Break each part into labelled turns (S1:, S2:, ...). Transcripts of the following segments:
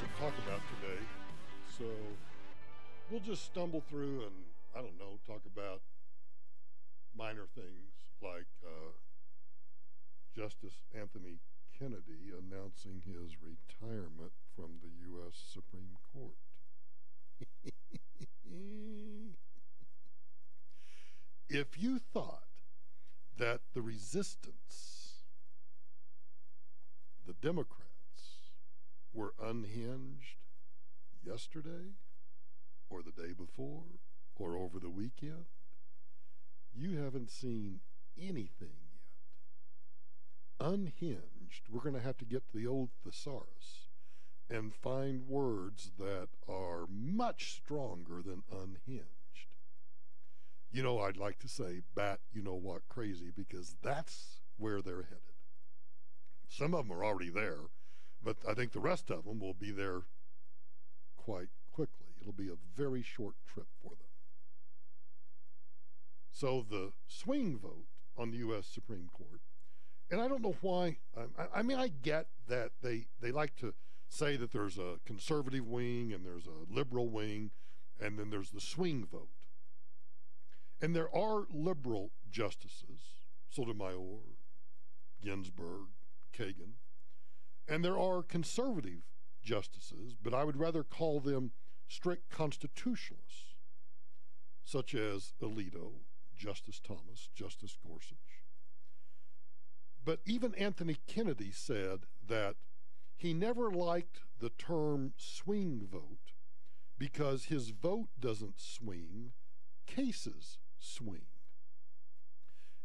S1: to talk about today, so we'll just stumble through and, I don't know, talk about minor things like Justice Anthony Kennedy announcing his retirement from the U.S. Supreme Court. If you thought that the resistance, the Democrats, were unhinged yesterday or the day before or over the weekend, you haven't seen anything yet. Unhinged, we're going to have to get to the old thesaurus and find words that are much stronger than unhinged. You know, I'd like to say bat you know what crazy, because that's where they're headed. Some of them are already there, but I think the rest of them will be there quite quickly. It'll be a very short trip for them. So the swing vote on the U.S. Supreme Court, and I don't know why, I mean, I get that they like to say that there's a conservative wing and there's a liberal wing, and then there's the swing vote. And there are liberal justices, Sotomayor, Ginsburg, Kagan, and there are conservative justices, but I would rather call them strict constitutionalists, such as Alito, Justice Thomas, Justice Gorsuch. But even Anthony Kennedy said that he never liked the term swing vote because his vote doesn't swing, cases swing.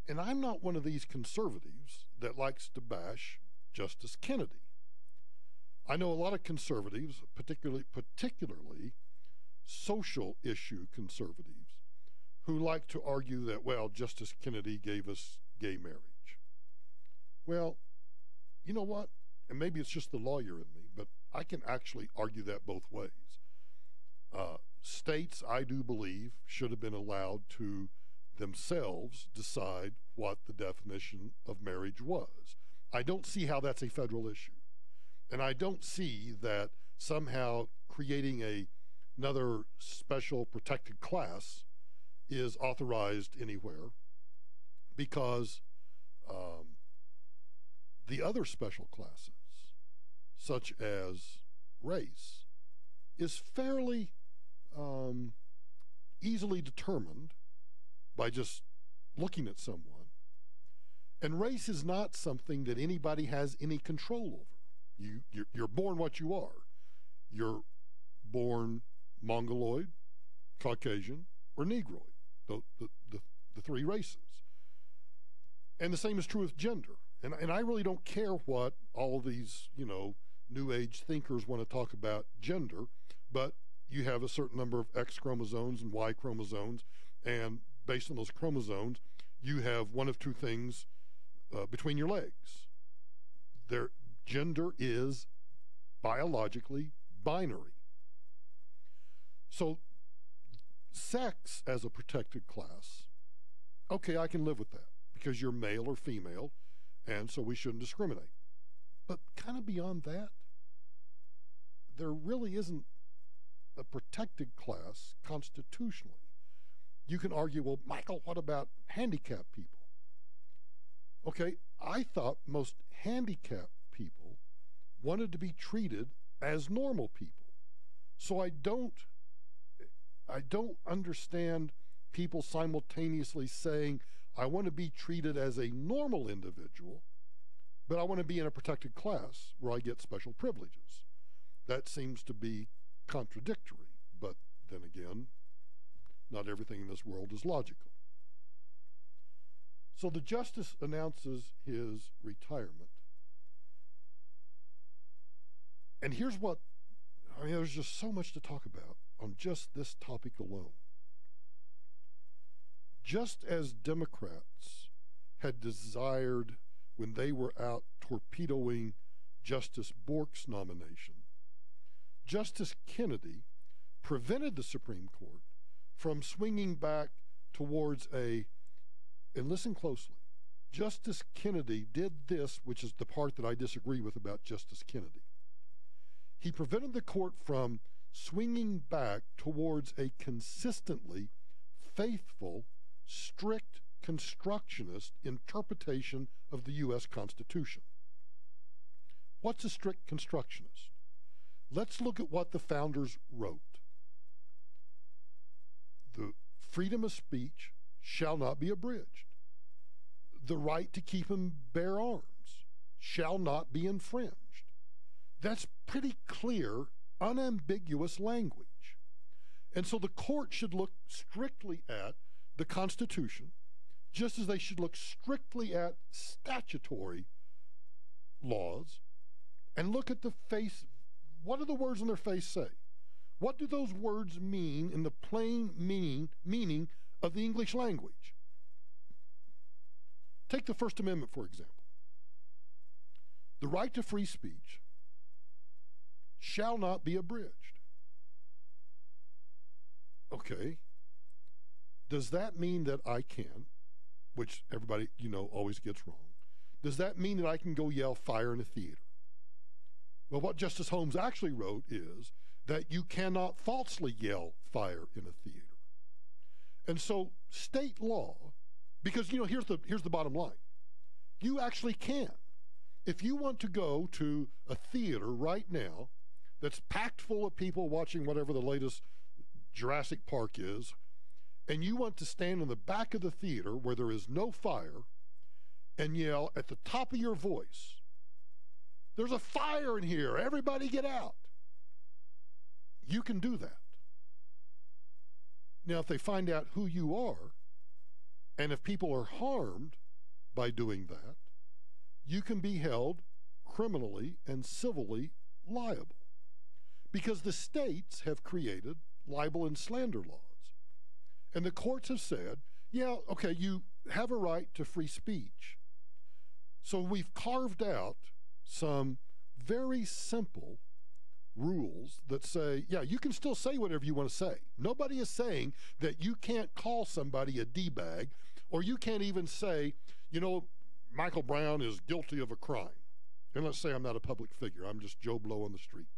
S1: And I'm not one of these conservatives that likes to bash Justice Kennedy. I know a lot of conservatives, particularly social issue conservatives, who like to argue that, well, Justice Kennedy gave us gay marriage. Well, you know what? And maybe it's just the lawyer in me, but I can actually argue that both ways. States, I do believe, should have been allowed to themselves decide what the definition of marriage was. I don't see how that's a federal issue. And I don't see that somehow creating another special protected class is authorized anywhere, because the other special classes, such as race, is fairly easily determined by just looking at someone. And race is not something that anybody has any control over. You're born what you are. You're born Mongoloid, Caucasian, or Negroid, the three races. And the same is true with gender. And I really don't care what all these, New Age thinkers want to talk about gender, but you have a certain number of X chromosomes and Y chromosomes, and based on those chromosomes, you have one of two things between your legs. Their gender is biologically binary. So sex as a protected class, okay, I can live with that because you're male or female, and so we shouldn't discriminate. But kind of beyond that, there really isn't a protected class constitutionally. You can argue, well, Michael, what about handicapped people? Okay, I thought most handicapped people wanted to be treated as normal people. So I don't understand people simultaneously saying, I want to be treated as a normal individual, but I want to be in a protected class where I get special privileges. That seems to be contradictory, but then again, not everything in this world is logical. So the justice announces his retirement. And here's what, there's just so much to talk about on just this topic alone. Just as Democrats had desired when they were out torpedoing Justice Bork's nomination, Justice Kennedy prevented the Supreme Court from swinging back towards and listen closely, Justice Kennedy did this, which is the part that I disagree with about Justice Kennedy. he prevented the court from swinging back towards a consistently faithful, strict constructionist interpretation of the U.S. Constitution. What's a strict constructionist? Let's look at what the founders wrote. The freedom of speech shall not be abridged. The right to keep and bear arms shall not be infringed. That's pretty clear, unambiguous language. And so the court should look strictly at the Constitution, just as they should look strictly at statutory laws, and look at the face. What do the words on their face say? What do those words mean in the plain meaning of the English language? Take the First Amendment, for example. The right to free speech shall not be abridged. Okay. Does that mean that I can, which everybody, always gets wrong, does that mean that I can go yell fire in a theater? Well, what Justice Holmes actually wrote is that you cannot falsely yell fire in a theater. And so state law, because, here's the bottom line. You actually can. If you want to go to a theater right now that's packed full of people watching whatever the latest Jurassic Park is, and you want to stand in the back of the theater where there is no fire and yell at the top of your voice, "There's a fire in here, everybody get out." You can do that. Now, if they find out who you are, and if people are harmed by doing that, you can be held criminally and civilly liable. Because the states have created libel and slander laws. And the courts have said, yeah, okay, you have a right to free speech. So we've carved out some very simple rules that say, yeah, you can still say whatever you want to say. Nobody is saying that you can't call somebody a D-bag, or you can't even say, Michael Brown is guilty of a crime. And let's say I'm not a public figure. I'm just Joe Blow on the street.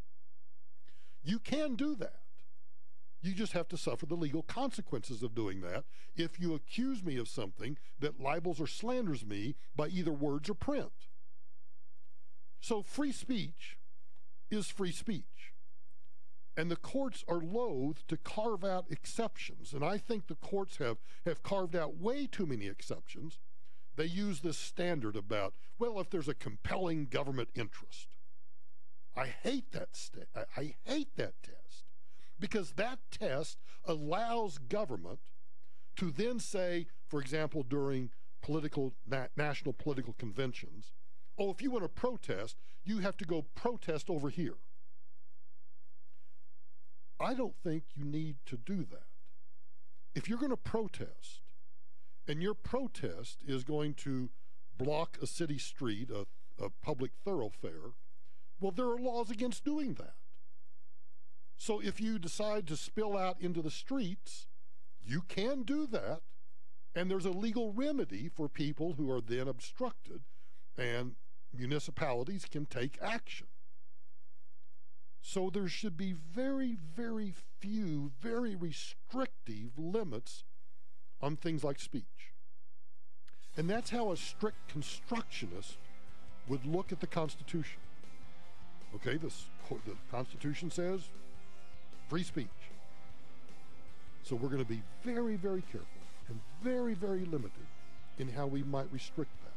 S1: You can do that. You just have to suffer the legal consequences of doing that if you accuse me of something that libels or slanders me by either words or print. So free speech is free speech. And the courts are loath to carve out exceptions. And I think the courts have carved out way too many exceptions. They use this standard about, well, if there's a compelling government interest. I hate that test, because that test allows government to then say, for example, during national political conventions, oh, if you want to protest, you have to go protest over here. I don't think you need to do that. If you're going to protest, and your protest is going to block a city street, a public thoroughfare, well, there are laws against doing that. So if you decide to spill out into the streets, you can do that, and there's a legal remedy for people who are then obstructed, and municipalities can take action. So there should be very, very few, very restrictive limits on things like speech. And that's how a strict constructionist would look at the Constitution. Okay, the Constitution says free speech. So we're going to be very, very careful and very, very limited in how we might restrict that.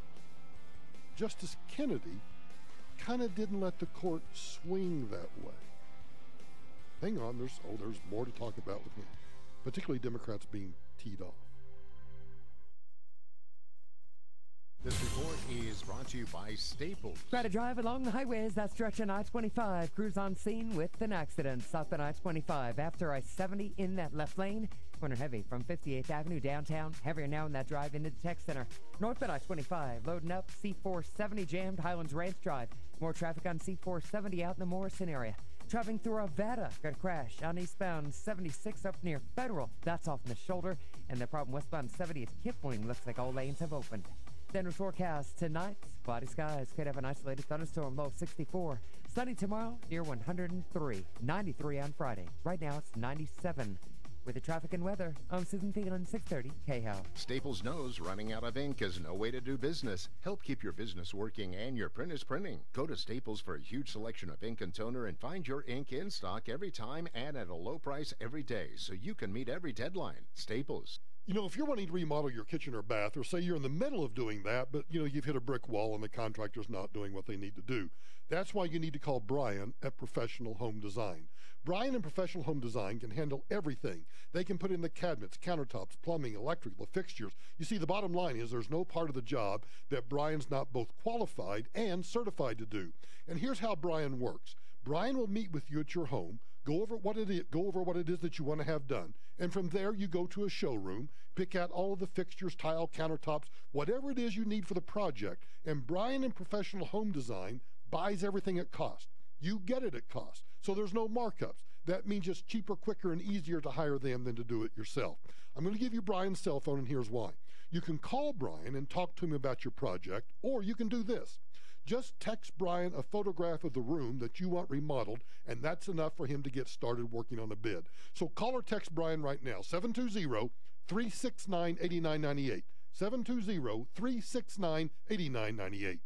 S1: Justice Kennedy kind of didn't let the court swing that way. Hang on, there's more to talk about with him, particularly Democrats being teed off.
S2: This report is brought to you by Staples.
S3: Try to drive along the highways that stretch on I-25. Crews on scene with an accident. South on I-25 after I-70 in that left lane. Corner heavy from 58th Avenue downtown. Heavier now in that drive into the tech center. North on I-25 loading up. C-470 jammed. Highlands Ranch Drive. More traffic on C-470 out in the Morrison area. Traveling through Arvada. Got a crash on eastbound 76 up near Federal. That's off in the shoulder. And the problem westbound 70 at Kipling. Looks like all lanes have opened. Denver's forecast tonight. Cloudy skies could have an isolated thunderstorm, low of 64. Sunny tomorrow, near 103. 93 on Friday. Right now it's 97. With the traffic and weather, I'm Susan Thielen, 630 KHOW.
S2: Staples knows running out of ink is no way to do business. Help keep your business working and your print is printing. Go to Staples for a huge selection of ink and toner and find your ink in stock every time and at a low price every day so you can meet every deadline. Staples.
S1: You know, if you're wanting to remodel your kitchen or bath, or say you're in the middle of doing that, but, you've hit a brick wall and the contractor's not doing what they need to do, that's why you need to call Brian at Professional Home Design. Brian and Professional Home Design can handle everything. They can put in the cabinets, countertops, plumbing, electrical, fixtures. You see, the bottom line is there's no part of the job that Brian's not both qualified and certified to do. And here's how Brian works. Brian will meet with you at your home, go over what it is that you want to have done, and from there you go to a showroom, pick out all of the fixtures, tile, countertops, whatever it is you need for the project, and Brian and Professional Home Design buys everything at cost. You get it at cost, so there's no markups. That means it's cheaper, quicker, and easier to hire them than to do it yourself. I'm going to give you Brian's cell phone, and here's why. You can call Brian and talk to him about your project, or you can do this. Just text Brian a photograph of the room that you want remodeled, and that's enough for him to get started working on a bid. So call or text Brian right now, 720-369-8998. 720-369-8998.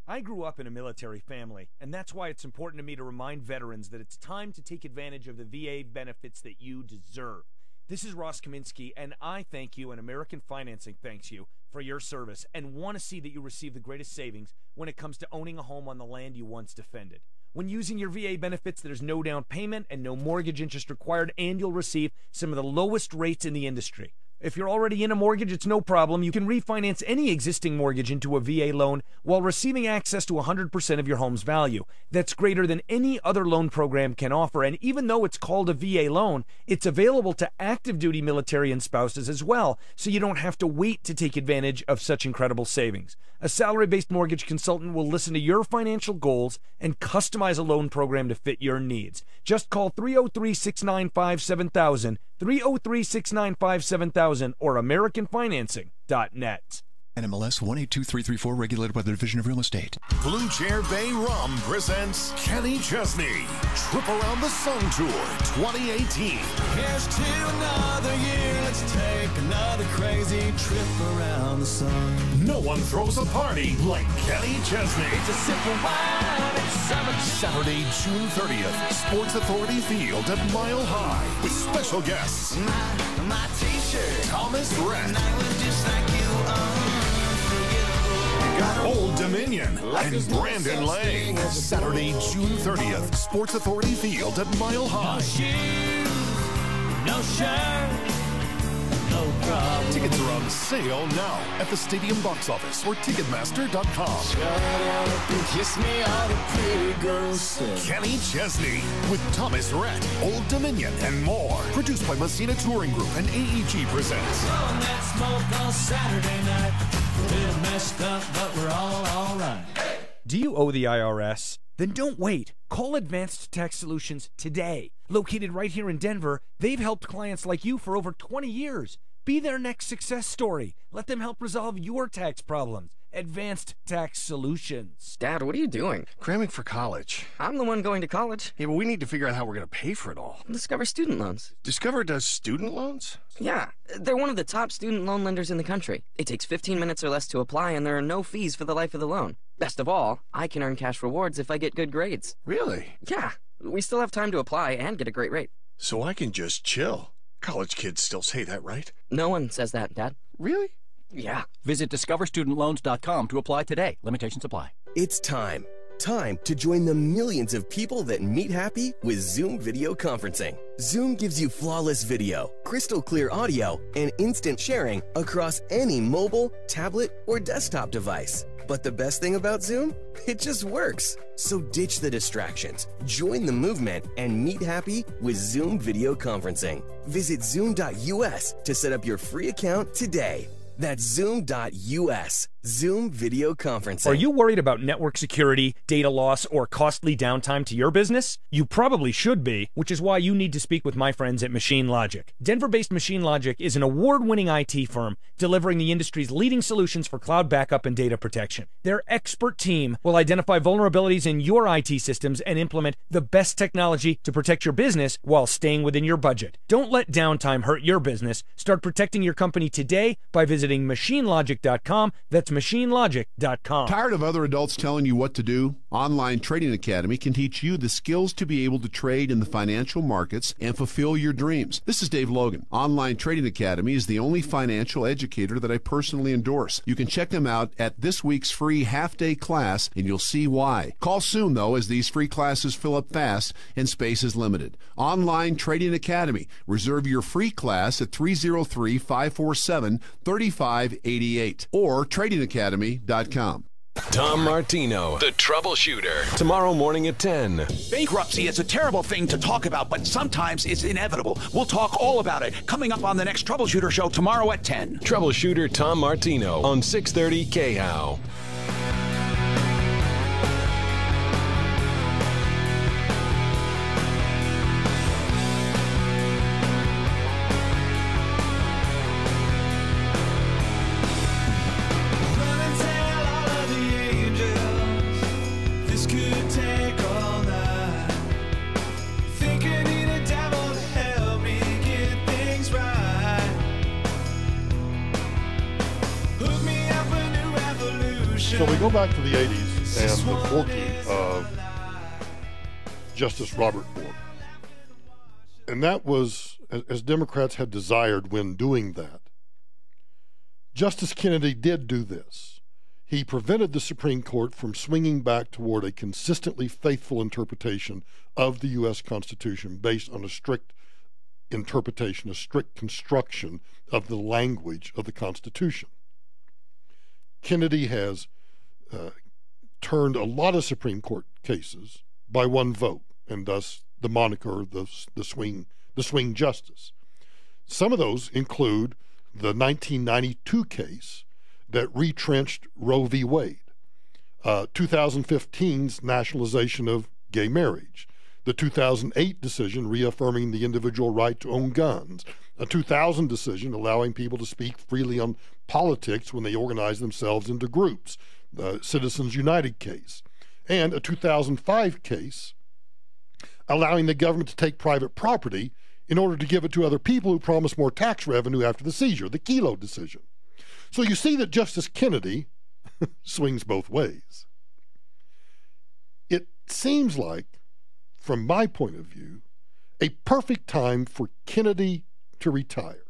S4: I grew up in a military family, and that's why it's important to me to remind veterans that it's time to take advantage of the VA benefits that you deserve. This is Ross Kaminsky, and I thank you, and American Financing thanks you for your service, and want to see that you receive the greatest savings when it comes to owning a home on the land you once defended. When using your VA benefits, there's no down payment and no mortgage interest required, and you'll receive some of the lowest rates in the industry. If you're already in a mortgage, it's no problem. You can refinance any existing mortgage into a VA loan while receiving access to 100% of your home's value. That's greater than any other loan program can offer, and even though it's called a VA loan, it's available to active duty military and spouses as well, so you don't have to wait to take advantage of such incredible savings. A salary-based mortgage consultant will listen to your financial goals and customize a loan program to fit your needs. Just call 303-695-7000, 303-695-7000, or AmericanFinancing.net.
S5: NMLS 182334, regulated by the Division of Real Estate.
S6: Blue Chair Bay Rum presents Kenny Chesney, Trip Around the Sun Tour 2018.
S7: Here's to another year, let's take another crazy trip around the sun.
S6: No one throws a party like Kenny Chesney.
S7: It's a simple wine, it's summer.
S6: Saturday, June 30th, Sports Authority Field at Mile High, with special guests.
S7: My t-shirt.
S6: Thomas Rhett.
S7: And I was just like you,
S6: Old Dominion and Brandon Lang. Saturday, June 30th, Sports Authority Field at Mile High.
S7: No shoes, no shirt, no problem.
S6: Tickets are on sale now at the Stadium box office or Ticketmaster.com.
S7: Shut up and kiss me, all the pretty girls say.
S6: Kenny Chesney with Thomas Rhett, Old Dominion, and more. Produced by Messina Touring Group and AEG presents.
S7: Blowing that smoke on Saturday night. A little messed up, but we're all right.
S4: Do you owe the IRS? Then don't wait. Call Advanced Tax Solutions today. Located right here in Denver, they've helped clients like you for over 20 years. Be their next success story. Let them help resolve your tax problems. Advanced Tax Solutions.
S8: Dad, what are you doing?
S9: Cramming for college.
S8: I'm the one going to college.
S9: Yeah, but we need to figure out how we're going to pay for it all.
S8: Discover Student Loans.
S9: Discover does student loans?
S8: Yeah, they're one of the top student loan lenders in the country. It takes 15 minutes or less to apply, and there are no fees for the life of the loan. Best of all, I can earn cash rewards if I get good grades.
S9: Really?
S8: Yeah, we still have time to apply and get a great rate.
S9: So I can just chill. College kids still say that, right?
S8: No one says that, Dad.
S9: Really?
S8: Yeah.
S10: Visit discoverstudentloans.com to apply today. Limitations apply.
S11: It's time. Time to join the millions of people that meet happy with Zoom video conferencing. Zoom gives you flawless video, crystal clear audio, and instant sharing across any mobile, tablet, or desktop device. But the best thing about Zoom? It just works. So ditch the distractions, join the movement, and meet happy with Zoom video conferencing. Visit zoom.us to set up your free account today. That's zoom.us. Zoom video conferencing.
S4: Are you worried about network security, data loss, or costly downtime to your business? You probably should be, which is why you need to speak with my friends at Machine Logic. Denver-based Machine Logic is an award-winning IT firm delivering the industry's leading solutions for cloud backup and data protection. Their expert team will identify vulnerabilities in your IT systems and implement the best technology to protect your business while staying within your budget. Don't let downtime hurt your business. Start protecting your company today by visiting machinelogic.com. That's machinelogic.com.
S12: Tired of other adults telling you what to do? Online Trading Academy can teach you the skills to be able to trade in the financial markets and fulfill your dreams. This is Dave Logan. Online Trading Academy is the only financial educator that I personally endorse. You can check them out at this week's free half-day class, and you'll see why. Call soon, though, as these free classes fill up fast and space is limited. Online Trading Academy. Reserve your free class at 303-547-3588 or tradingacademy.com.
S13: Tom Martino, the troubleshooter. Tomorrow morning at 10.
S14: Bankruptcy is a terrible thing to talk about, but sometimes it's inevitable. We'll talk all about it coming up on the next Troubleshooter show tomorrow at 10.
S13: Troubleshooter Tom Martino on 630 KHOW.
S1: So we go back to the 80s and the working of Justice Robert Bork. And that was, as Democrats had desired when doing that. Justice Kennedy did do this. He prevented the Supreme Court from swinging back toward a consistently faithful interpretation of the U.S. Constitution based on a strict interpretation, a strict construction of the language of the Constitution. Kennedy has turned a lot of Supreme Court cases by one vote, and thus the moniker, the swing justice. Some of those include the 1992 case that retrenched Roe v. Wade, 2015's nationalization of gay marriage, the 2008 decision reaffirming the individual right to own guns, a 2000 decision allowing people to speak freely on politics when they organize themselves into groups, the Citizens United case, and a 2005 case allowing the government to take private property in order to give it to other people who promise more tax revenue after the seizure, the KHOW decision. So you see that Justice Kennedy swings both ways. It seems like, from my point of view, a perfect time for Kennedy to retire.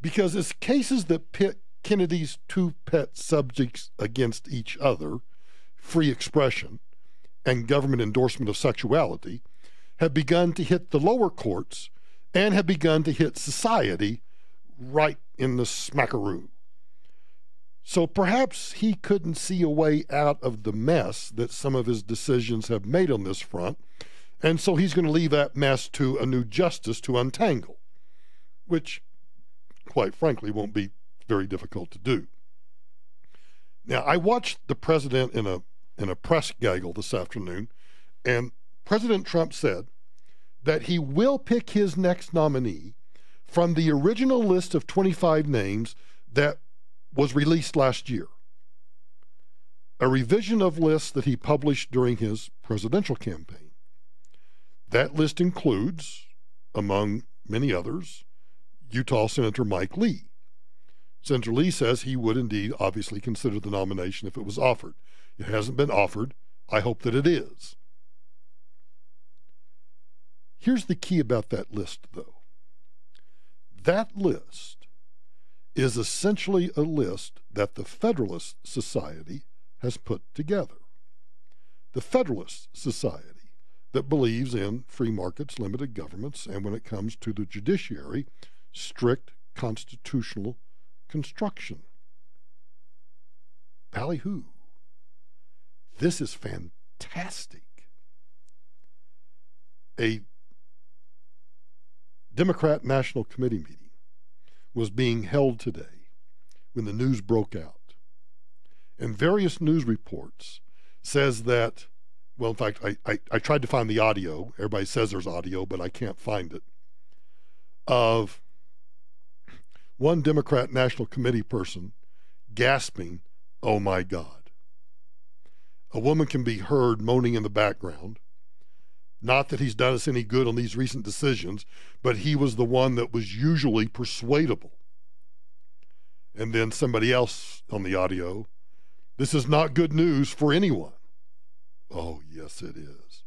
S1: Because as cases that pit Kennedy's two pet subjects against each other, free expression and government endorsement of sexuality, have begun to hit the lower courts and have begun to hit society right in the smackaroo. So perhaps he couldn't see a way out of the mess that some of his decisions have made on this front, and so he's going to leave that mess to a new justice to untangle, which, quite frankly, won't be very difficult to do. Now, I watched the president in a press gaggle this afternoon, and President Trump said that he will pick his next nominee from the original list of 25 names that was released last year, a revision of lists that he published during his presidential campaign. That list includes, among many others, Utah Senator Mike Lee. Senator Lee says he would indeed obviously consider the nomination if it was offered. It hasn't been offered. I hope that it is. Here's the key about that list, though. That list is essentially a list that the Federalist Society has put together. The Federalist Society that believes in free markets, limited governments, and when it comes to the judiciary, strict constitutional construction. Ballyhoo. This is fantastic. A Democrat National Committee meeting was being held today when the news broke out and various news reports says that, well, in fact, I tried to find the audio. Everybody says there's audio, but I can't find it, of one Democrat National Committee person gasping, "Oh my God." A woman can be heard moaning in the background. Not that he's done us any good on these recent decisions, but he was the one that was usually persuadable. And then somebody else on the audio, "This is not good news for anyone." Oh, yes, it is.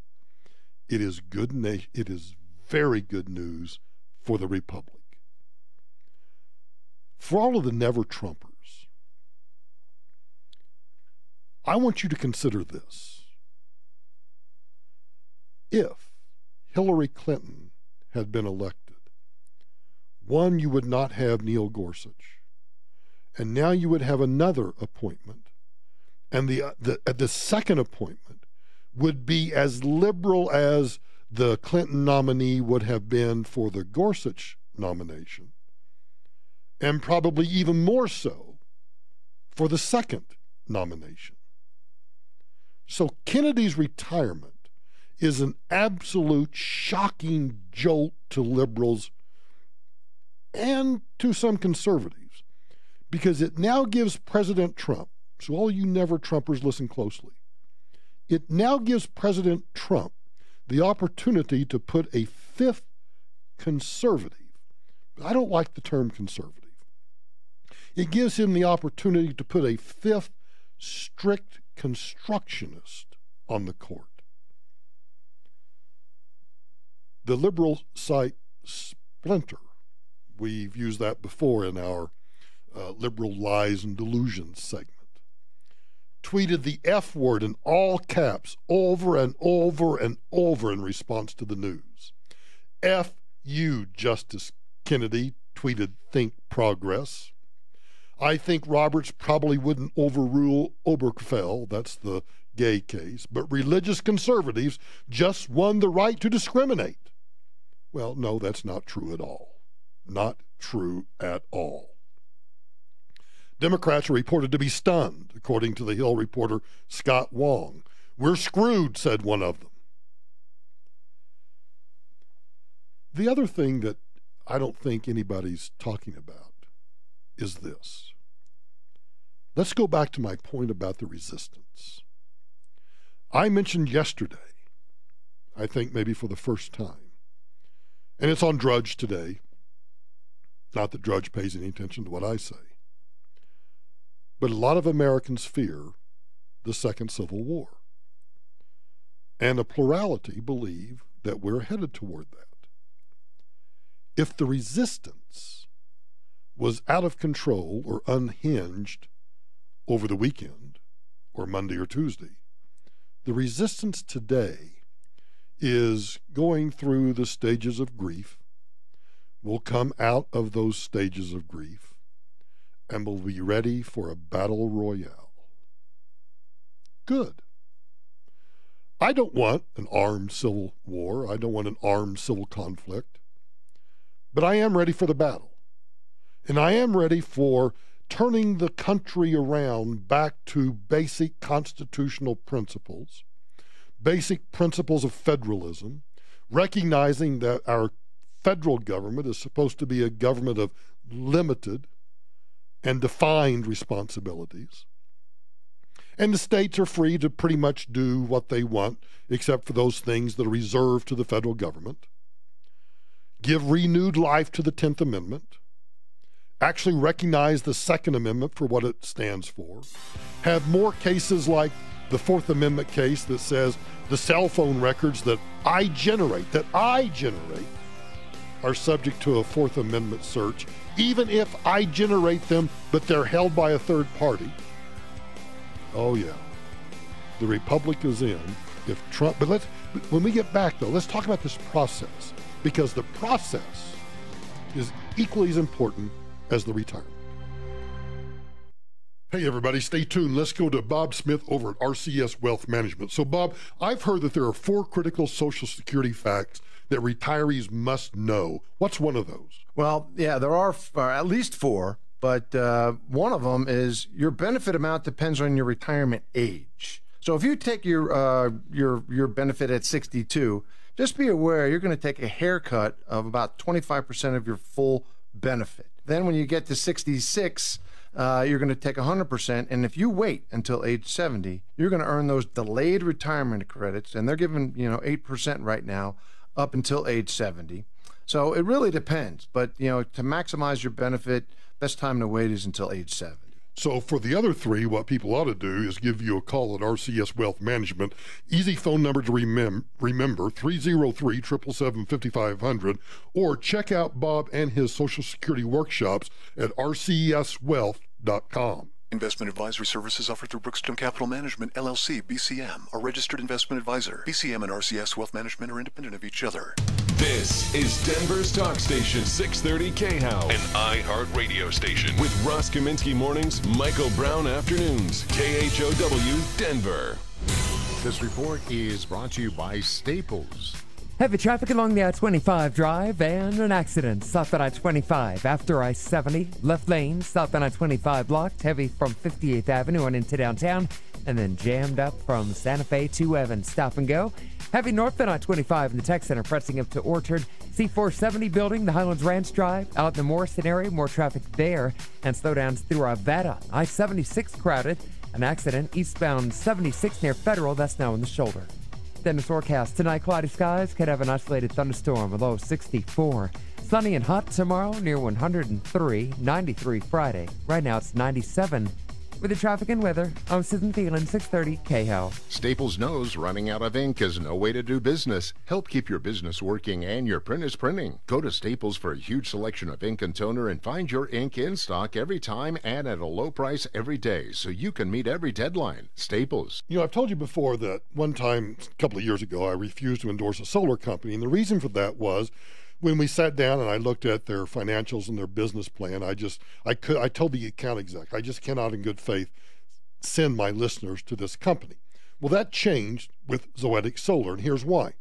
S1: It is good. It is very good news for the Republic. For all of the never-Trumpers, I want you to consider this. If Hillary Clinton had been elected, one, you would not have Neil Gorsuch, and now you would have another appointment, and the second appointment would be as liberal as the Clinton nominee would have been for the Gorsuch nomination, and probably even more so for the second nomination. So Kennedy's retirement is an absolute shocking jolt to liberals and to some conservatives, because it now gives President Trump, so all you never-Trumpers listen closely, it now gives President Trump the opportunity to put a fifth conservative, I don't like the term conservative, it gives him the opportunity to put a fifth strict constructionist on the court. The liberal site Splinter, we've used that before in our liberal lies and delusions segment, tweeted the F word in all caps over and over and over in response to the news. F you, Justice Kennedy, tweeted Think Progress. I think Roberts probably wouldn't overrule Obergefell, that's the gay case, but religious conservatives just won the right to discriminate. Well, no, that's not true at all. Not true at all. Democrats are reported to be stunned, according to the Hill reporter Scott Wong. "We're screwed," said one of them. The other thing that I don't think anybody's talking about is this. Let's go back to my point about the resistance. I mentioned yesterday, I think maybe for the first time, and it's on Drudge today, not that Drudge pays any attention to what I say, but a lot of Americans fear the second Civil War. And a plurality believe that we're headed toward that. If the resistance was out of control or unhinged over the weekend, or Monday or Tuesday, the resistance today is going through the stages of grief, will come out of those stages of grief, and will be ready for a battle royale. Good. I don't want an armed civil war. I don't want an armed civil conflict. But I am ready for the battle. And I am ready for turning the country around back to basic constitutional principles, basic principles of federalism, recognizing that our federal government is supposed to be a government of limited and defined responsibilities. And the states are free to pretty much do what they want, except for those things that are reserved to the federal government. Give renewed life to the 10th Amendment. Actually recognize the Second Amendment for what it stands for. Have more cases like the Fourth Amendment case that says the cell phone records that I generate, are subject to a Fourth Amendment search, even if I generate them, but they're held by a third party. Oh yeah, the Republic is in if Trump, but when we get back though, let's talk about this process, because the process is equally as important as the retirement. Hey everybody, stay tuned. Let's go to Bob Smith over at RCS Wealth Management. So Bob, I've heard that there are 4 critical Social Security facts that retirees must know. What's one of those?
S15: Well, yeah, there are at least 4. but one of them is your benefit amount depends on your retirement age. So if you take your benefit at 62, just be aware you're going to take a haircut of about 25% of your full benefit. Then when you get to 66, you're going to take 100%, and if you wait until age 70, you're going to earn those delayed retirement credits, and they're giving 8% right now up until age 70. So it really depends, but to maximize your benefit, best time to wait is until age 70.
S1: So for the other three, what people ought to do is give you a call at RCS Wealth Management. Easy phone number to remember, 303-777-5500, or check out Bob and his Social Security workshops at rcswealth.com.
S6: Investment advisory services offered through Brookstone Capital Management, LLC, BCM, a registered investment advisor. BCM and RCS Wealth Management are independent of each other.
S13: This is Denver's talk station, 630 KHOW, an iHeart radio station with Ross Kaminsky mornings, Michael Brown afternoons, KHOW, Denver.
S2: This report is brought to you by Staples.
S3: Heavy traffic along the I-25 drive and an accident south on I-25 after I-70. Left lane south on I-25 blocked. Heavy from 58th Avenue on into downtown and then jammed up from Santa Fe to Evans. Stop and go. Heavy north on I-25 in the Tech Center pressing up to Orchard. C470 building, the Highlands Ranch Drive. Out in the Morrison area, more traffic there. And slowdowns through Arvada. I-76 crowded. An accident eastbound 76 near Federal. That's now in the shoulder. Then the forecast. Tonight, cloudy skies could have an isolated thunderstorm, a low of 64. Sunny and hot tomorrow, near 103. 93 Friday. Right now, it's 97. With the traffic and weather, I'm Susan Thielen, 630 KHOW.
S2: Staples knows running out of ink is no way to do business. Help keep your business working and your print is printing. Go to Staples for a huge selection of ink and toner and find your ink in stock every time and at a low price every day so you can meet every deadline. Staples.
S1: I've told you before that one time, a couple of years ago, I refused to endorse a solar company, and the reason for that was when we sat down and I looked at their financials and their business plan, I told the account exec, I just cannot in good faith send my listeners to this company. Well, that changed with Zoetic Solar, and here's why.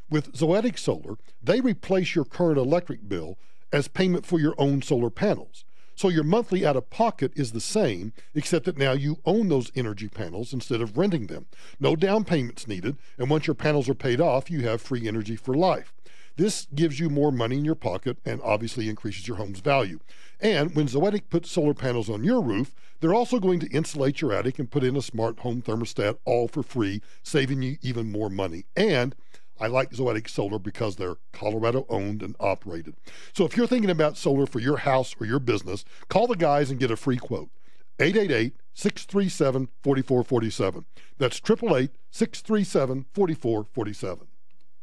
S1: With Zoetic Solar, they replace your current electric bill as payment for your own solar panels. So your monthly out-of-pocket is the same, except that now you own those energy panels instead of renting them. No down payments needed, and once your panels are paid off, you have free energy for life. This gives you more money in your pocket and obviously increases your home's value. And when Zoetic puts solar panels on your roof, they're also going to insulate your attic and put in a smart home thermostat, all for free, saving you even more money. And I like Zoetic Solar because they're Colorado owned and operated. So if you're thinking about solar for your house or your business, call the guys and get a free quote. 888-637-4447. That's 888-637-4447.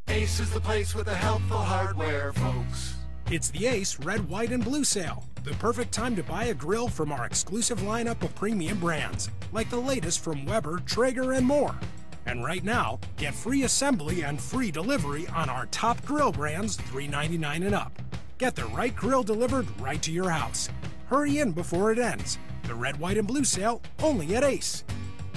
S7: Ace is the place with the helpful hardware, folks.
S16: It's the Ace Red, White, and Blue sale. The perfect time to buy a grill from our exclusive lineup of premium brands, like the latest from Weber, Traeger, and more. And right now, get free assembly and free delivery on our top grill brands, $3.99 and up. Get the right grill delivered right to your house. Hurry in before it ends. The Red, White, and Blue sale only at Ace.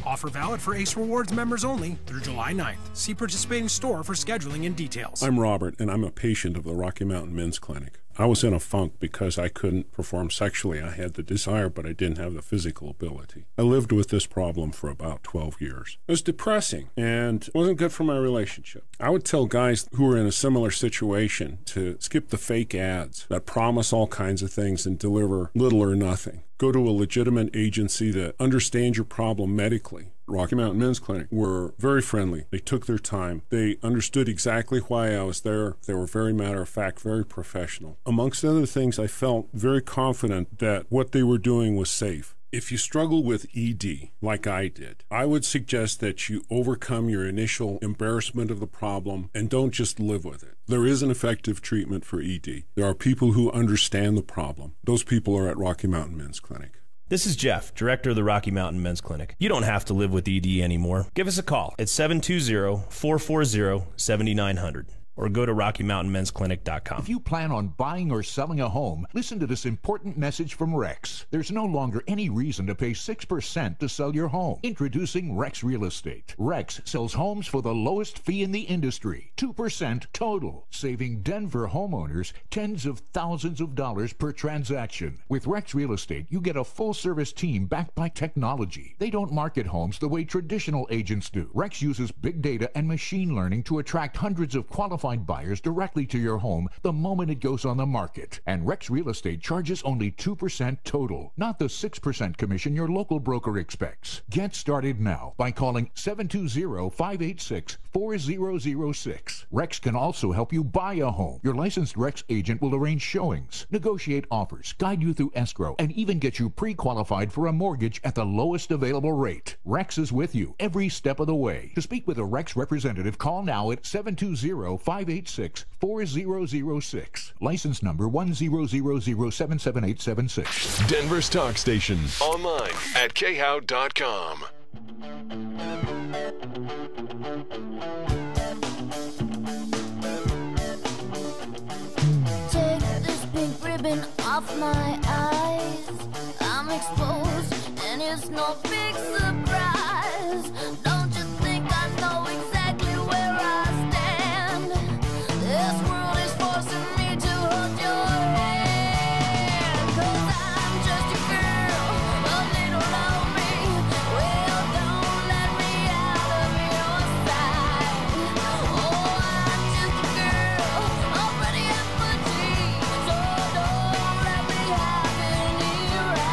S16: Offer valid for Ace Rewards members only through July 9th. See participating store for scheduling and details.
S17: I'm Robert, and I'm a patient of the Rocky Mountain Men's Clinic. I was in a funk because I couldn't perform sexually. I had the desire, but I didn't have the physical ability. I lived with this problem for about 12 years. It was depressing and wasn't good for my relationship. I would tell guys who were in a similar situation to skip the fake ads that promise all kinds of things and deliver little or nothing. Go to a legitimate agency that understands your problem medically. Rocky Mountain Men's Clinic were very friendly. They took their time. They understood exactly why I was there. They were very matter-of-fact, very professional. Amongst other things, I felt very confident that what they were doing was safe. If you struggle with ED, like I did, I would suggest that you overcome your initial embarrassment of the problem and don't just live with it. There is an effective treatment for ED. There are people who understand the problem. Those people are at Rocky Mountain Men's Clinic.
S18: This is Jeff, director of the Rocky Mountain Men's Clinic. You don't have to live with ED anymore. Give us a call at 720-440-7900.
S10: or go to RockyMountainMen'sClinic.com.
S19: If you plan on buying or selling a home, listen to this important message from Rex. There's no longer any reason to pay 6% to sell your home. Introducing Rex Real Estate. Rex sells homes for the lowest fee in the industry, 2% total, saving Denver homeowners tens of thousands of dollars per transaction. With Rex Real Estate, you get a full-service team backed by technology. They don't market homes the way traditional agents do. Rex uses big data and machine learning to attract hundreds of qualified buyers directly to your home the moment it goes on the market. And Rex Real Estate charges only 2% total, not the 6% commission your local broker expects. Get started now by calling 720-586-4006. Rex can also help you buy a home. Your licensed Rex agent will arrange showings, negotiate offers, guide you through escrow, and even get you pre-qualified for a mortgage at the lowest available rate. Rex is with you every step of the way. To speak with a Rex representative, call now at 720-586-4006. License number 100077876.
S13: Denver's talk station. Online at KHOW.com.
S20: Take this pink ribbon off my eyes. I'm exposed and it's no big surprise. Don't you think I know exactly where I stand? This world is forcing me to hold your hand. 'Cause I'm just a girl, a little lonely. Well, don't let me out of your sight. Oh, I'm just a girl, all pretty and petite. So don't let me have any rights.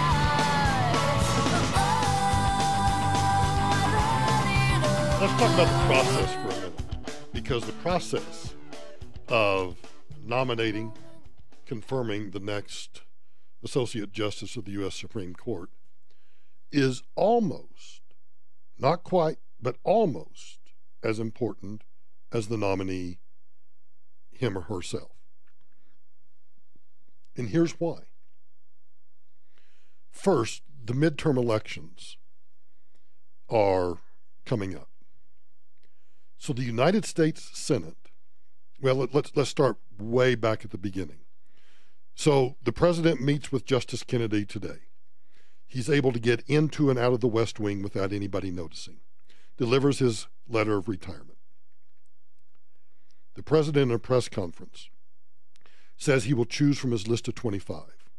S1: Let's talk about the process for a minute, because the process of nominating, confirming the next Associate Justice of the U.S. Supreme Court is almost, not quite, but almost as important as the nominee, him or herself. And here's why. First, the midterm elections are coming up. So the United States Senate, well, let's start way back at the beginning. So the president meets with Justice Kennedy today. He's able to get into and out of the West Wing without anybody noticing. Delivers his letter of retirement. The president in a press conference says he will choose from his list of 25.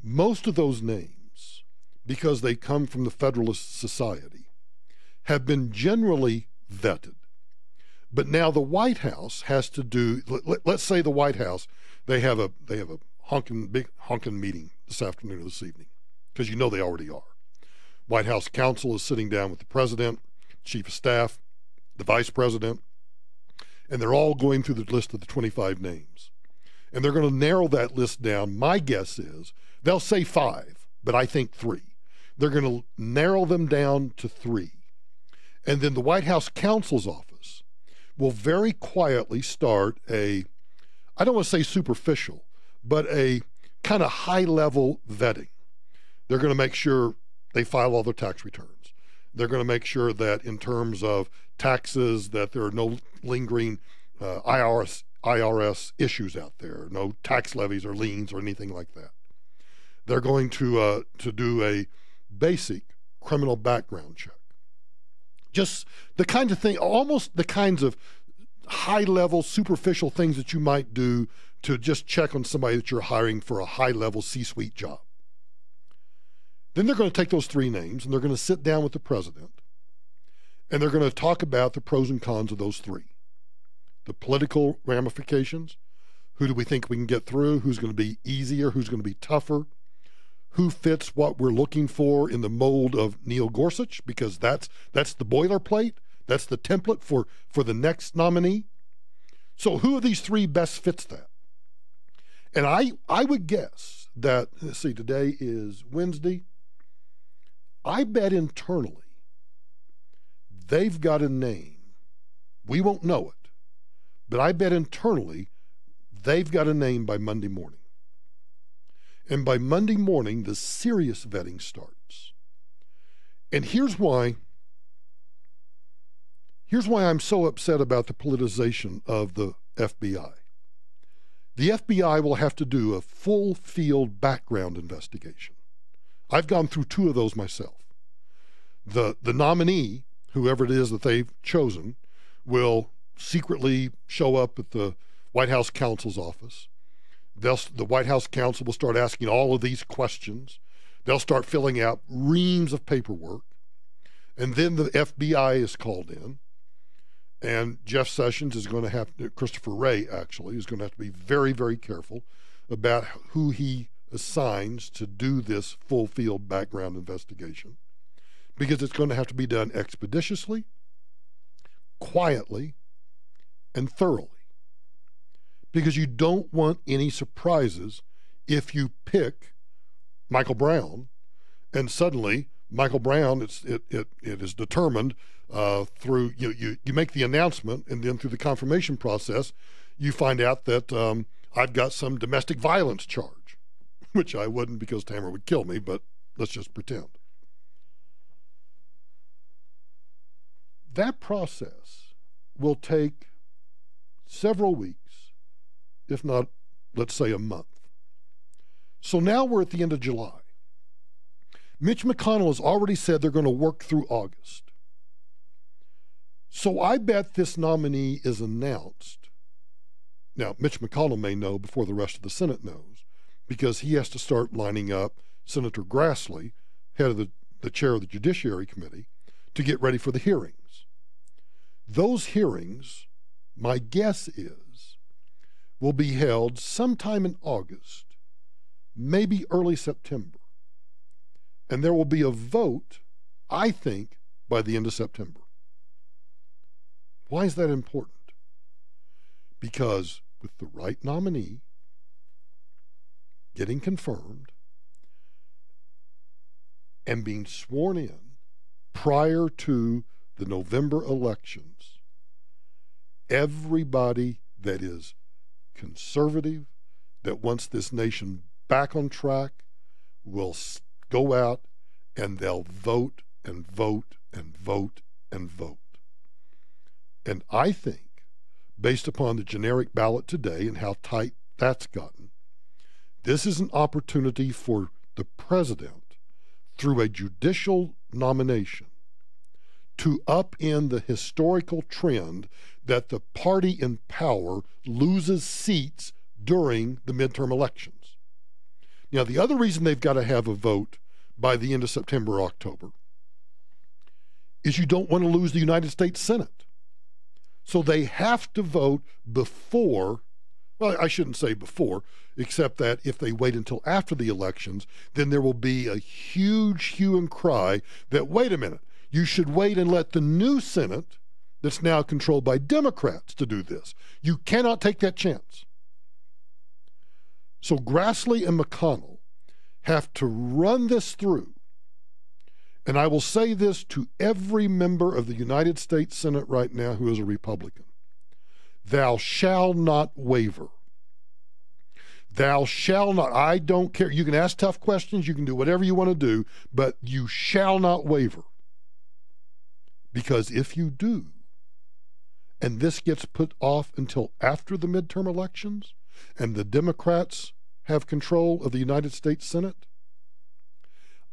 S1: Most of those names, because they come from the Federalist Society, have been generally vetted. But now the White House has to do, let's say the White House, they have a big honking meeting this afternoon or this evening, because you know they already are. White House counsel is sitting down with the president, chief of staff, the vice president, and they're all going through the list of the 25 names. And they're going to narrow that list down. My guess is they'll say 5, but I think 3. They're going to narrow them down to 3. And then the White House counsel's office will very quietly start I don't want to say superficial, but a kind of high-level vetting. They're going to make sure they file all their tax returns. They're going to make sure that in terms of taxes, that there are no lingering IRS issues out there, no tax levies or liens or anything like that. They're going to do a basic criminal background check. Just the kind of thing, almost the kinds of high-level, superficial things that you might do to just check on somebody that you're hiring for a high-level C-suite job. Then they're going to take those 3 names and they're going to sit down with the president and they're going to talk about the pros and cons of those 3. The political ramifications, who do we think we can get through, who's going to be easier, who's going to be tougher, who fits what we're looking for in the mold of Neil Gorsuch, because that's the boilerplate, that's the template for the next nominee. So who of these 3 best fits that? And I would guess that, let's see, today is Wednesday. I bet internally they've got a name. We won't know it, but I bet internally they've got a name by Monday morning. And by Monday morning, the serious vetting starts. And here's why Here's why I'm so upset about the politicization of the FBI. The FBI will have to do a full field background investigation. I've gone through 2 of those myself. The nominee, whoever it is that they've chosen, will secretly show up at the White House counsel's office. The White House counsel will start asking all of these questions. They'll start filling out reams of paperwork. And then the FBI is called in. And Jeff Sessions is going to have to, Christopher Wray actually, is going to have to be very, very careful about who he assigns to do this full field background investigation, because it's going to have to be done expeditiously, quietly, and thoroughly. Because you don't want any surprises if you pick Michael Brown and suddenly Michael Brown, it is determined through, you make the announcement, and then through the confirmation process, you find out that I've got some domestic violence charge, which I wouldn't because Tamara would kill me, but let's just pretend. That process will take several weeks, if not, let's say, a month. So now we're at the end of July. Mitch McConnell has already said they're going to work through August. So I bet this nominee is announced. Now, Mitch McConnell may know before the rest of the Senate knows, because he has to start lining up Senator Grassley, head of the chair of the Judiciary Committee, to get ready for the hearings. Those hearings, my guess is, will be held sometime in August, maybe early September. And there will be a vote, I think, by the end of September. Why is that important? Because with the right nominee getting confirmed and being sworn in prior to the November elections, everybody that is conservative, that wants this nation back on track, will go out and they'll vote and vote and vote and vote. And I think, based upon the generic ballot today and how tight that's gotten, this is an opportunity for the president, through a judicial nomination, to upend the historical trend that the party in power loses seats during the midterm elections. Now, the other reason they've got to have a vote by the end of September or October is you don't want to lose the United States Senate. So they have to vote before, well, I shouldn't say before, except that if they wait until after the elections, then there will be a huge hue and cry that, wait a minute, you should wait and let the new Senate that's now controlled by Democrats to do this. You cannot take that chance. So Grassley and McConnell have to run this through. And I will say this to every member of the United States Senate right now who is a Republican. Thou shalt not waver. Thou shalt not. I don't care. You can ask tough questions. You can do whatever you want to do, but you shall not waver. Because if you do, and this gets put off until after the midterm elections, and the Democrats have control of the United States Senate,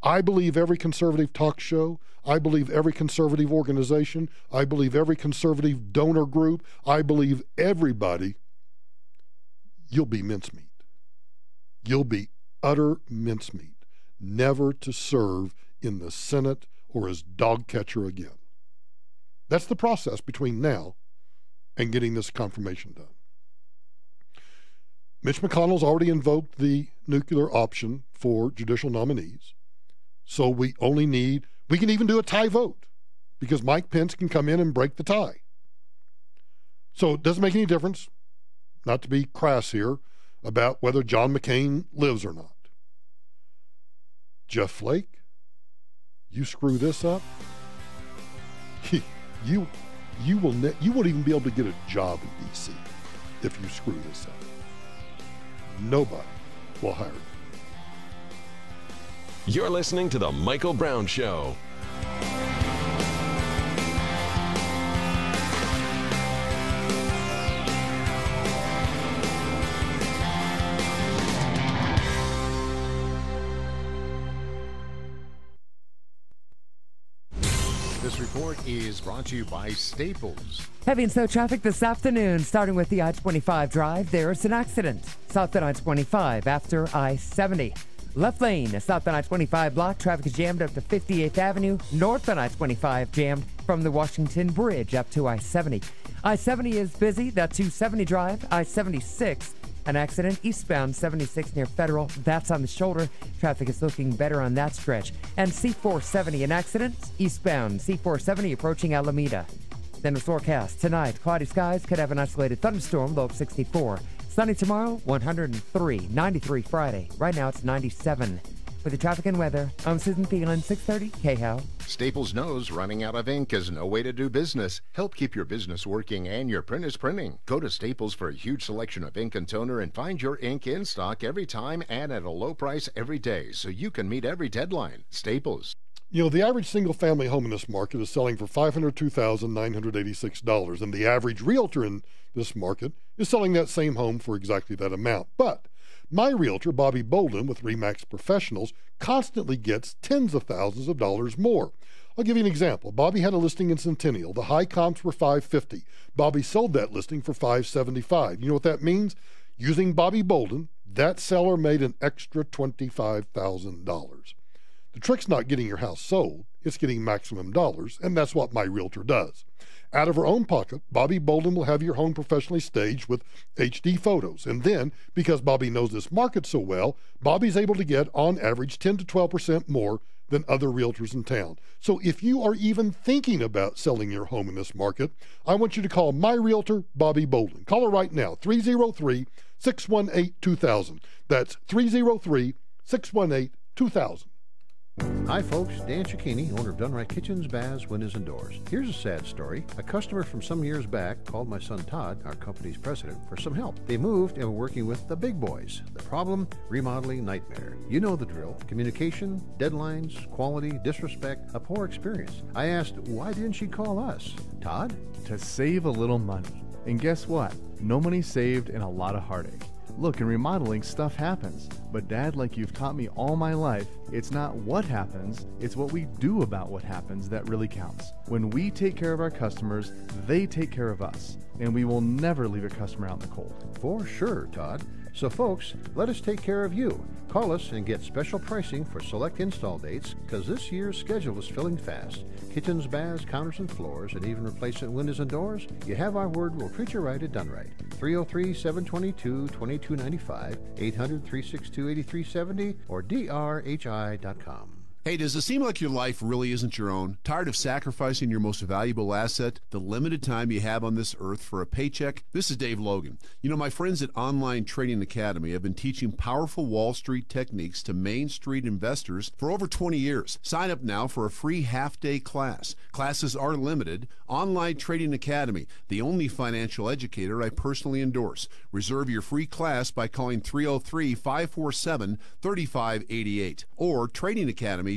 S1: I believe every conservative talk show, I believe every conservative organization, I believe every conservative donor group, I believe everybody, you'll be mincemeat. You'll be utter mincemeat, never to serve in the Senate or as dog catcher again. That's the process between now and getting this confirmation done. Mitch McConnell's already invoked the nuclear option for judicial nominees. So we only need, we can even do a tie vote because Mike Pence can come in and break the tie. So it doesn't make any difference, not to be crass here, about whether John McCain lives or not. Jeff Flake, you screw this up, you won't even be able to get a job in D.C. if you screw this up. Nobody will hire you.
S13: You're listening to The Michael Brown Show.
S2: Report is brought to you by Staples.
S3: Heavy and slow traffic this afternoon, starting with the I-25 drive. There's an accident south of I-25 after I-70. Left lane, south on I-25 block. Traffic is jammed up to 58th Avenue. North on I-25 jammed from the Washington Bridge up to I-70. I-70 is busy. That 270 drive. I-76, an accident eastbound 76 near Federal. That's on the shoulder. Traffic is looking better on that stretch. And C-470, an accident eastbound C-470 approaching Alameda. Then the forecast tonight, cloudy skies, could have an isolated thunderstorm, low of 64. Sunny tomorrow, 103. 93 Friday. Right now it's 97. With the traffic and weather, I'm Susan Thielen, 630 KHOW.
S2: Staples knows running out of ink is no way to do business. Help keep your business working and your print is printing. Go to Staples for a huge selection of ink and toner and find your ink in stock every time and at a low price every day so you can meet every deadline. Staples.
S1: You know, the average single-family home in this market is selling for $502,986, and the average realtor in this market is selling that same home for exactly that amount. But my realtor, Bobby Bolden, with RE/MAX Professionals, constantly gets tens of thousands of dollars more. I'll give you an example. Bobby had a listing in Centennial. The high comps were $550. Bobby sold that listing for $575. You know what that means? Using Bobby Bolden, that seller made an extra $25,000. The trick's not getting your house sold, it's getting maximum dollars, and that's what my realtor does. Out of her own pocket, Bobby Bolden will have your home professionally staged with HD photos. And then, because Bobby knows this market so well, Bobby's able to get, on average, 10 to 12% more than other realtors in town. So if you are even thinking about selling your home in this market, I want you to call my realtor, Bobby Bolden. Call her right now, 303-618-2000. That's 303-618-2000.
S21: Hi folks, Dan Cicchini, owner of Done Right Kitchens, Baths, Windows, and Doors. Here's a sad story. A customer from some years back called my son Todd, our company's president, for some help. They moved and were working with the big boys. The problem? Remodeling nightmare. You know the drill. Communication, deadlines, quality, disrespect, a poor experience. I asked, why didn't she call us? Todd?
S22: To save a little money. And guess what? No money saved and a lot of heartache. Look, in remodeling, stuff happens. But Dad, like you've taught me all my life, it's not what happens, it's what we do about what happens that really counts. When we take care of our customers, they take care of us. And we will never leave a customer out in the cold.
S21: For sure, Todd. So folks, let us take care of you. Call us and get special pricing for select install dates, because this year's schedule is filling fast. Kitchens, baths, counters, and floors, and even replacement windows and doors. You have our word, we'll treat you right at Done Right. 303-722-2295, 800-362-8370, or drhi.com.
S12: Hey, does it seem like your life really isn't your own? Tired of sacrificing your most valuable asset, the limited time you have on this earth, for a paycheck? This is Dave Logan. You know, my friends at Online Trading Academy have been teaching powerful Wall Street techniques to Main Street investors for over 20 years. Sign up now for a free half-day class. Classes are limited. Online Trading Academy, the only financial educator I personally endorse. Reserve your free class by calling 303-547-3588 or tradingacademy.com.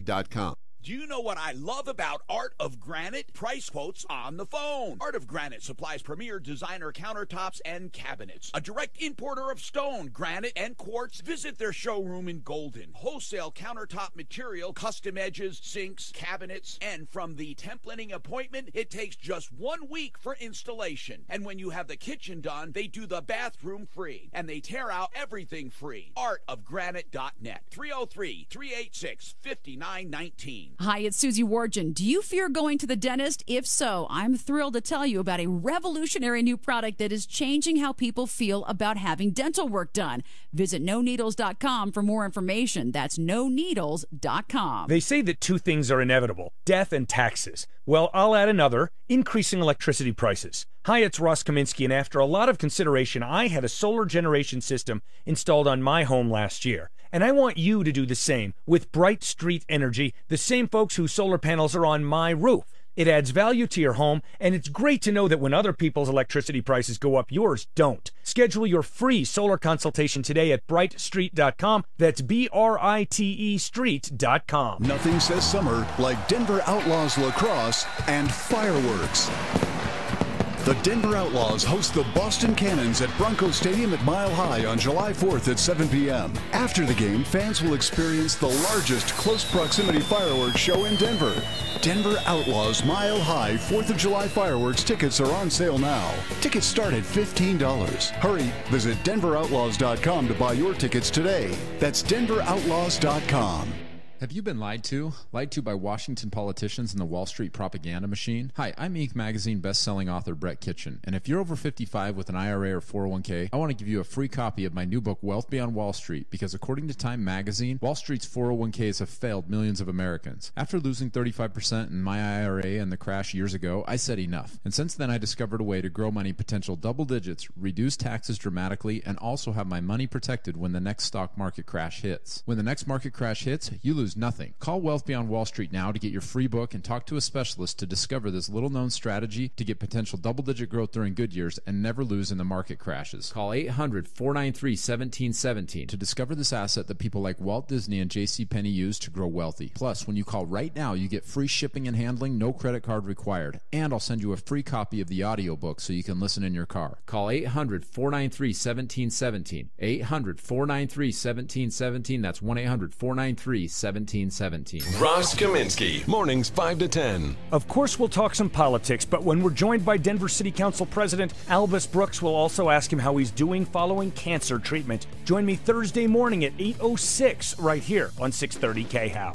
S14: Do you know what I love about Art of Granite? Price quotes on the phone. Art of Granite supplies premier designer countertops and cabinets. A direct importer of stone, granite, and quartz. Visit their showroom in Golden. Wholesale countertop material, custom edges, sinks, cabinets, and from the templating appointment, it takes just 1 week for installation. And when you have the kitchen done, they do the bathroom free. And they tear out everything free. Artofgranite.net. 303-386-5919.
S23: Hi, it's Susie Wargen. Do you fear going to the dentist? If so, I'm thrilled to tell you about a revolutionary new product that is changing how people feel about having dental work done. Visit noneedles.com for more information. That's noneedles.com.
S4: They say that two things are inevitable, death and taxes. Well, I'll add another, increasing electricity prices. Hi, it's Ross Kaminsky, and after a lot of consideration, I had a solar generation system installed on my home last year. And I want you to do the same with Bright Street Energy, the same folks whose solar panels are on my roof. It adds value to your home, and it's great to know that when other people's electricity prices go up, yours don't. Schedule your free solar consultation today at brightstreet.com. That's BRITE street.com.
S24: Nothing says summer like Denver Outlaws lacrosse and fireworks.
S5: The Denver Outlaws host the Boston Cannons at Bronco Stadium at Mile High on July 4th at 7 p.m. After the game, fans will experience the largest close proximity fireworks show in Denver. Denver Outlaws Mile High 4th of July fireworks tickets are on sale now. Tickets start at $15. Hurry, visit DenverOutlaws.com to buy your tickets today. That's DenverOutlaws.com.
S8: Have you been lied to? Lied to by Washington politicians and the Wall Street propaganda machine? Hi, I'm Inc. Magazine best-selling author Brett Kitchen, and if you're over 55 with an IRA or 401k, I want to give you a free copy of my new book, Wealth Beyond Wall Street, because according to Time Magazine, Wall Street's 401ks have failed millions of Americans. After losing 35% in my IRA and the crash years ago, I said enough. And since then, I discovered a way to grow money potential double digits, reduce taxes dramatically, and also have my money protected when the next stock market crash hits. When the next market crash hits, you lose nothing. Call Wealth Beyond Wall Street now to get your free book and talk to a specialist to discover this little-known strategy to get potential double-digit growth during good years and never lose in the market crashes. Call 800-493-1717 to discover this asset that people like Walt Disney and JCPenney use to grow wealthy. Plus, when you call right now, you get free shipping and handling, no credit card required. And I'll send you a free copy of the audiobook so you can listen in your car. Call 800-493-1717. 800-493-1717. That's 1-800-493-1717.
S13: Ross Kaminsky, mornings 5 to 10.
S4: Of course, we'll talk some politics, but when we're joined by Denver City Council President Albus Brooks, we'll also ask him how he's doing following cancer treatment. Join me Thursday morning at 8:06 right here on 630 KHOW.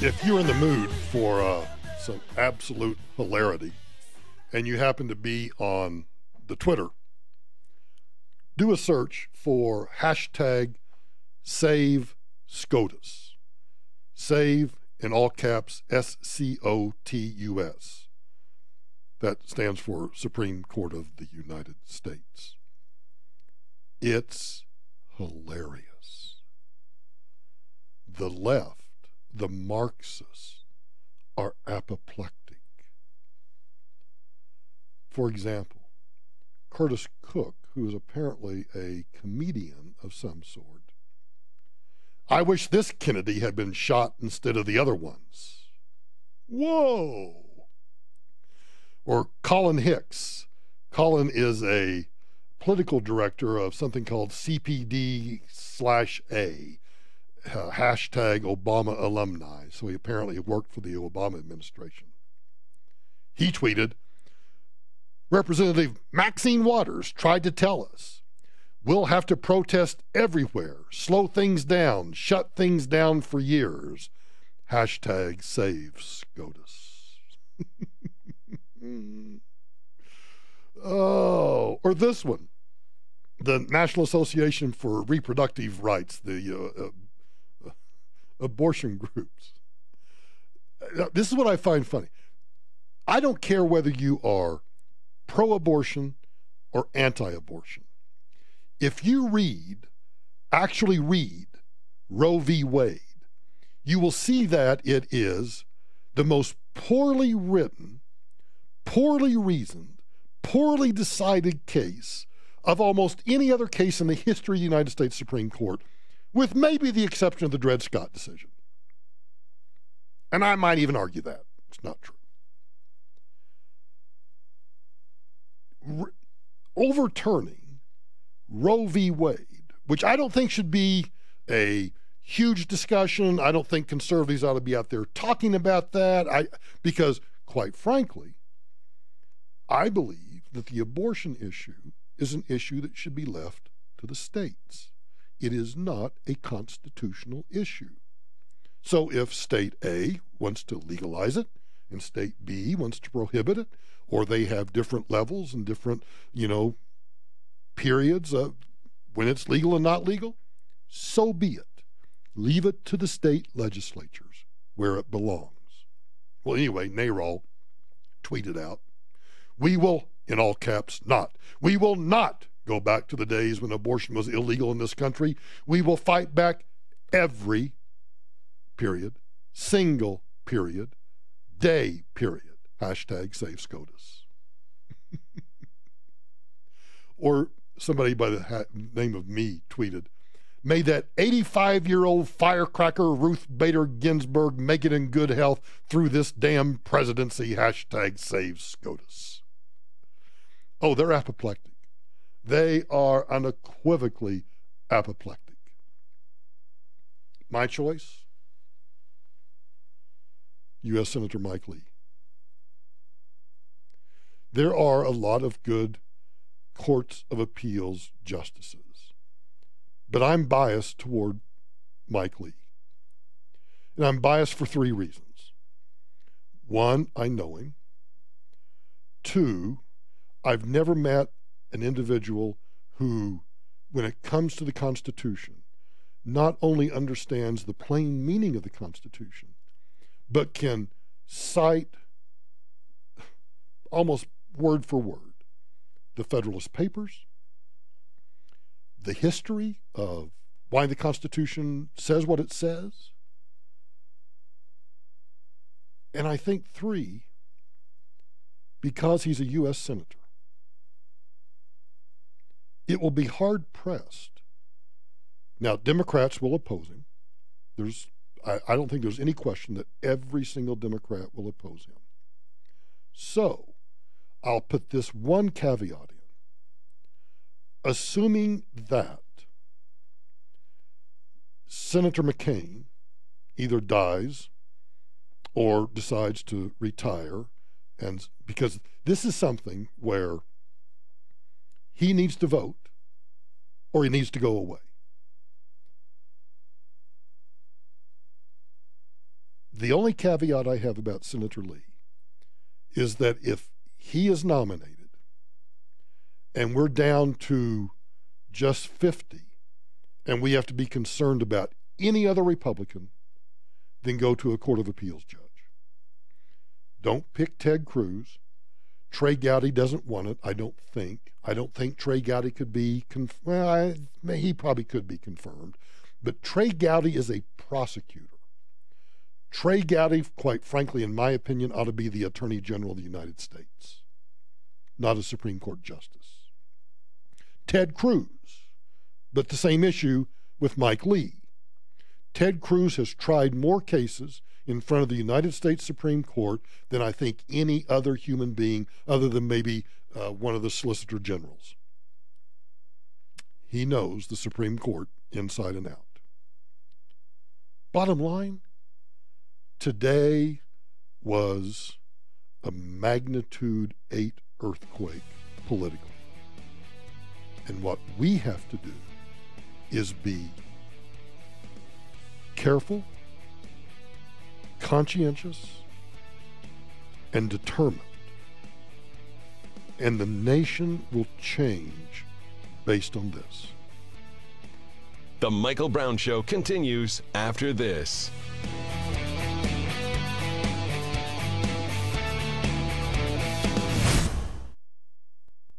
S1: If you're in the mood for some absolute hilarity and you happen to be on the Twitter, do a search for hashtag Save SCOTUS. Save in all caps SCOTUS. That stands for Supreme Court of the United States. It's hilarious. The left, the Marxists, are apoplectic. For example, Curtis Cook, who is apparently a comedian of some sort, I wish this Kennedy had been shot instead of the other ones. Whoa! Or Colin Hicks. Colin is a political director of something called CPD/A. Hashtag Obama alumni. So he apparently worked for the Obama administration. He tweeted, Representative Maxine Waters tried to tell us we'll have to protest everywhere, slow things down, shut things down for years. Hashtag Save SCOTUS. Oh, or this one. The National Association for Reproductive Rights, the abortion groups. This is what I find funny. I don't care whether you are pro-abortion or anti-abortion. If you actually read Roe v. Wade, you will see that it is the most poorly written, poorly reasoned, poorly decided case of almost any other case in the history of the United States Supreme Court, with maybe the exception of the Dred Scott decision. And I might even argue that it's not true. Overturning Roe v. Wade, which I don't think should be a huge discussion. I don't think conservatives ought to be out there talking about that. Because, quite frankly, I believe that the abortion issue is an issue that should be left to the states. It is not a constitutional issue. So if state A wants to legalize it and state B wants to prohibit it, or they have different levels and different, periods of when it's legal and not legal, so be it. Leave it to the state legislatures where it belongs. Well, anyway, tweeted out, we will, in all caps, we will not go back to the days when abortion was illegal in this country. We will fight back every period, single period, day period. Hashtag save SCOTUS. Or somebody by the name of me tweeted, may that 85-year-old firecracker Ruth Bader Ginsburg make it in good health through this damn presidency. Hashtag save SCOTUS. Oh, they're apoplectic. They are unequivocally apoplectic. My choice? U.S. Senator Mike Lee. There are a lot of good courts of appeals justices, but I'm biased toward Mike Lee. And I'm biased for three reasons. One, I know him. Two, I've never met an individual who, when it comes to the Constitution, not only understands the plain meaning of the Constitution, but can cite almost word for word the Federalist Papers, the history of why the Constitution says what it says, and I think three, because he's a U.S. Senator. It will be hard-pressed. Now, Democrats will oppose him. I don't think there's any question that every single Democrat will oppose him. So, I'll put this one caveat in. Assuming that Senator McCain either dies or decides to retire, and because this is something where he needs to vote or he needs to go away. The only caveat I have about Senator Lee is that if he is nominated and we're down to just 50 and we have to be concerned about any other Republican, then go to a Court of Appeals judge. Don't pick Ted Cruz. Trey Gowdy doesn't want it, I don't think. I don't think Trey Gowdy could be, he probably could be confirmed. But Trey Gowdy is a prosecutor. Trey Gowdy, quite frankly, in my opinion, ought to be the Attorney General of the United States, not a Supreme Court justice. Ted Cruz, but the same issue with Mike Lee. Ted Cruz has tried more cases in front of the United States Supreme Court than I think any other human being other than maybe one of the Solicitor Generals. He knows the Supreme Court inside and out. Bottom line, today was a magnitude 8 earthquake politically. And what we have to do is be careful, conscientious, and determined. And the nation will change based on this.
S13: The Michael Brown Show continues after this.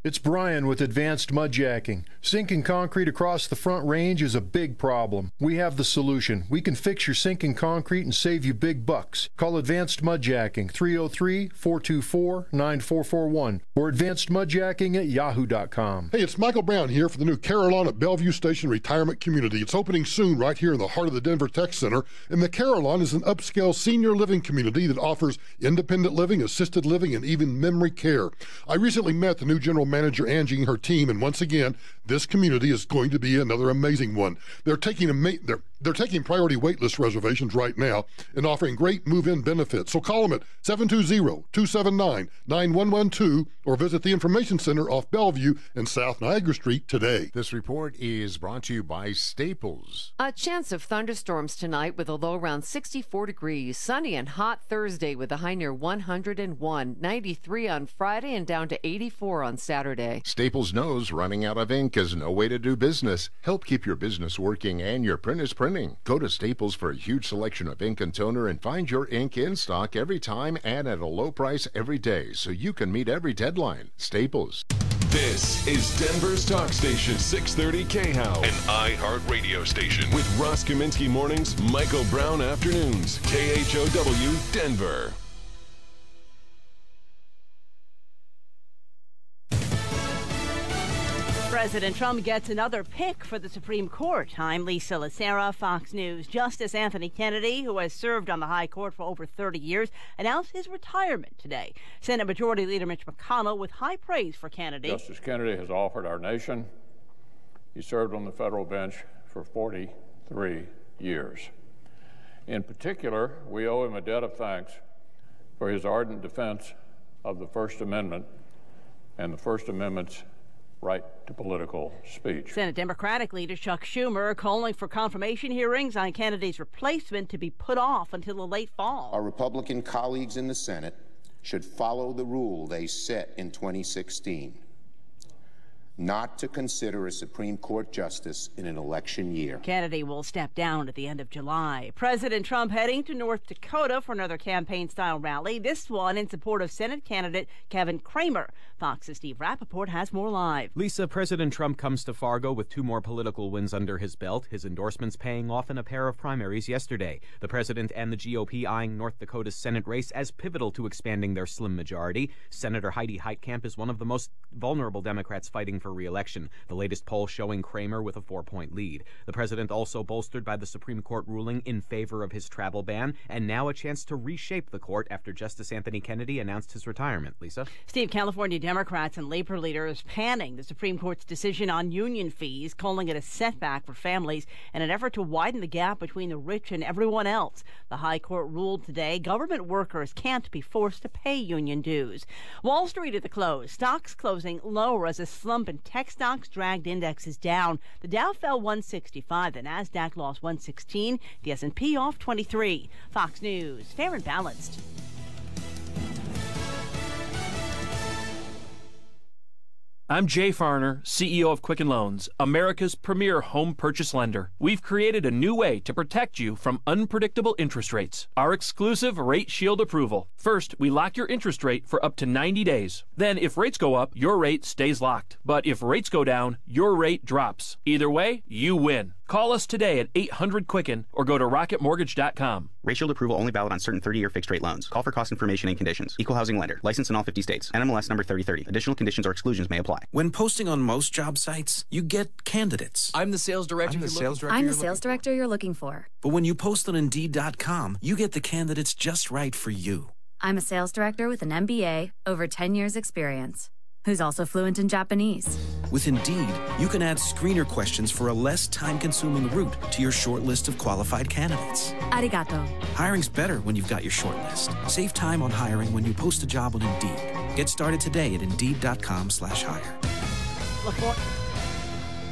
S9: It's Brian with Advanced Mudjacking. Sinking concrete across the Front Range is a big problem. We have the solution. We can fix your sinking concrete and save you big bucks. Call Advanced Mudjacking 303-424-9441 or advancedmudjacking@yahoo.com.
S1: Hey, it's Michael Brown here for the new Carillon at Bellevue Station Retirement Community. It's opening soon right here in the heart of the Denver Tech Center. And the Carillon is an upscale senior living community that offers independent living, assisted living, and even memory care. I recently met the new general manager Angie and her team, and once again, this community is going to be another amazing one. They're taking priority waitlist reservations right now and offering great move-in benefits. So call them at 720-279-9112 or visit the Information Center off Bellevue and South Niagara Street today.
S2: This report is brought to you by Staples.
S11: A chance of thunderstorms tonight with a low around 64 degrees. Sunny and hot Thursday with a high near 101. 93 on Friday and down to 84 on Saturday.
S2: Staples knows running out of ink is no way to do business. Help keep your business working and your print is printing. Go to Staples for a huge selection of ink and toner and find your ink in stock every time and at a low price every day so you can meet every deadline. Staples.
S13: This is Denver's talk station, 630 KHOW, an iHeart radio station with Ross Kaminsky mornings, Michael Brown afternoons, KHOW, Denver.
S6: President Trump gets another pick for the Supreme Court. I'm Lisa Lacera, Fox News. Justice Anthony Kennedy, who has served on the High Court for over 30 years, announced his retirement today. Senate Majority Leader Mitch McConnell with high praise for Kennedy.
S7: Justice Kennedy has offered our nation. He served on the federal bench for 43 years. In particular, we owe him a debt of thanks for his ardent defense of the First Amendment and the First Amendment's right to political speech.
S6: Senate Democratic leader Chuck Schumer calling for confirmation hearings on Kennedy's replacement to be put off until the late fall.
S15: Our Republican colleagues in the Senate should follow the rule they set in 2016, not to consider a Supreme Court justice in an election year.
S6: Kennedy will step down at the end of July. President Trump heading to North Dakota for another campaign-style rally, this one in support of Senate candidate Kevin Cramer. Fox's Steve Rappaport has more live.
S24: Lisa, President Trump comes to Fargo with 2 more political wins under his belt, his endorsements paying off in a pair of primaries yesterday. The president and the GOP eyeing North Dakota's Senate race as pivotal to expanding their slim majority. Senator Heidi Heitkamp is one of the most vulnerable Democrats fighting for re-election, the latest poll showing Cramer with a 4-point lead. The president also bolstered by the Supreme Court ruling in favor of his travel ban, and now a chance to reshape the court after Justice Anthony Kennedy announced his retirement. Lisa?
S6: Steve, California Democrats and labor leaders panning the Supreme Court's decision on union fees, calling it a setback for families and an effort to widen the gap between the rich and everyone else. The High Court ruled today government workers can't be forced to pay union dues. Wall Street at the close, stocks closing lower as a slump in tech stocks dragged indexes down. The Dow fell 165, the Nasdaq lost 116, the S&P off 23. Fox News, fair and balanced.
S25: I'm Jay Farner, CEO of Quicken Loans, America's premier home purchase lender. We've created a new way to protect you from unpredictable interest rates. Our exclusive Rate Shield approval. First, we lock your interest rate for up to 90 days. Then, if rates go up, your rate stays locked. But if rates go down, your rate drops. Either way, you win. Call us today at 800-QUICKEN or go to rocketmortgage.com.
S26: Rate Shield approval only valid on certain 30-year fixed-rate loans. Call for cost information and conditions. Equal housing lender. Licensed in all 50 states. NMLS number 3030. Additional conditions or exclusions may apply.
S27: When posting on most job sites, you get candidates.
S28: I'm the sales director.
S27: I'm the
S28: sales director you're looking for.
S27: But when you post on Indeed.com, you get the candidates just right for you.
S28: I'm a sales director with an MBA, over 10 years experience, who's also fluent in Japanese.
S27: With Indeed, you can add screener questions for a less time-consuming route to your short list of qualified candidates.
S28: Arigato.
S27: Hiring's better when you've got your short list. Save time on hiring when you post a job on Indeed. Get started today at Indeed.com/hire.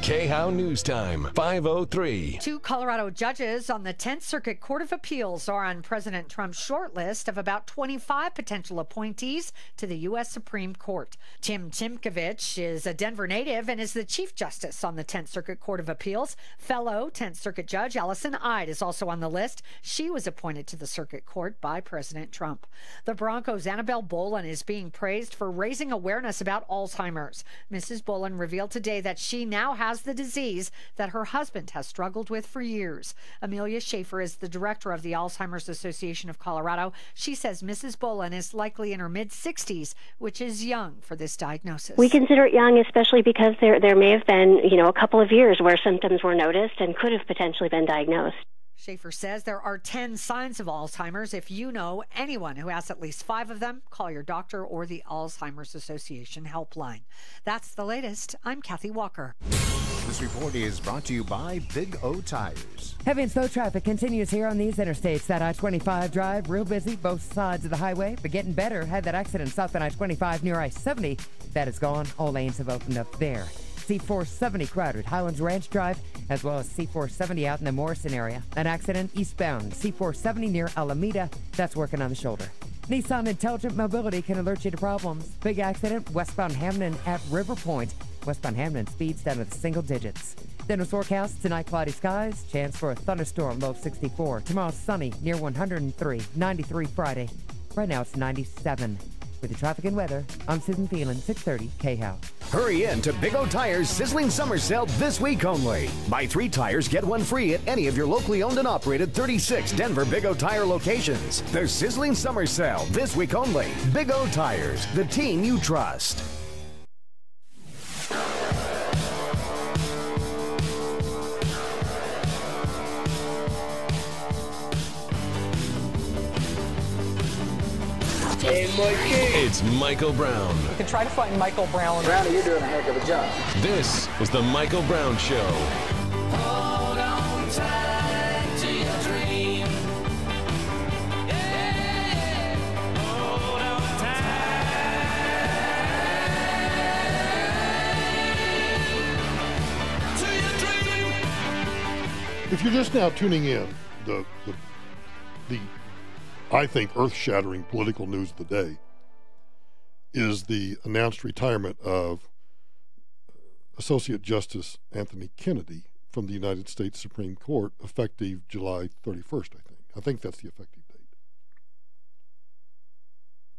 S13: KHOW News Time, 5:03.
S29: 2 Colorado judges on the 10th Circuit Court of Appeals are on President Trump's short list of about 25 potential appointees to the U.S. Supreme Court. Tim Timkovich is a Denver native and is the Chief Justice on the 10th Circuit Court of Appeals. Fellow 10th Circuit Judge Allison Ide is also on the list. She was appointed to the Circuit Court by President Trump. The Broncos' Annabelle Bolin is being praised for raising awareness about Alzheimer's. Mrs. Bolin revealed today that she now has the disease that her husband has struggled with for years. Amelia Schaefer is the director of the Alzheimer's Association of Colorado. She says Mrs. Bolin is likely in her mid-60s, which is young for this diagnosis.
S30: We consider it young, especially because there may have been, a couple of years where symptoms were noticed and could have potentially been diagnosed.
S29: Schaefer says there are 10 signs of Alzheimer's. If you know anyone who has at least 5 of them, call your doctor or the Alzheimer's Association helpline. That's the latest. I'm Kathy Walker.
S2: This report is brought to you by Big O Tires.
S3: Heavy and slow traffic continues here on these interstates. That I-25 drive, real busy, both sides of the highway, but getting better. Had that accident south on I-25 near I-70. That is gone. All lanes have opened up there. C-470 crowded, Highlands Ranch Drive, as well as C-470 out in the Morrison area. An accident eastbound, C-470 near Alameda. That's working on the shoulder. Nissan Intelligent Mobility can alert you to problems. Big accident westbound Hamden at River Point. Westbound Hamden speeds down to the single digits. Then a forecast, tonight cloudy skies, chance for a thunderstorm, low 64. Tomorrow sunny, near 103, 93 Friday. Right now it's 97. With the traffic and weather, I'm Susan Phelan, 630 KHOW.
S10: Hurry in to Big O Tire's sizzling summer sale this week only. Buy 3 tires, get 1 free at any of your locally owned and operated 36 Denver Big O Tire locations. The sizzling summer sale this week only. Big O Tires, the team you trust.
S13: Hey, Mikey. It's Michael Brown.
S12: You can try to find Michael Brown. Brownie, you're doing a heck of a job.
S13: This is the Michael Brown Show.
S14: Hold on tight to your dream. Yeah. Hold on tight to your dream.
S1: If you're just now tuning in, the I think earth-shattering political news of the day is the announced retirement of Associate Justice Anthony Kennedy from the United States Supreme Court, effective July 31st, I think. I think that's the effective date.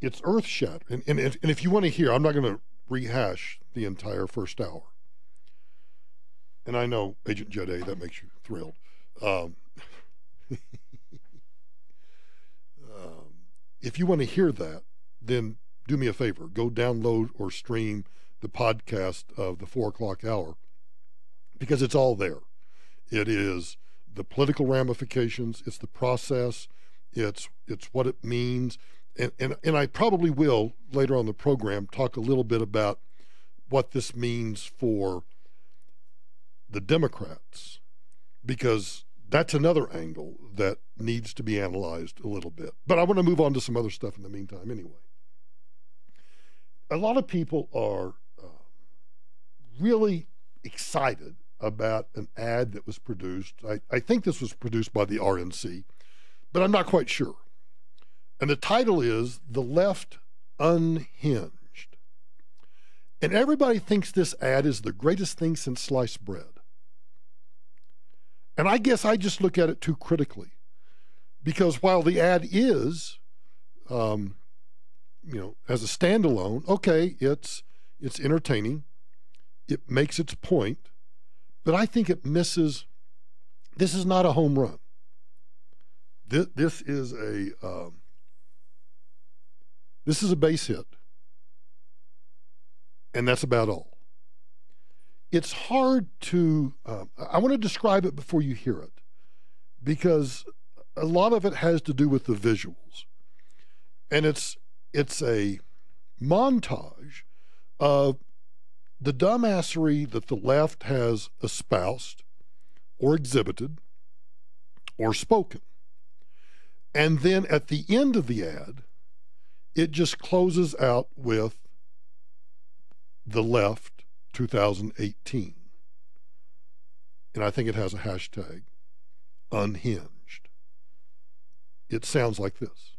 S1: It's earth-shattering. And if you want to hear, I'm not going to rehash the entire first hour. And I know, Agent Jet A, that makes you thrilled. If you want to hear that, then do me a favor. Go download or stream the podcast of the 4 o'clock hour, because it's all there. It is the political ramifications. It's the process. It's what it means. And I probably will, later on the program, talk a little bit about what this means for the Democrats, because that's another angle that needs to be analyzed a little bit. But I want to move on to some other stuff in the meantime anyway. A lot of people are really excited about an ad that was produced. I think this was produced by the RNC, but I'm not quite sure. And the title is The Left Unhinged. And everybody thinks this ad is the greatest thing since sliced bread. And I guess I just look at it too critically, because while the ad is, as a standalone, okay, it's entertaining, it makes its point, but I think it misses. This is not a home run. This is a base hit, and that's about all. It's hard to, I want to describe it before you hear it, because a lot of it has to do with the visuals. And it's a montage of the dumbassery that the left has espoused or exhibited or spoken. And then at the end of the ad, it just closes out with the left 2018. And I think it has a hashtag, unhinged. It sounds like this.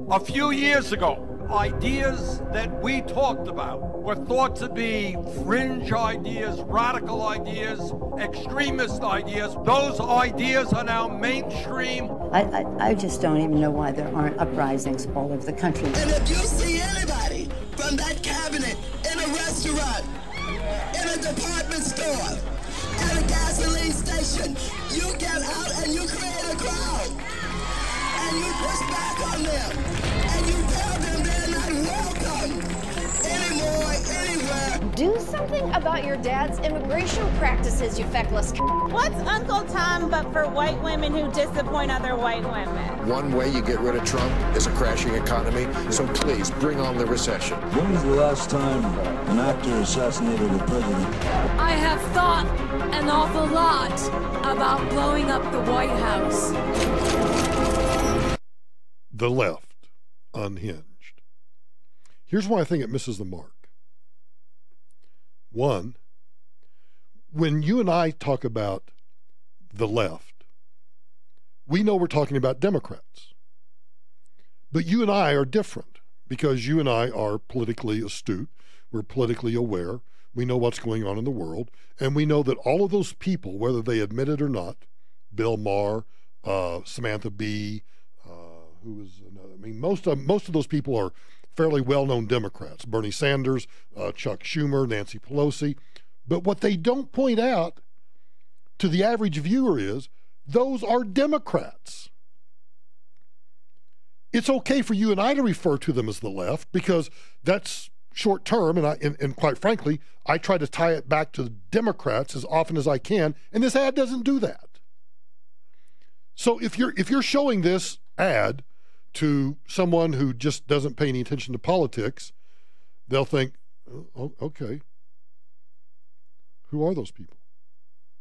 S16: A few years ago, ideas that we talked about were thought to be fringe ideas, radical ideas, extremist ideas. Those ideas are now mainstream.
S17: I just don't even know why there aren't uprisings all over the country.
S14: And if you see anybody from that cabinet in a restaurant, in a department store, at a gasoline station, you get out and you create a crowd. And you push back on them. And you tell them they're not welcome anymore, anywhere.
S18: Do something about your dad's immigration practices, you feckless.
S19: What's Uncle Tom but for white women who disappoint other white women?
S20: One way you get rid of Trump is a crashing economy, so please bring on the recession.
S21: When was the last time an actor assassinated a president?
S22: I have thought an awful lot about blowing up the White House.
S1: The left, unhinged. Here's why I think it misses the mark. One, when you and I talk about the left, we know we're talking about Democrats. But you and I are different, because you and I are politically astute. We're politically aware. We know what's going on in the world. And we know that all of those people, whether they admit it or not, Bill Maher, Samantha Bee, most of those people are fairly well-known Democrats, Bernie Sanders, Chuck Schumer, Nancy Pelosi. But what they don't point out to the average viewer is those are Democrats. It's okay for you and I to refer to them as the left because that's short term, and quite frankly, I try to tie it back to the Democrats as often as I can, and this ad doesn't do that. So if you're showing this ad to someone who just doesn't pay any attention to politics, they'll think, oh, okay, who are those people?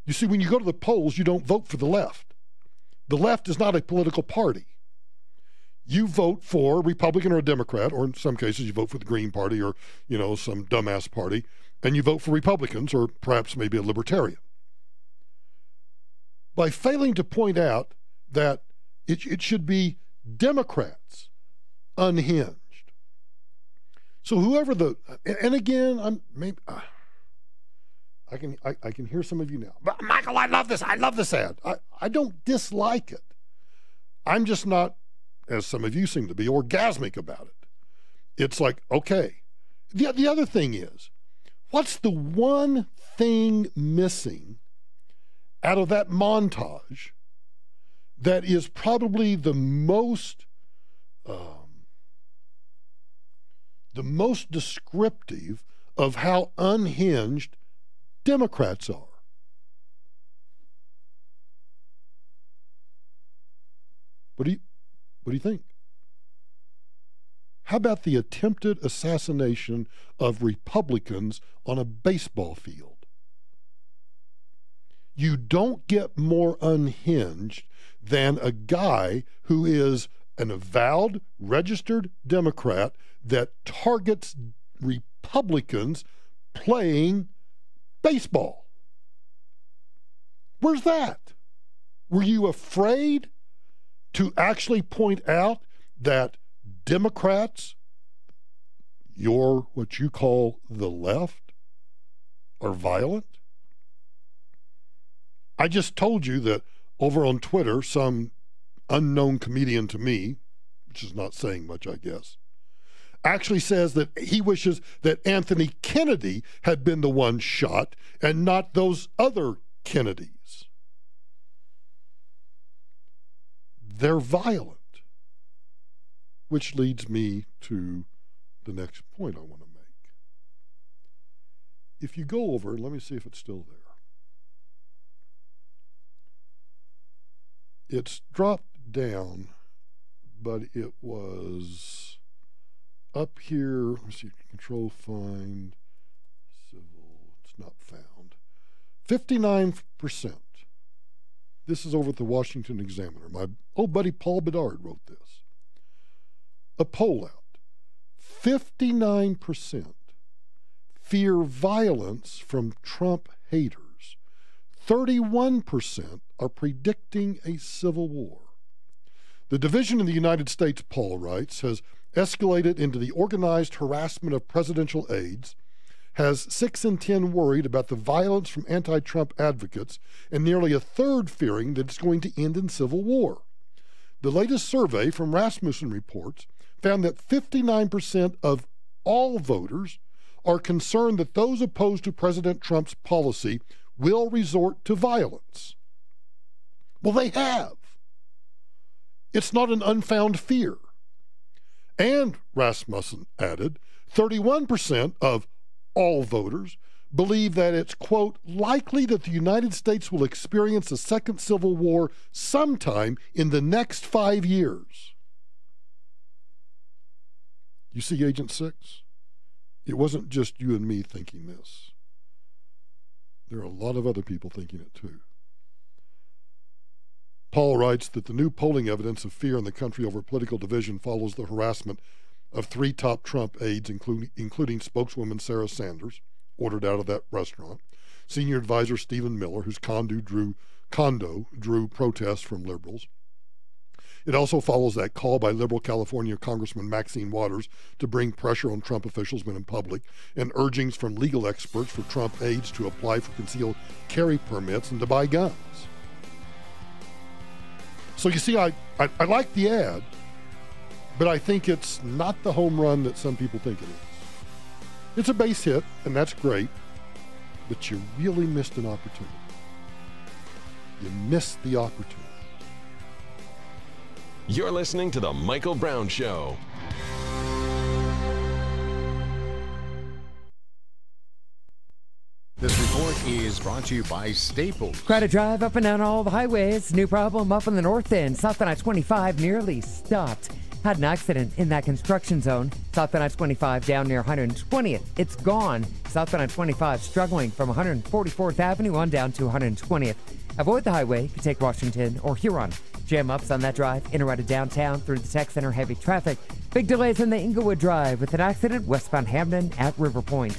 S1: You see, when you go to the polls, you don't vote for the left. The left is not a political party. You vote for a Republican or a Democrat, or in some cases you vote for the Green Party or, some dumbass party, and you vote for Republicans or perhaps maybe a Libertarian. By failing to point out that it should be Democrats unhinged. So whoever and again, I can hear some of you now. But Michael, I love this ad. I don't dislike it. I'm just not, as some of you seem to be, orgasmic about it. It's like, okay. The other thing is, what's the one thing missing out of that montage that is probably the most descriptive of how unhinged Democrats are? What do you think? How about the attempted assassination of Republicans on a baseball field? You don't get more unhinged than a guy who is an avowed, registered Democrat that targets Republicans playing baseball. Where's that? Were you afraid to actually point out that Democrats, what you call the left, are violent? I just told you that over on Twitter, some unknown comedian to me, which is not saying much, I guess, actually says that he wishes that Anthony Kennedy had been the one shot and not those other Kennedys. They're violent, which leads me to the next point I want to make. If you go over, let me see if it's still there. It's dropped down, but it was up here. Let's see, control find, civil, it's not found. 59%. This is over at the Washington Examiner. My old buddy Paul Bedard wrote this. A poll out. 59% fear violence from Trump haters. 31% are predicting a civil war. The division in the United States, Paul writes, has escalated into the organized harassment of presidential aides, has 6 in 10 worried about the violence from anti-Trump advocates, and nearly a third fearing that it's going to end in civil war. The latest survey from Rasmussen Reports found that 59% of all voters are concerned that those opposed to President Trump's policy will resort to violence. Well, they have. It's not an unfounded fear. And, Rasmussen added, 31% of all voters believe that it's, quote, likely that the United States will experience a second civil war sometime in the next 5 years. You see, Agent 6? It wasn't just you and me thinking this. There are a lot of other people thinking it too. Paul writes that the new polling evidence of fear in the country over political division follows the harassment of 3 top Trump aides, including spokeswoman Sarah Sanders, ordered out of that restaurant, senior advisor Stephen Miller, whose condo drew protests from liberals. It also follows that call by liberal California Congressman Maxine Waters to bring pressure on Trump officials when in public, and urgings from legal experts for Trump aides to apply for concealed carry permits and to buy guns. So you see, I like the ad, but I think it's not the home run that some people think it is. It's a base hit, and that's great, but you really missed an opportunity. You missed the opportunity.
S13: You're listening to The Michael Brown Show.
S2: This report is brought to you by Staples.
S3: Crowded drive up and down all the highways. New problem up in the north end. South on I-25 nearly stopped. Had an accident in that construction zone. South on I-25 down near 120th. It's gone. South on I-25 struggling from 144th Avenue on down to 120th. Avoid the highway. You can take Washington or Huron. Jam ups on that drive. In or out of downtown through the tech center. Heavy traffic. Big delays in the Inglewood Drive with an accident westbound Hamden at River Point.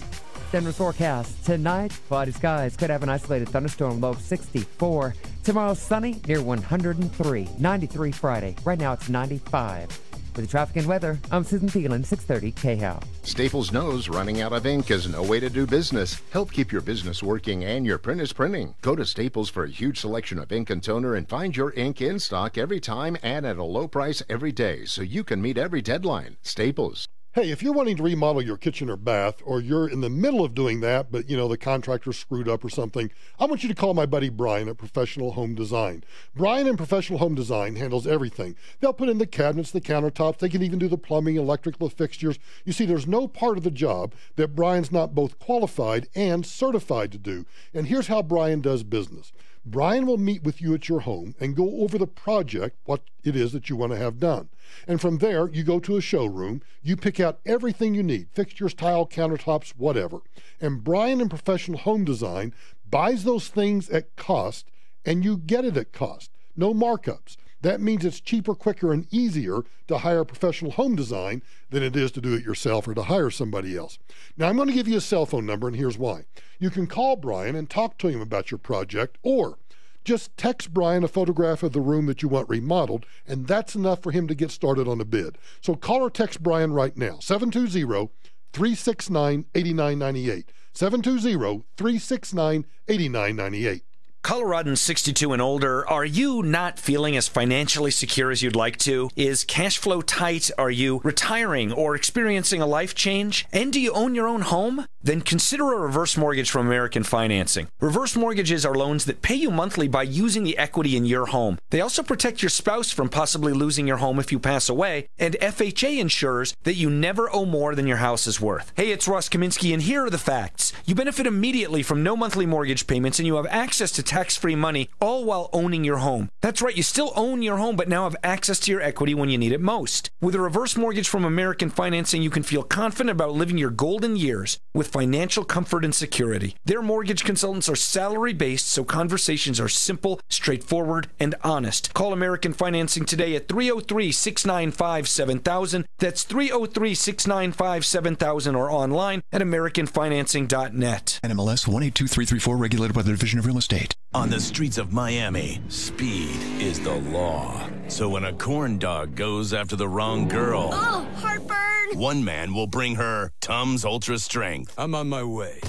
S3: Denver's forecast. Tonight, cloudy skies. Could have an isolated thunderstorm, low 64. Tomorrow, sunny, near 103. 93 Friday. Right now, it's 95. With the traffic and weather, I'm Susan Thielen, 630 KHOW.
S2: Staples knows running out of ink is no way to do business. Help keep your business working and your print is printing. Go to Staples for a huge selection of ink and toner and find your ink in stock every time and at a low price every day so you can meet every deadline. Staples.
S1: Hey, if you're wanting to remodel your kitchen or bath, or you're in the middle of doing that, but the contractor screwed up or something, I want you to call my buddy Brian at Professional Home Design. Brian and Professional Home Design handles everything. They'll put in the cabinets, the countertops, they can even do the plumbing, electrical fixtures. You see, there's no part of the job that Brian's not both qualified and certified to do. And here's how Brian does business. Brian will meet with you at your home and go over the project, what it is that you want to have done. And from there, you go to a showroom, you pick out everything you need, fixtures, tile, countertops, whatever. And Brian in Professional Home Design buys those things at cost, and you get it at cost. No markups. That means it's cheaper, quicker, and easier to hire Professional Home Design than it is to do it yourself or to hire somebody else. Now, I'm going to give you a cell phone number, and here's why. You can call Brian and talk to him about your project, or just text Brian a photograph of the room that you want remodeled, and that's enough for him to get started on a bid. So call or text Brian right now, 720-369-8998, 720-369-8998.
S4: Coloradans 62 and older, are you not feeling as financially secure as you'd like to? Is cash flow tight? Are you retiring or experiencing a life change? And do you own your own home? Then consider a reverse mortgage from American Financing. Reverse mortgages are loans that pay you monthly by using the equity in your home. They also protect your spouse from possibly losing your home if you pass away, and FHA ensures that you never owe more than your house is worth. Hey, it's Ross Kaminsky, and here are the facts. You benefit immediately from no monthly mortgage payments, and you have access to tax-free money, all while owning your home. That's right, you still own your home, but now have access to your equity when you need it most. With a reverse mortgage from American Financing, you can feel confident about living your golden years with financial comfort and security. Their mortgage consultants are salary-based, so conversations are simple, straightforward, and honest. Call American Financing today at 303-695-7000. That's 303-695-7000 or online at AmericanFinancing.net.
S5: NMLS 182334, regulated by the Division of Real Estate.
S6: On the streets of Miami, speed is the law. So when a corn dog goes after the wrong girl...
S22: Oh, heartburn!
S6: One man will bring her Tums Ultra Strength.
S7: I'm on my way.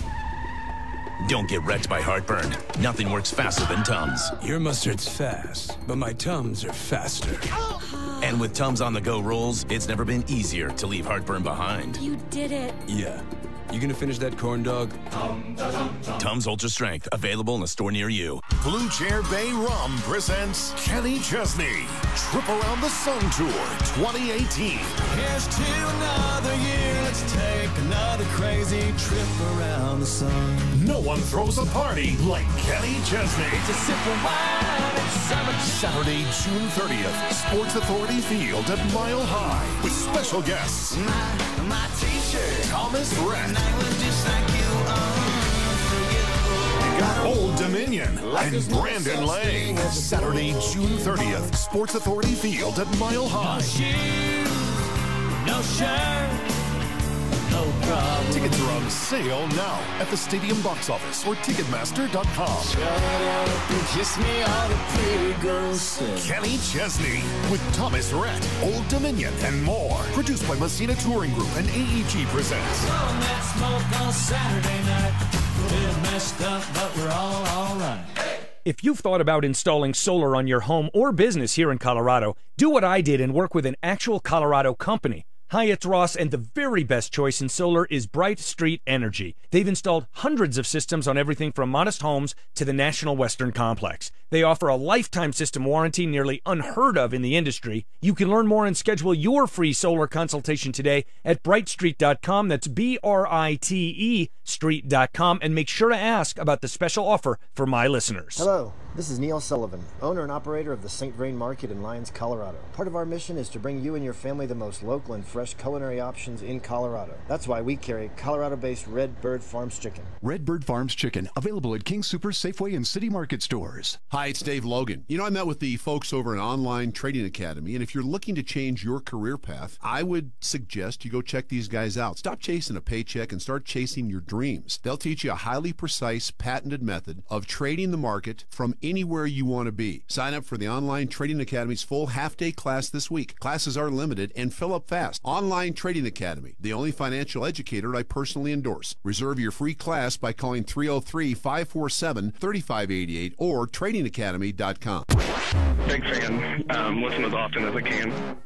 S6: Don't get wrecked by heartburn. Nothing works faster than Tums.
S7: Your mustard's fast, but my Tums are faster.
S6: And with Tums on-the-go rolls, it's never been easier to leave heartburn behind.
S22: You did it.
S7: Yeah. You gonna finish that corn dog?
S6: Tums Ultra Strength, available in a store near you.
S8: Blue Chair Bay Rum presents Kenny Chesney, Trip Around the Sun Tour 2018.
S9: Here's to another year, let's take another crazy trip around the sun.
S8: No one throws a party like Kenny Chesney.
S9: It's a sip of wine, it's summer.
S8: Saturday, June 30th, Sports Authority Field at Mile High with special guests.
S9: My t-shirt.
S8: Thomas Rhett.
S9: Just like you
S8: Old Dominion and Brandon Lang. Saturday, June 30th, Sports Authority Field at Mile High.
S9: No shirt, no problem.
S8: Tickets are on sale now at the Stadium box office or Ticketmaster.com.
S9: Shut up and kiss me, all the pretty girls say.
S8: Kenny Chesney with Thomas Rhett, Old Dominion, and more. Produced by Messina Touring Group and AEG presents.
S9: Blowing that smoke on Saturday night. We're messed up, but we're all right.
S4: If you've thought about installing solar on your home or business here in Colorado, do what I did and work with an actual Colorado company. Hi, it's Ross, and the very best choice in solar is Bright Street Energy. They've installed hundreds of systems on everything from modest homes to the National Western Complex. They offer a lifetime system warranty nearly unheard of in the industry. You can learn more and schedule your free solar consultation today at brightstreet.com. That's BRITE street.com, and make sure to ask about the special offer for my listeners.
S11: Hello, this is Neil Sullivan, owner and operator of the St. Vrain Market in Lyons, Colorado. Part of our mission is to bring you and your family the most local and fresh culinary options in Colorado. That's why we carry Colorado-based Red Bird Farms chicken.
S5: Red Bird Farms chicken, available at King Super, Safeway, and City Market stores.
S15: Hi, it's Dave Logan. You know, I met with the folks over at Online Trading Academy, and if you're looking to change your career path, I would suggest you go check these guys out. Stop chasing a paycheck and start chasing your dreams. They'll teach you a highly precise, patented method of trading the market from anywhere you want to be. Sign up for the Online Trading Academy's full half-day class this week. Classes are limited and fill up fast. Online Trading Academy, the only financial educator I personally endorse. Reserve your free class by calling 303-547-3588 or tradingacademy.com.
S23: Big fan. Listen as often as I can.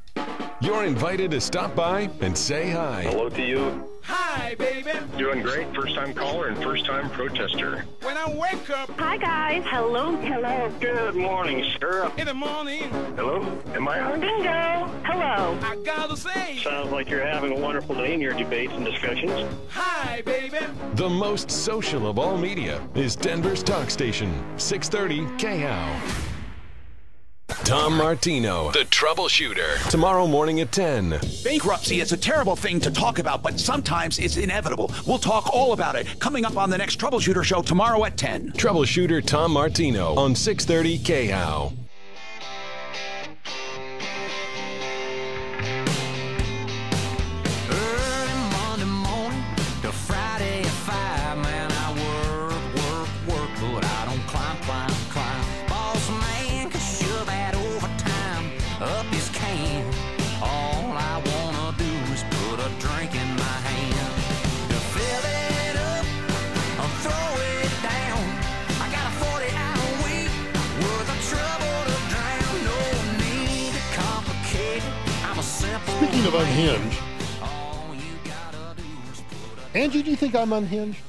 S13: You're invited to stop by and say hi.
S23: Hello to you.
S24: Hi, baby.
S23: Doing great. First-time caller and first-time protester.
S24: When I wake up.
S25: Hi, guys. Hello.
S23: Hello. Good morning, sir.
S24: In the morning.
S23: Hello. Am I on?
S25: Bingo. Hello.
S24: I gotta say.
S23: Sounds like you're having a wonderful day in your debates and discussions.
S24: Hi, baby.
S13: The most social of all media is Denver's talk station, 630 KHOW. Tom Martino, the troubleshooter. Tomorrow morning at 10.
S26: Bankruptcy is a terrible thing to talk about, but sometimes it's inevitable. We'll talk all about it coming up on the next Troubleshooter show tomorrow at 10.
S13: Troubleshooter Tom Martino on 630 KHOW.
S9: Early Monday morning to Friday at 5, man, I work, but I don't climb. Boss man can shove that overtime up his can. All I wanna do is put a drink in my hand. To fill it up or throw it down, I got a 40-hour week worth of trouble to drown. No need to complicate it. I'm a simple
S1: Speaking of unhinged, Angie, do you think I'm unhinged?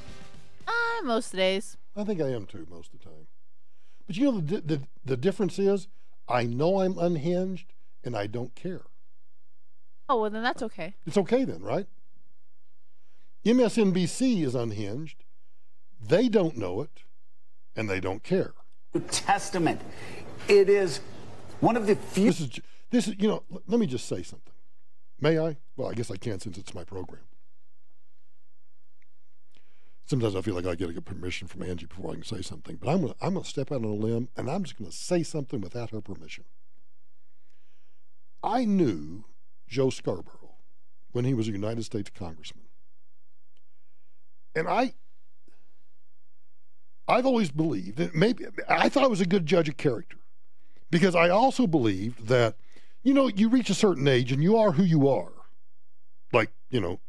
S27: Most days.
S1: I think I am too, most of the time. But you know, the difference is, I know I'm unhinged, and I don't care.
S27: Oh, well, then that's okay.
S1: It's okay then, right? MSNBC is unhinged. They don't know it, and they don't care.
S28: Testament. It is one of the few.
S1: This is, you know, let me just say something. May I? Well, I guess I can since it's my program. Sometimes I feel like I get to get permission from Angie before I can say something, but I'm gonna step out on a limb, and I'm just gonna say something without her permission. I knew Joe Scarborough when he was a United States congressman, and I've always believed that maybe I thought I was a good judge of character, because I also believed that, you know, you reach a certain age and you are who you are, like, you know,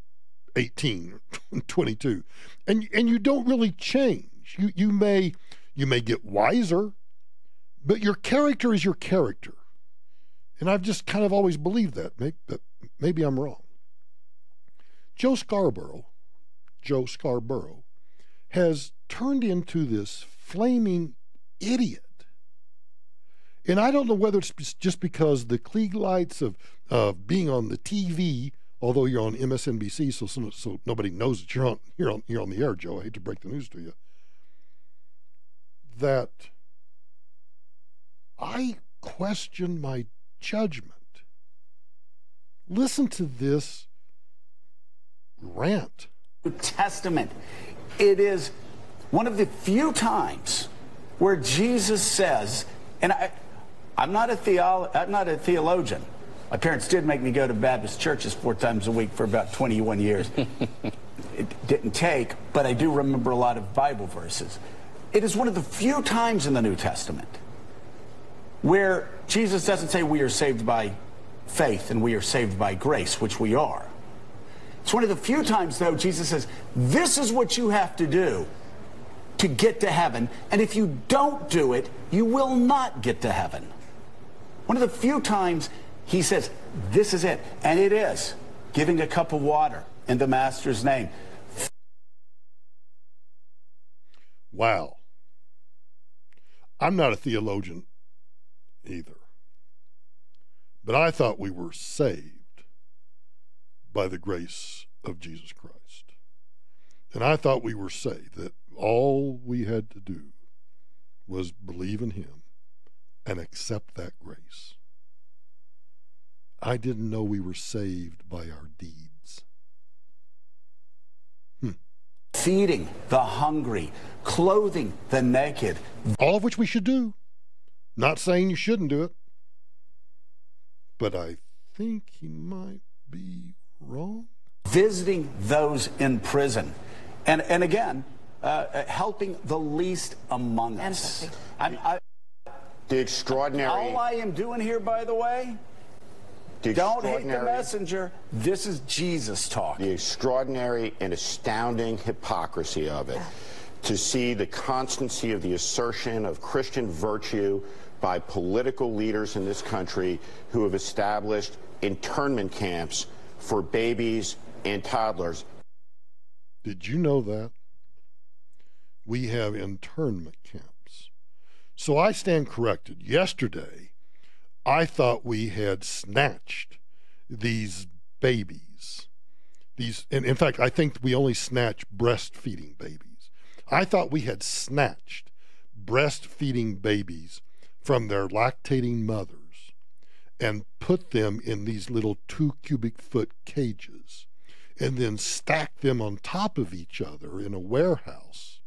S1: 18 or 22, and you don't really change. You may get wiser, but your character is your character, and I've just kind of always believed that. Maybe I'm wrong. Joe Scarborough has turned into this flaming idiot, and I don't know whether it's just because the Klieg lights of being on the TV. Although you're on MSNBC, so nobody knows that you're on the air, Joe. I hate to break the news to you. That I question my judgment. Listen to this rant.
S28: Testament. It is one of the few times where Jesus says, and I'm not a theologian. My parents did make me go to Baptist churches 4 times a week for about 21 years. It didn't take, but I do remember a lot of Bible verses. It is one of the few times in the New Testament where Jesus doesn't say we are saved by faith and we are saved by grace, which we are. It's one of the few times, though, Jesus says, this is what you have to do to get to heaven, and if you don't do it, you will not get to heaven. One of the few times he says, this is it, and it is giving a cup of water in the Master's name.
S1: Wow. I'm not a theologian either, but I thought we were saved by the grace of Jesus Christ. And I thought we were saved, that all we had to do was believe in him and accept that grace. I didn't know we were saved by our deeds.
S28: Feeding the hungry, clothing the naked.
S1: All of which we should do. Not saying you shouldn't do it. But I think he might be wrong.
S28: Visiting those in prison. And again, helping the least among us.
S10: The extraordinary.
S28: All I am doing here, by the way, don't hate the messenger. This is Jesus talking.
S10: The extraordinary and astounding hypocrisy of it. To see the constancy of the assertion of Christian virtue by political leaders in this country who have established internment camps for babies and toddlers.
S1: Did you know that? We have internment camps. So I stand corrected. Yesterday, I thought we had snatched these babies. And in fact, I think we only snatch breastfeeding babies. I thought we had snatched breastfeeding babies from their lactating mothers and put them in these little 2 cubic foot cages and then stacked them on top of each other in a warehouse.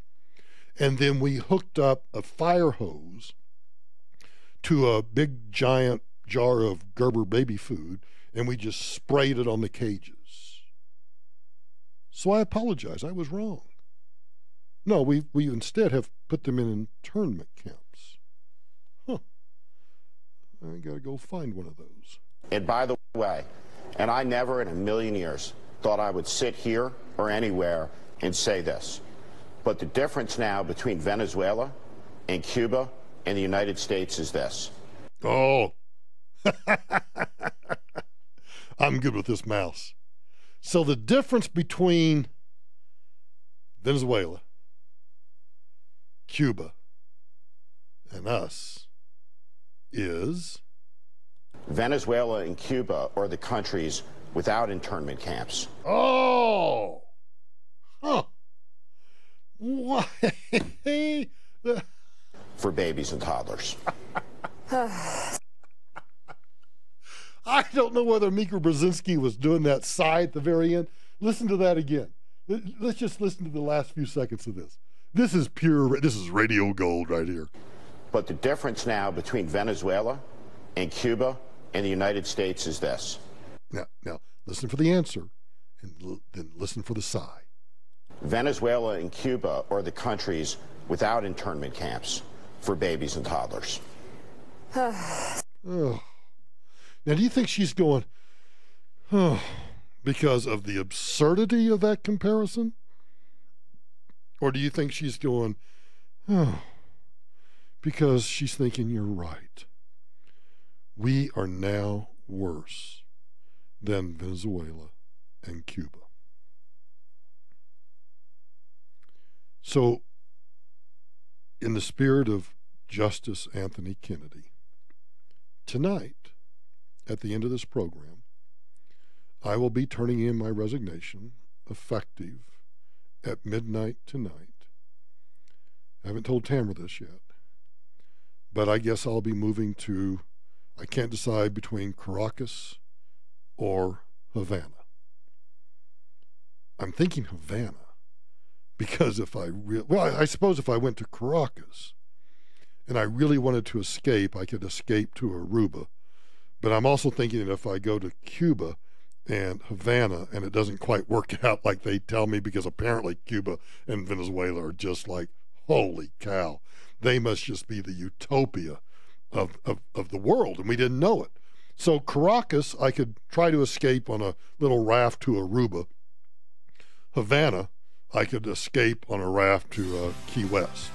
S1: And then we hooked up a fire hose to a big giant jar of Gerber baby food, and we just sprayed it on the cages. So I apologize. I was wrong. No, we instead have put them in internment camps. I got to go find one of those.
S10: And by the way, and I never in a million years thought I would sit here or anywhere and say this, but the difference now between Venezuela and Cuba and the United States is this.
S1: Oh, I'm good with this mouse. So the difference between Venezuela, Cuba, and us is?
S10: Venezuela and Cuba are the countries without internment camps.
S1: Oh! Huh. Why?
S10: For babies and toddlers.
S1: I don't know whether Mika Brzezinski was doing that sigh at the very end. Listen to that again. Let's just listen to the last few seconds of this. This is radio gold right here.
S10: But the difference now between Venezuela and Cuba and the United States is this.
S1: Now listen for the answer, and then listen for the sigh.
S10: Venezuela and Cuba are the countries without internment camps for babies and toddlers.
S1: Oh. Now, do you think she's going, because of the absurdity of that comparison? Or do you think she's going, because she's thinking you're right? We are now worse than Venezuela and Cuba. So, in the spirit of Justice Anthony Kennedy, tonight, at the end of this program, I will be turning in my resignation, effective at midnight tonight. I haven't told Tamara this yet, but I guess I'll be moving to, I can't decide between Caracas or Havana. I'm thinking Havana because I suppose if I went to Caracas and I really wanted to escape, I could escape to Aruba. But I'm also thinking that if I go to Cuba and Havana and it doesn't quite work out like they tell me, because apparently Cuba and Venezuela are just like, holy cow, they must just be the utopia of the world, and we didn't know it. So Caracas, I could try to escape on a little raft to Aruba. Havana, I could escape on a raft to Key West.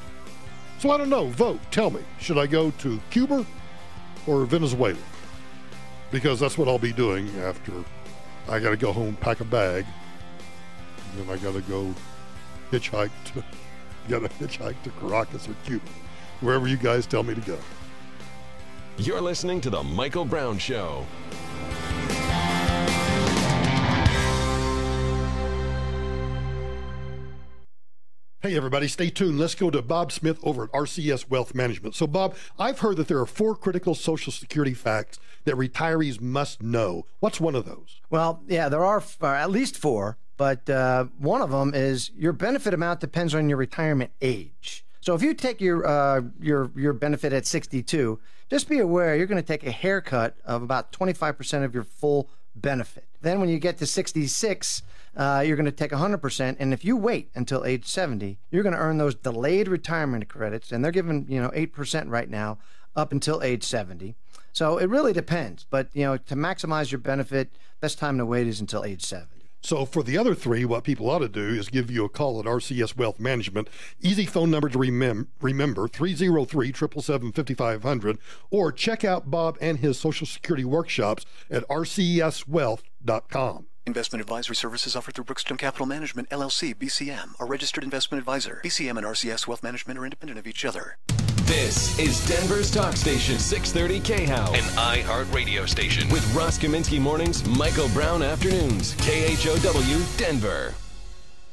S1: So I don't know. Vote. Tell me. Should I go to Cuba or Venezuela? Because that's what I'll be doing after I got to go home, pack a bag, and then I got to go hitchhike to Caracas or Cuba, wherever you guys tell me to go.
S13: You're listening to The Michael Brown Show.
S1: Hey, everybody, stay tuned. Let's go to Bob Smith over at RCS Wealth Management. So, Bob, I've heard that there are 4 critical Social Security facts that retirees must know. What's one of those?
S12: Well, yeah, there are at least 4, but one of them is your benefit amount depends on your retirement age. So if you take your benefit at 62, just be aware you're going to take a haircut of about 25% of your full benefit. Then when you get to 66, you're going to take 100%, and if you wait until age 70, you're going to earn those delayed retirement credits, and they're giving 8% right now up until age 70. So it really depends, but to maximize your benefit, best time to wait is until age 70.
S1: So for the other 3, what people ought to do is give you a call at RCS Wealth Management. Easy phone number to remember, 303-777-5500, or check out Bob and his Social Security workshops at rcswealth.com.
S5: Investment advisory services offered through Brookstone Capital Management, LLC, BCM, a registered investment advisor. BCM and RCS Wealth Management are independent of each other.
S13: This is Denver's talk station, 630 KHOW, an iHeart radio station with Ross Kaminsky mornings, Michael Brown afternoons, KHOW, Denver.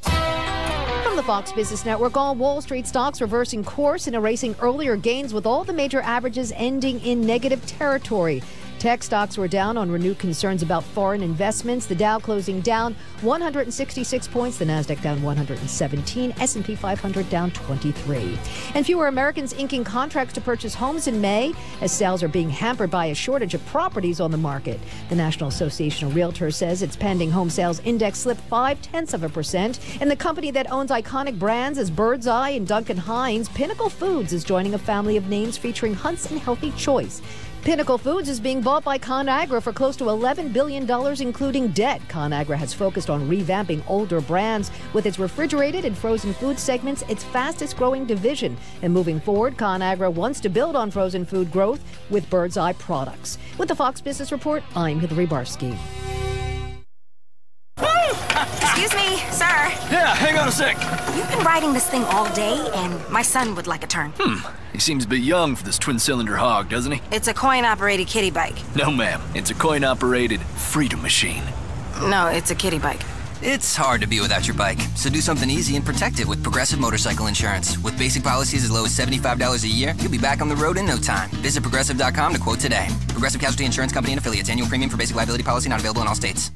S14: From the Fox Business Network, all Wall Street stocks reversing course and erasing earlier gains with all the major averages ending in negative territory. Tech stocks were down on renewed concerns about foreign investments. The Dow closing down 166 points. The Nasdaq down 117. S&P 500 down 23. And fewer Americans inking contracts to purchase homes in May as sales are being hampered by a shortage of properties on the market. The National Association of Realtors says its pending home sales index slipped 0.5%. And the company that owns iconic brands as Bird's Eye and Duncan Hines, Pinnacle Foods, is joining a family of names featuring Hunt's and Healthy Choice. Pinnacle Foods is being bought by ConAgra for close to $11 billion, including debt. ConAgra has focused on revamping older brands with its refrigerated and frozen food segments, its fastest-growing division. And moving forward, ConAgra wants to build on frozen food growth with Bird's Eye products. With the Fox Business Report, I'm Hillary Barsky.
S16: Excuse me, sir.
S7: Yeah, hang on a sec.
S16: You've been riding this thing all day, and my son would like a turn.
S7: He seems a bit young for this twin-cylinder hog, doesn't he?
S16: It's a coin-operated kiddie bike.
S7: No, ma'am. It's a coin-operated freedom machine.
S16: No, it's a kiddie bike.
S17: It's hard to be without your bike, so do something easy and protect it with Progressive Motorcycle Insurance. With basic policies as low as $75 a year, you'll be back on the road in no time. Visit Progressive.com to quote today. Progressive Casualty Insurance Company and Affiliates. Annual premium for basic liability policy not available in all states.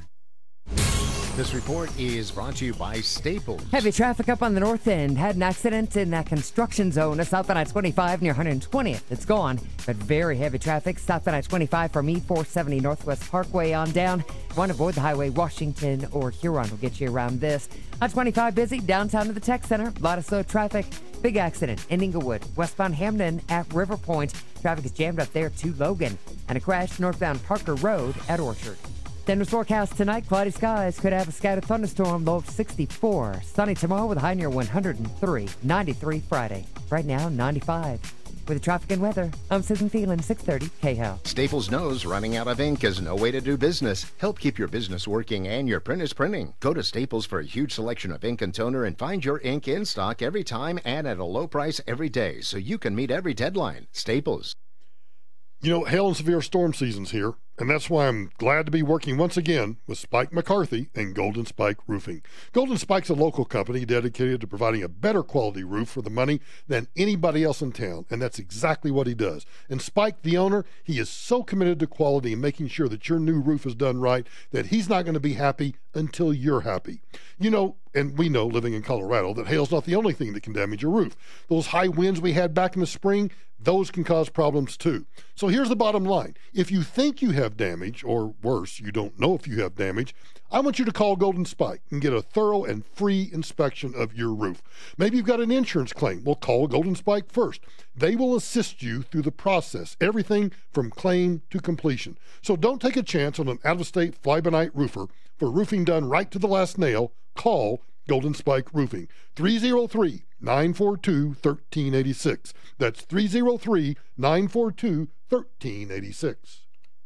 S2: This report is brought to you by Staples.
S3: Heavy traffic up on the north end. Had an accident in that construction zone of South on I-25 near 120th. It's gone, but very heavy traffic. South on I-25 from E-470 Northwest Parkway on down. Want to avoid the highway, Washington or Huron will get you around this. I-25 busy downtown to the Tech Center. A lot of slow traffic. Big accident in Inglewood. Westbound Hamden at River Point. Traffic is jammed up there to Logan. And a crash northbound Parker Road at Orchard. Denver's forecast tonight, cloudy skies, could have a scattered thunderstorm, low of 64. Sunny tomorrow with a high near 103. 93 Friday. Right now, 95. With the traffic and weather, I'm Susan Thielen, 630 KHOW.
S2: Staples knows running out of ink is no way to do business. Help keep your business working and your print is printing. Go to Staples for a huge selection of ink and toner and find your ink in stock every time and at a low price every day so you can meet every deadline. Staples.
S1: You know, hail and severe storm season's here, and that's why I'm glad to be working once again with Spike McCarthy and Golden Spike Roofing. Golden Spike's a local company dedicated to providing a better quality roof for the money than anybody else in town, and that's exactly what he does. And Spike, the owner, he is so committed to quality and making sure that your new roof is done right that he's not going to be happy until you're happy. You know, and we know, living in Colorado, that hail's not the only thing that can damage your roof. Those high winds we had back in the spring, those can cause problems too. So here's the bottom line. If you think you have damage, or worse, you don't know if you have damage, I want you to call Golden Spike and get a thorough and free inspection of your roof. Maybe you've got an insurance claim. Well, call Golden Spike first. They will assist you through the process, everything from claim to completion. So don't take a chance on an out-of-state fly-by-night roofer. For roofing done right to the last nail, call Golden Spike Roofing. 303-942-1386. That's 303-942-1386.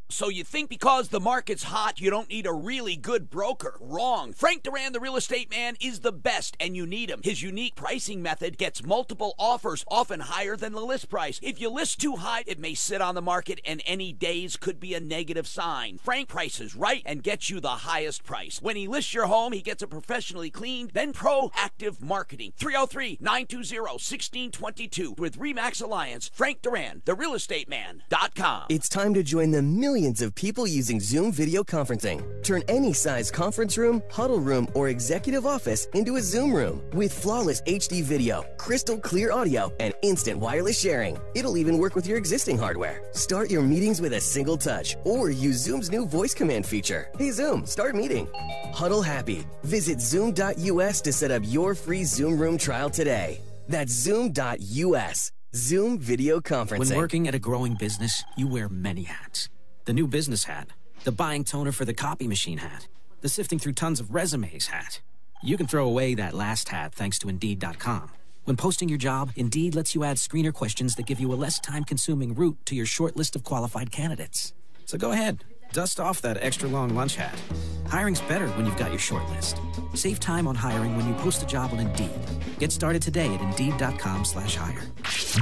S26: So you think because the market's hot, you don't need a really good broker. Wrong. Frank Duran, the real estate man, is the best, and you need him. His unique pricing method gets multiple offers, often higher than the list price. If you list too high, it may sit on the market, and any days could be a negative sign. Frank prices right and gets you the highest price. When he lists your home, he gets it professionally cleaned, then proactive marketing. 303-920-1622 with RE/MAX Alliance. Frank Duran, therealestateman.com.
S4: It's time to join the millions of people using Zoom video conferencing. Turn any size conference room, huddle room, or executive office into a Zoom room with flawless HD video, crystal clear audio, and instant wireless sharing. It'll even work with your existing hardware. Start your meetings with a single touch or use Zoom's new voice command feature. Hey Zoom, start meeting. Huddle happy. Visit zoom.us to set up your free Zoom room trial today. That's zoom.us. Zoom video conferencing.
S6: When working at a growing business, you wear many hats. The new business hat, the buying toner for the copy machine hat, the sifting through tons of resumes hat. You can throw away that last hat thanks to Indeed.com. When posting your job, Indeed lets you add screener questions that give you a less time-consuming route to your short list of qualified candidates. So go ahead, dust off that extra long lunch hat. Hiring's better when you've got your short list. Save time on hiring when you post a job on Indeed. Get started today at Indeed.com/hire.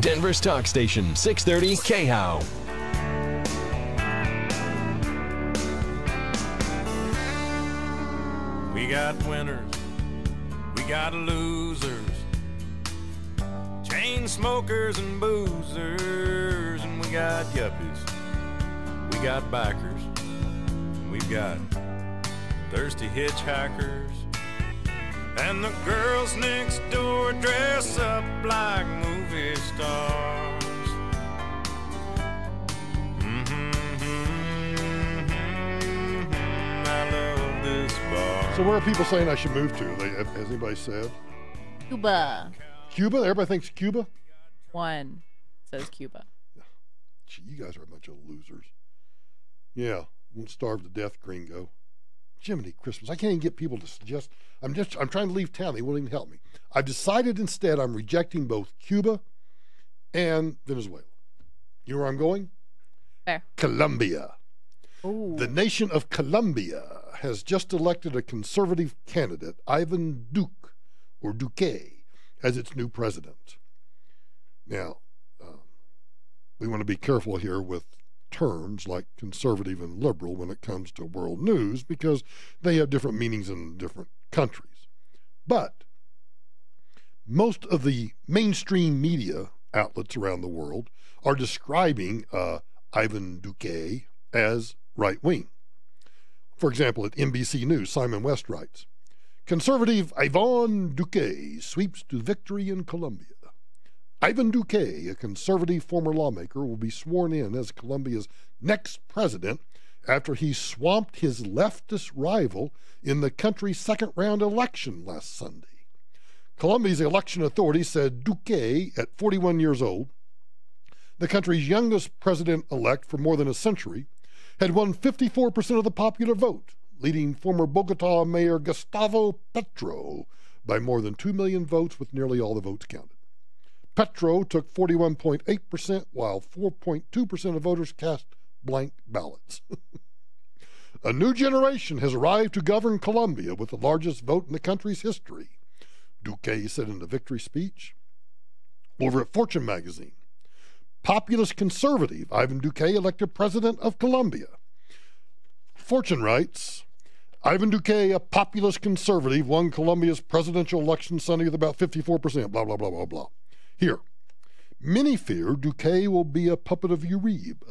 S13: Denver's talk station, 630 KHOW.
S8: We got winners, we got losers, chain smokers and boozers, and we got yuppies, we got bikers, we've got thirsty hitchhikers, and the girls next door dress up like movie stars. I love this bar.
S1: So where are people saying I should move to? Has anybody said?
S27: Cuba.
S1: Cuba? Everybody thinks Cuba?
S27: One says Cuba.
S1: Gee, you guys are a bunch of losers. Yeah, won't starve to death, gringo. Jiminy Christmas. I can't even get people to suggest. I'm trying to leave town. They won't even help me. I've decided instead I'm rejecting both Cuba and Venezuela. You know where I'm going?
S27: Where?
S1: Colombia.
S27: Ooh.
S1: The nation of Colombia has just elected a conservative candidate, Ivan Duque, or Duque, as its new president. Now, we want to be careful here with terms like conservative and liberal when it comes to world news because they have different meanings in different countries. But most of the mainstream media outlets around the world are describing Ivan Duque as right-wing. For example, at NBC News, Simon West writes, "Conservative Ivan Duque sweeps to victory in Colombia. Ivan Duque, a conservative former lawmaker, will be sworn in as Colombia's next president after he swamped his leftist rival in the country's second-round election last Sunday." Colombia's election authorities said Duque, at 41 years old, the country's youngest president-elect for more than a century, had won 54% of the popular vote, leading former Bogota Mayor Gustavo Petro by more than 2 million votes, with nearly all the votes counted. Petro took 41.8%, while 4.2% of voters cast blank ballots. A new generation has arrived to govern Colombia with the largest vote in the country's history, Duque said in a victory speech. Over at Fortune magazine, populist conservative Ivan Duque elected president of Colombia. Fortune writes, Ivan Duque, a populist conservative, won Colombia's presidential election Sunday with about 54%, blah, blah, blah, blah, blah. Here, many fear Duque will be a puppet of Uribe,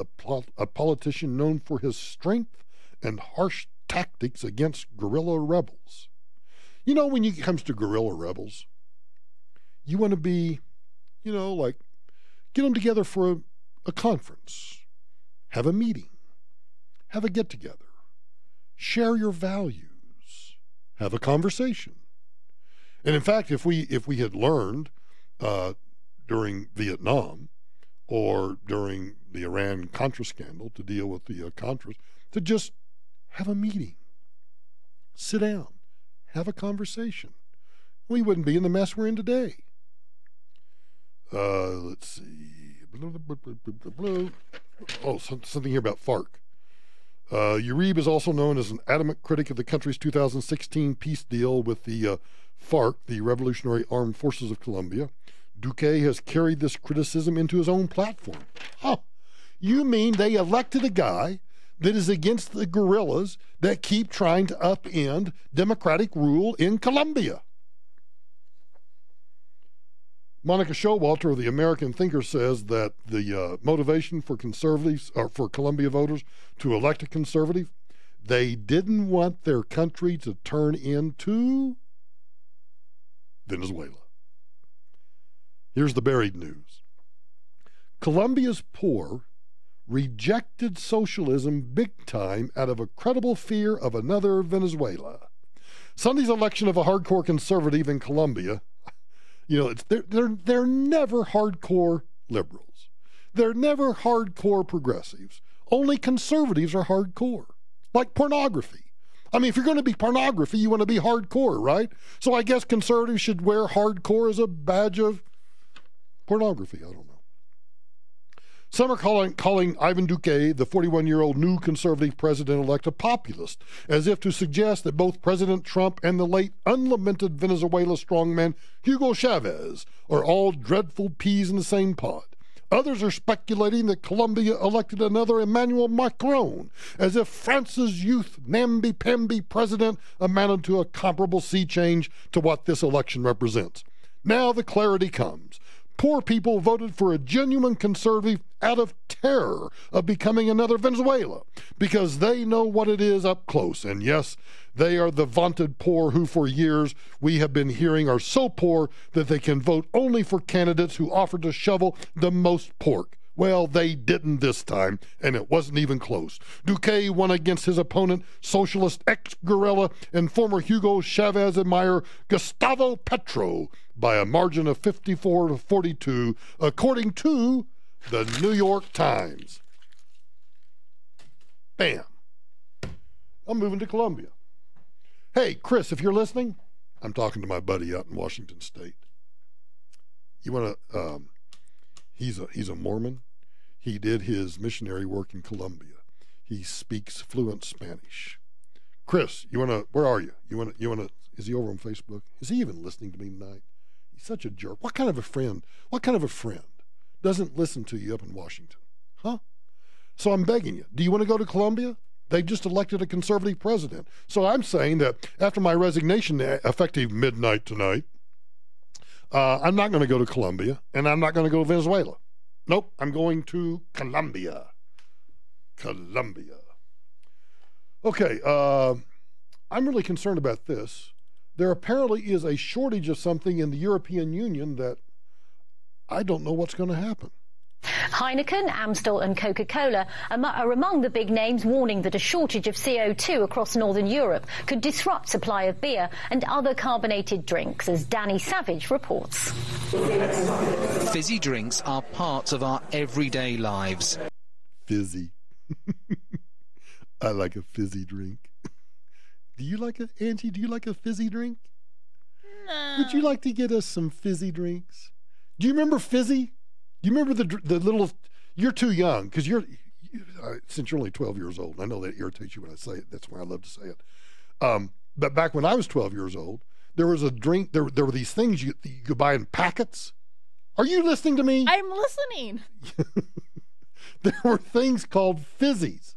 S1: a politician known for his strength and harsh tactics against guerrilla rebels. You know, when it comes to guerrilla rebels, you want to be, like, get them together for a conference, have a meeting, have a get-together, share your values, have a conversation. And in fact, if we had learned during Vietnam or during the Iran-Contra scandal to deal with the Contras, to just have a meeting, sit down, have a conversation, we wouldn't be in the mess we're in today. Let's see. Oh, something here about FARC. Uribe is also known as an adamant critic of the country's 2016 peace deal with the FARC, the Revolutionary Armed Forces of Colombia. Duque has carried this criticism into his own platform. Huh. You mean they elected a guy that is against the guerrillas that keep trying to upend democratic rule in Colombia? Monica Showalter of the American Thinker says that the motivation for conservatives, or for Colombia voters to elect a conservative, they didn't want their country to turn into Venezuela. Here's the buried news. Colombia's poor rejected socialism big time out of a credible fear of another Venezuela. Sunday's election of a hardcore conservative in Colombia, you know, they're never hardcore liberals. They're never hardcore progressives. Only conservatives are hardcore, like pornography. I mean, if you're going to be pornography, you want to be hardcore, right? So I guess conservatives should wear hardcore as a badge of pornography. I don't know. Some are calling Ivan Duque, the 41-year-old new conservative president-elect, a populist, as if to suggest that both President Trump and the late unlamented Venezuela strongman Hugo Chavez are all dreadful peas in the same pod. Others are speculating that Colombia elected another Emmanuel Macron, as if France's youth namby-pamby president amounted to a comparable sea change to what this election represents. Now the clarity comes. Poor people voted for a genuine conservative out of terror of becoming another Venezuela, because they know what it is up close. And yes, they are the vaunted poor who for years we have been hearing are so poor that they can vote only for candidates who offer to shovel the most pork. Well, they didn't this time, and it wasn't even close. Duque won against his opponent, socialist ex-guerrilla and former Hugo Chavez admirer Gustavo Petro, by a margin of 54-42, according to the New York Times. Bam. I'm moving to Colombia. Hey, Chris, if you're listening, I'm talking to my buddy out in Washington State. You want to... He's a Mormon. He did his missionary work in Colombia. He speaks fluent Spanish. Chris, where are you? Is he over on Facebook? Is he even listening to me tonight? He's such a jerk. What kind of a friend doesn't listen to you up in Washington? Huh? So I'm begging you, do you want to go to Colombia? They've just elected a conservative president. So I'm saying that after my resignation, effective midnight tonight, I'm not going to go to Colombia, and I'm not going to go to Venezuela. Nope, I'm going to Colombia. Okay, I'm really concerned about this. There apparently is a shortage of something in the European Union that I don't know what's going to happen.
S11: Heineken, Amstel and Coca-Cola are among the big names warning that a shortage of CO2 across northern Europe could disrupt supply of beer and other carbonated drinks, as Danny Savage reports.
S15: Fizzy drinks are parts of our everyday lives.
S1: Fizzy. I like a fizzy drink. Angie, do you like a fizzy drink?
S27: No.
S1: Would you like to get us some fizzy drinks? Do you remember Fizzy? Do you remember the little, you're too young, because since you're only 12 years old, I know that irritates you when I say it, that's why I love to say it. But back when I was 12 years old, there was a drink, there were these things you could buy in packets. Are you listening to me?
S27: I'm listening.
S1: There were things called fizzies,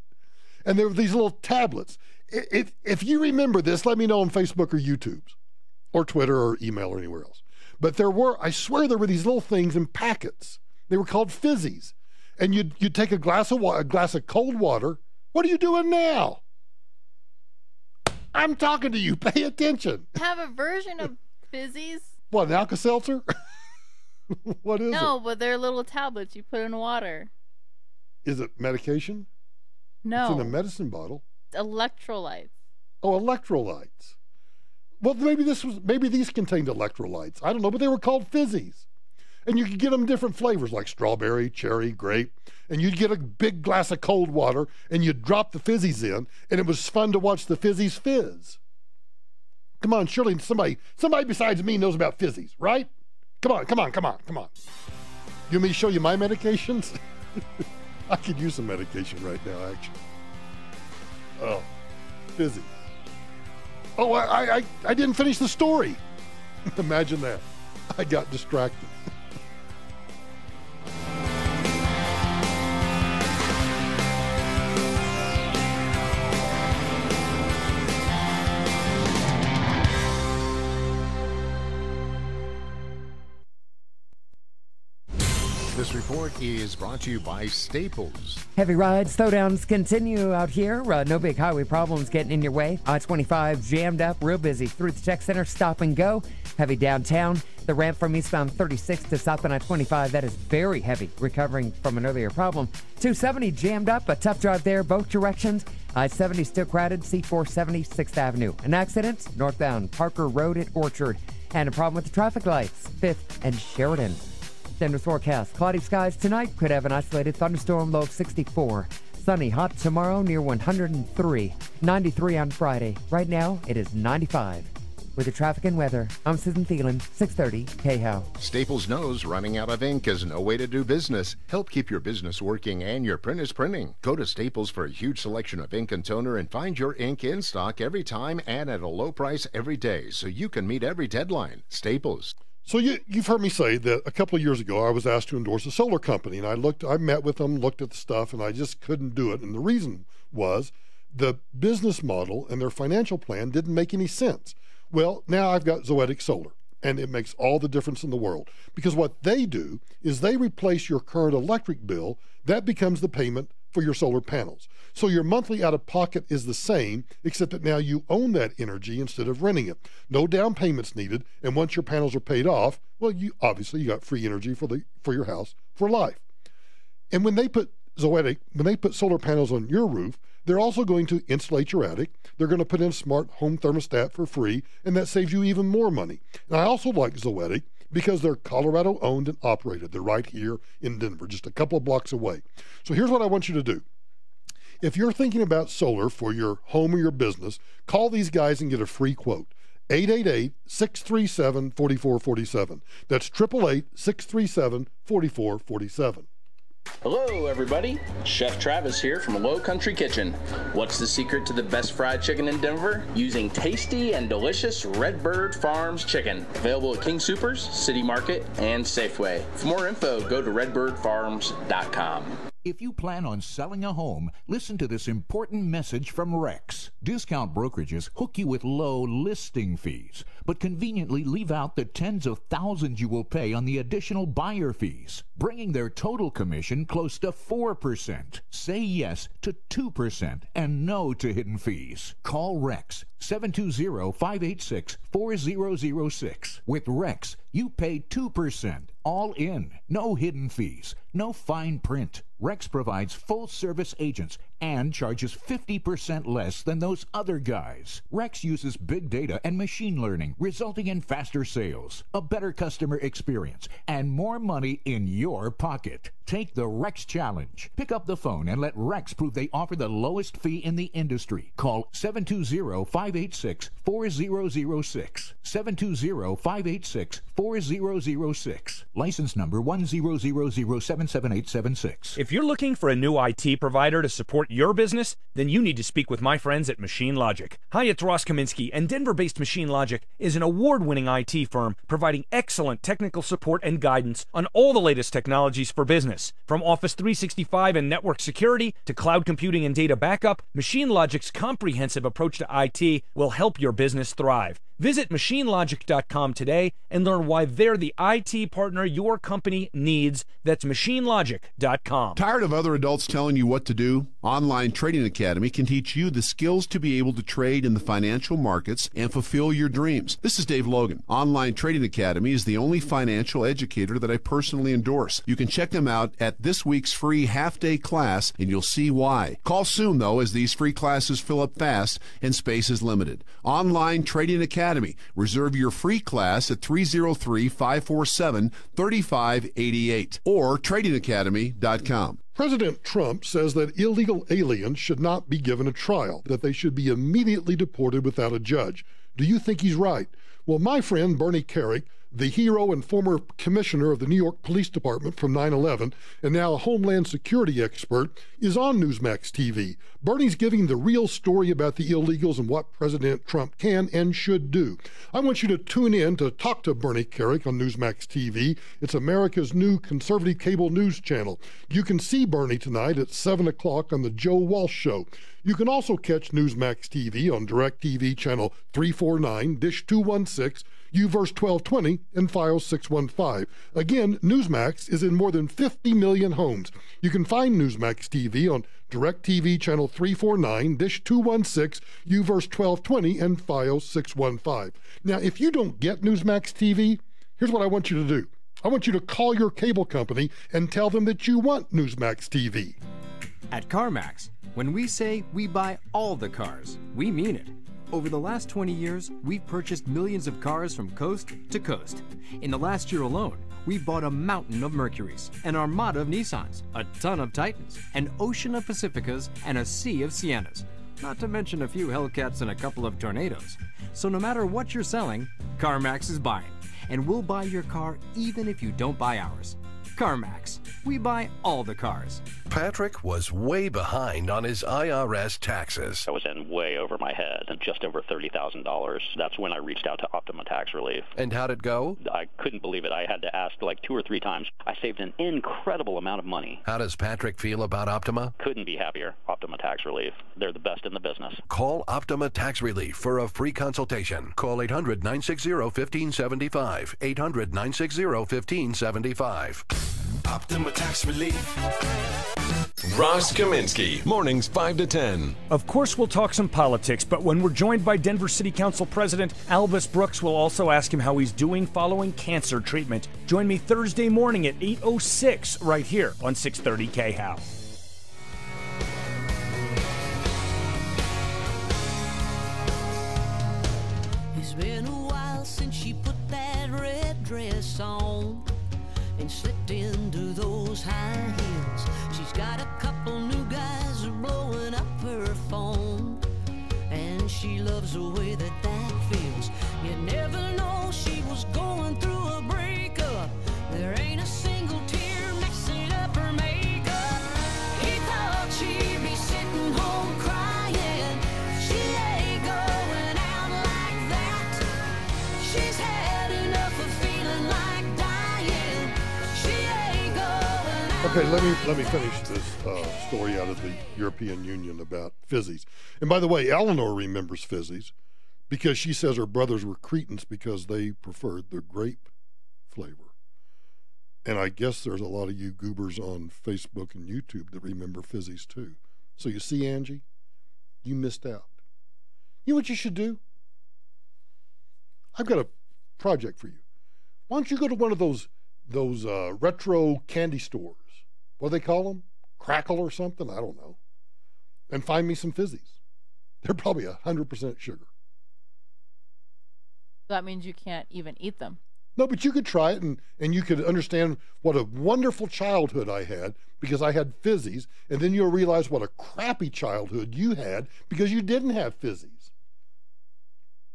S1: and there were these little tablets. If you remember this, let me know on Facebook or YouTube, or Twitter or email or anywhere else. But I swear there were these little things in packets. They were called fizzies. And you'd take a glass of cold water. What are you doing now? I'm talking to you. Pay attention.
S27: Have a version of fizzies.
S1: What, an Alka-Seltzer? What is it?
S27: No, but they're little tablets you put in water.
S1: Is it medication?
S27: No.
S1: It's in a medicine bottle.
S27: Electrolytes.
S1: Oh, electrolytes. Well, maybe these contained electrolytes. I don't know, but they were called fizzies. And you could get them in different flavors, like strawberry, cherry, grape. And you'd get a big glass of cold water, and you'd drop the fizzies in, and it was fun to watch the fizzies fizz. Come on, surely somebody besides me knows about fizzies, right? Come on. You want me to show you my medications? I could use some medication right now, actually. Oh, fizzy. Oh, I didn't finish the story. Imagine that. I got distracted.
S2: This report is brought to you by Staples.
S3: Heavy rides, slowdowns continue out here. No big highway problems getting in your way. I-25 jammed up, real busy through the tech center, stop and go. Heavy downtown. The ramp from eastbound 36 to southbound I-25, that is very heavy, recovering from an earlier problem. 270 jammed up, a tough drive there, both directions. I-70 still crowded, C-470, 6th Avenue. An accident, northbound Parker Road at Orchard. And a problem with the traffic lights, 5th and Sheridan. Denver's forecast. Cloudy skies tonight. Could have an isolated thunderstorm, low of 64. Sunny, hot tomorrow, near 103. 93 on Friday. Right now, it is 95. With the traffic and weather, I'm Susan Thielen, 630 KHOW.
S2: Staples knows running out of ink is no way to do business. Help keep your business working and your print is printing. Go to Staples for a huge selection of ink and toner and find your ink in stock every time and at a low price every day so you can meet every deadline. Staples.
S1: So you've heard me say that a couple of years ago I was asked to endorse a solar company, and I met with them, looked at the stuff, and I just couldn't do it. And the reason was the business model and their financial plan didn't make any sense. Well, now I've got Zoetic Solar, and it makes all the difference in the world, because what they do is they replace your current electric bill. That becomes the payment for your solar panels. So your monthly out-of-pocket is the same, except that now you own that energy instead of renting it. No down payments needed, and once your panels are paid off, well, you got free energy for your house for life. And when they put solar panels on your roof, they're also going to insulate your attic. They're going to put in a smart home thermostat for free, and that saves you even more money. And I also like Zoetic because they're Colorado owned and operated. They're right here in Denver, just a couple of blocks away. So here's what I want you to do. If you're thinking about solar for your home or your business, call these guys and get a free quote. 888-637-4447. That's 888-637-4447.
S18: Hello, everybody. Chef Travis here from Low Country Kitchen. What's the secret to the best fried chicken in Denver? Using tasty and delicious Redbird Farms chicken. Available at King Soopers, City Market, and Safeway. For more info, go to redbirdfarms.com.
S19: If you plan on selling a home, listen to this important message from Rex. Discount brokerages hook you with low listing fees, but conveniently leave out the tens of thousands you will pay on the additional buyer fees, bringing their total commission close to 4%. Say yes to 2% and no to hidden fees. Call Rex 720-586-4006. With Rex, you pay 2%, all in, no hidden fees, no fine print. Rex provides full-service agents and charges 50% less than those other guys. Rex uses big data and machine learning, resulting in faster sales, a better customer experience, and more money in your pocket. Take the Rex Challenge. Pick up the phone and let Rex prove they offer the lowest fee in the industry. Call 720-586-4006. 720-586-4006. License number 100077876.
S20: If you're looking for a new IT provider to support your business, then you need to speak with my friends at Machine Logic. Hi, it's Ross Kaminsky, and Denver-based Machine Logic is an award-winning IT firm providing excellent technical support and guidance on all the latest technologies for business. From Office 365 and network security to cloud computing and data backup, Machine Logic's comprehensive approach to IT will help your business thrive. Visit machinelogic.com today and learn why they're the IT partner your company needs. That's machinelogic.com.
S21: Tired of other adults telling you what to do? Online Trading Academy can teach you the skills to be able to trade in the financial markets and fulfill your dreams. This is Dave Logan. Online Trading Academy is the only financial educator that I personally endorse. You can check them out at this week's free half-day class, and you'll see why. Call soon, though, as these free classes fill up fast and space is limited. Online Trading Academy. Reserve your free class at 303-547-3588 or tradingacademy.com.
S1: President Trump says that illegal aliens should not be given a trial, that they should be immediately deported without a judge. Do you think he's right? Well, my friend Bernie Kerik, the hero and former commissioner of the New York Police Department from 9/11, and now a Homeland Security expert, is on Newsmax TV. Bernie's giving the real story about the illegals and what President Trump can and should do. I want you to tune in to talk to Bernie Kerik on Newsmax TV. It's America's new conservative cable news channel. You can see Bernie tonight at 7 o'clock on the Joe Walsh Show. You can also catch Newsmax TV on DirecTV channel 349, dish 216, U-verse 1220, and file 615. Again, Newsmax is in more than 50 million homes. You can find Newsmax TV on DirecTV channel 349, dish 216, U-verse 1220, and file 615. Now, if you don't get Newsmax TV, here's what I want you to do. I want you to call your cable company and tell them that you want Newsmax TV.
S9: At CarMax, when we say we buy all the cars, we mean it. Over the last 20 years, we've purchased millions of cars from coast to coast. In the last year alone, we bought a mountain of Mercurys, an armada of Nissans, a ton of Titans, an ocean of Pacificas, and a sea of Siennas. Not to mention a few Hellcats and a couple of Tornadoes. So no matter what you're selling, CarMax is buying. And we'll buy your car even if you don't buy ours. CarMax. We buy all the cars.
S10: Patrick was way behind on his IRS taxes.
S12: I was in way over my head, just over $30,000. That's when I reached out to Optima Tax Relief.
S10: And how'd it go?
S12: I couldn't believe it. I had to ask like 2 or 3 times. I saved an incredible amount of money.
S10: How does Patrick feel about Optima?
S12: Couldn't be happier. Optima Tax Relief. They're the best in the business.
S10: Call Optima Tax Relief for a free consultation. Call 800-960-1575. 800-960-1575.
S13: Optima Tax Relief. Ross Kaminsky, mornings 5 to 10.
S20: Of course, we'll talk some politics, but when we're joined by Denver City Council President Albus Brooks, we'll also ask him how he's doing following cancer treatment. Join me Thursday morning at 8:06 right here on 630 KHOW.
S22: It's been a while since she put that red dress on and slipped into those high heels. She's got a couple new guys blowing up her phone, and she loves the way that feels. You never know she was going through a breakup. There ain't a single tear messing up her makeup. He thought she'd be sitting home crying. She ain't going out like that. She's had enough of feeling like dying.
S1: Okay, let me finish this story out of the European Union about fizzies. And by the way, Eleanor remembers fizzies because she says her brothers were cretins because they preferred the grape flavor. And I guess there's a lot of you goobers on Facebook and YouTube that remember fizzies too. So you see, Angie, you missed out. You know what you should do? I've got a project for you. Why don't you go to one of those retro candy stores? What do they call them? Crackle or something? I don't know. And find me some fizzies. They're probably 100% sugar.
S27: That means you can't even eat them.
S1: No, but you could try it and you could understand what a wonderful childhood I had because I had fizzies, and then you'll realize what a crappy childhood you had because you didn't have fizzies.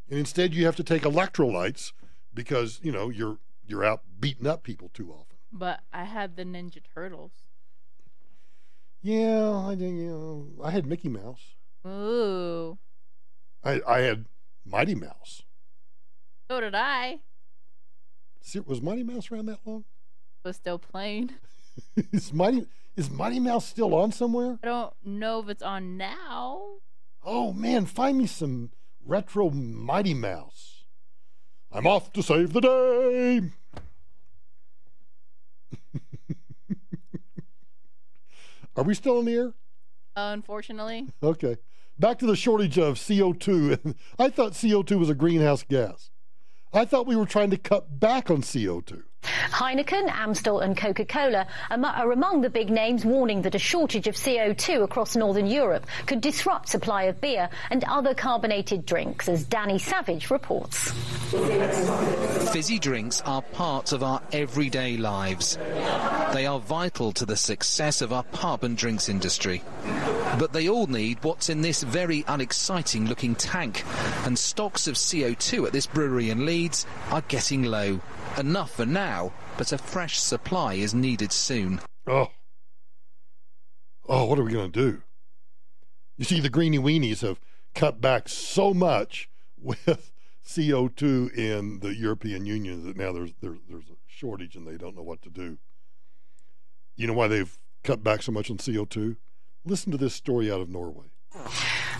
S1: And instead you have to take electrolytes because, you know, you're out beating up people too often.
S27: But I had the Ninja Turtles.
S1: Yeah, I had Mickey Mouse.
S27: Ooh.
S1: I had Mighty Mouse.
S27: So did I.
S1: Was Mighty Mouse around that long?
S27: Was still playing.
S1: Is Mighty Mouse still on somewhere?
S27: I don't know if it's on now.
S1: Oh man, find me some retro Mighty Mouse. I'm off to save the day. Are we still in the air?
S27: Unfortunately.
S1: Okay. Back to the shortage of CO2. I thought CO2 was a greenhouse gas. I thought we were trying to cut back on CO2.
S11: Heineken, Amstel and Coca-Cola are among the big names warning that a shortage of CO2 across northern Europe could disrupt supply of beer and other carbonated drinks, as Danny Savage reports.
S15: Fizzy drinks are part of our everyday lives. They are vital to the success of our pub and drinks industry. But they all need what's in this very unexciting looking tank, and stocks of CO2 at this brewery in Leeds are getting low. Enough for now, but a fresh supply is needed soon.
S1: Oh, what are we going to do? You see, the greenie weenies have cut back so much with CO2 in the European Union that now there's a shortage and they don't know what to do. You know why they've cut back so much on CO2? Listen to this story out of Norway.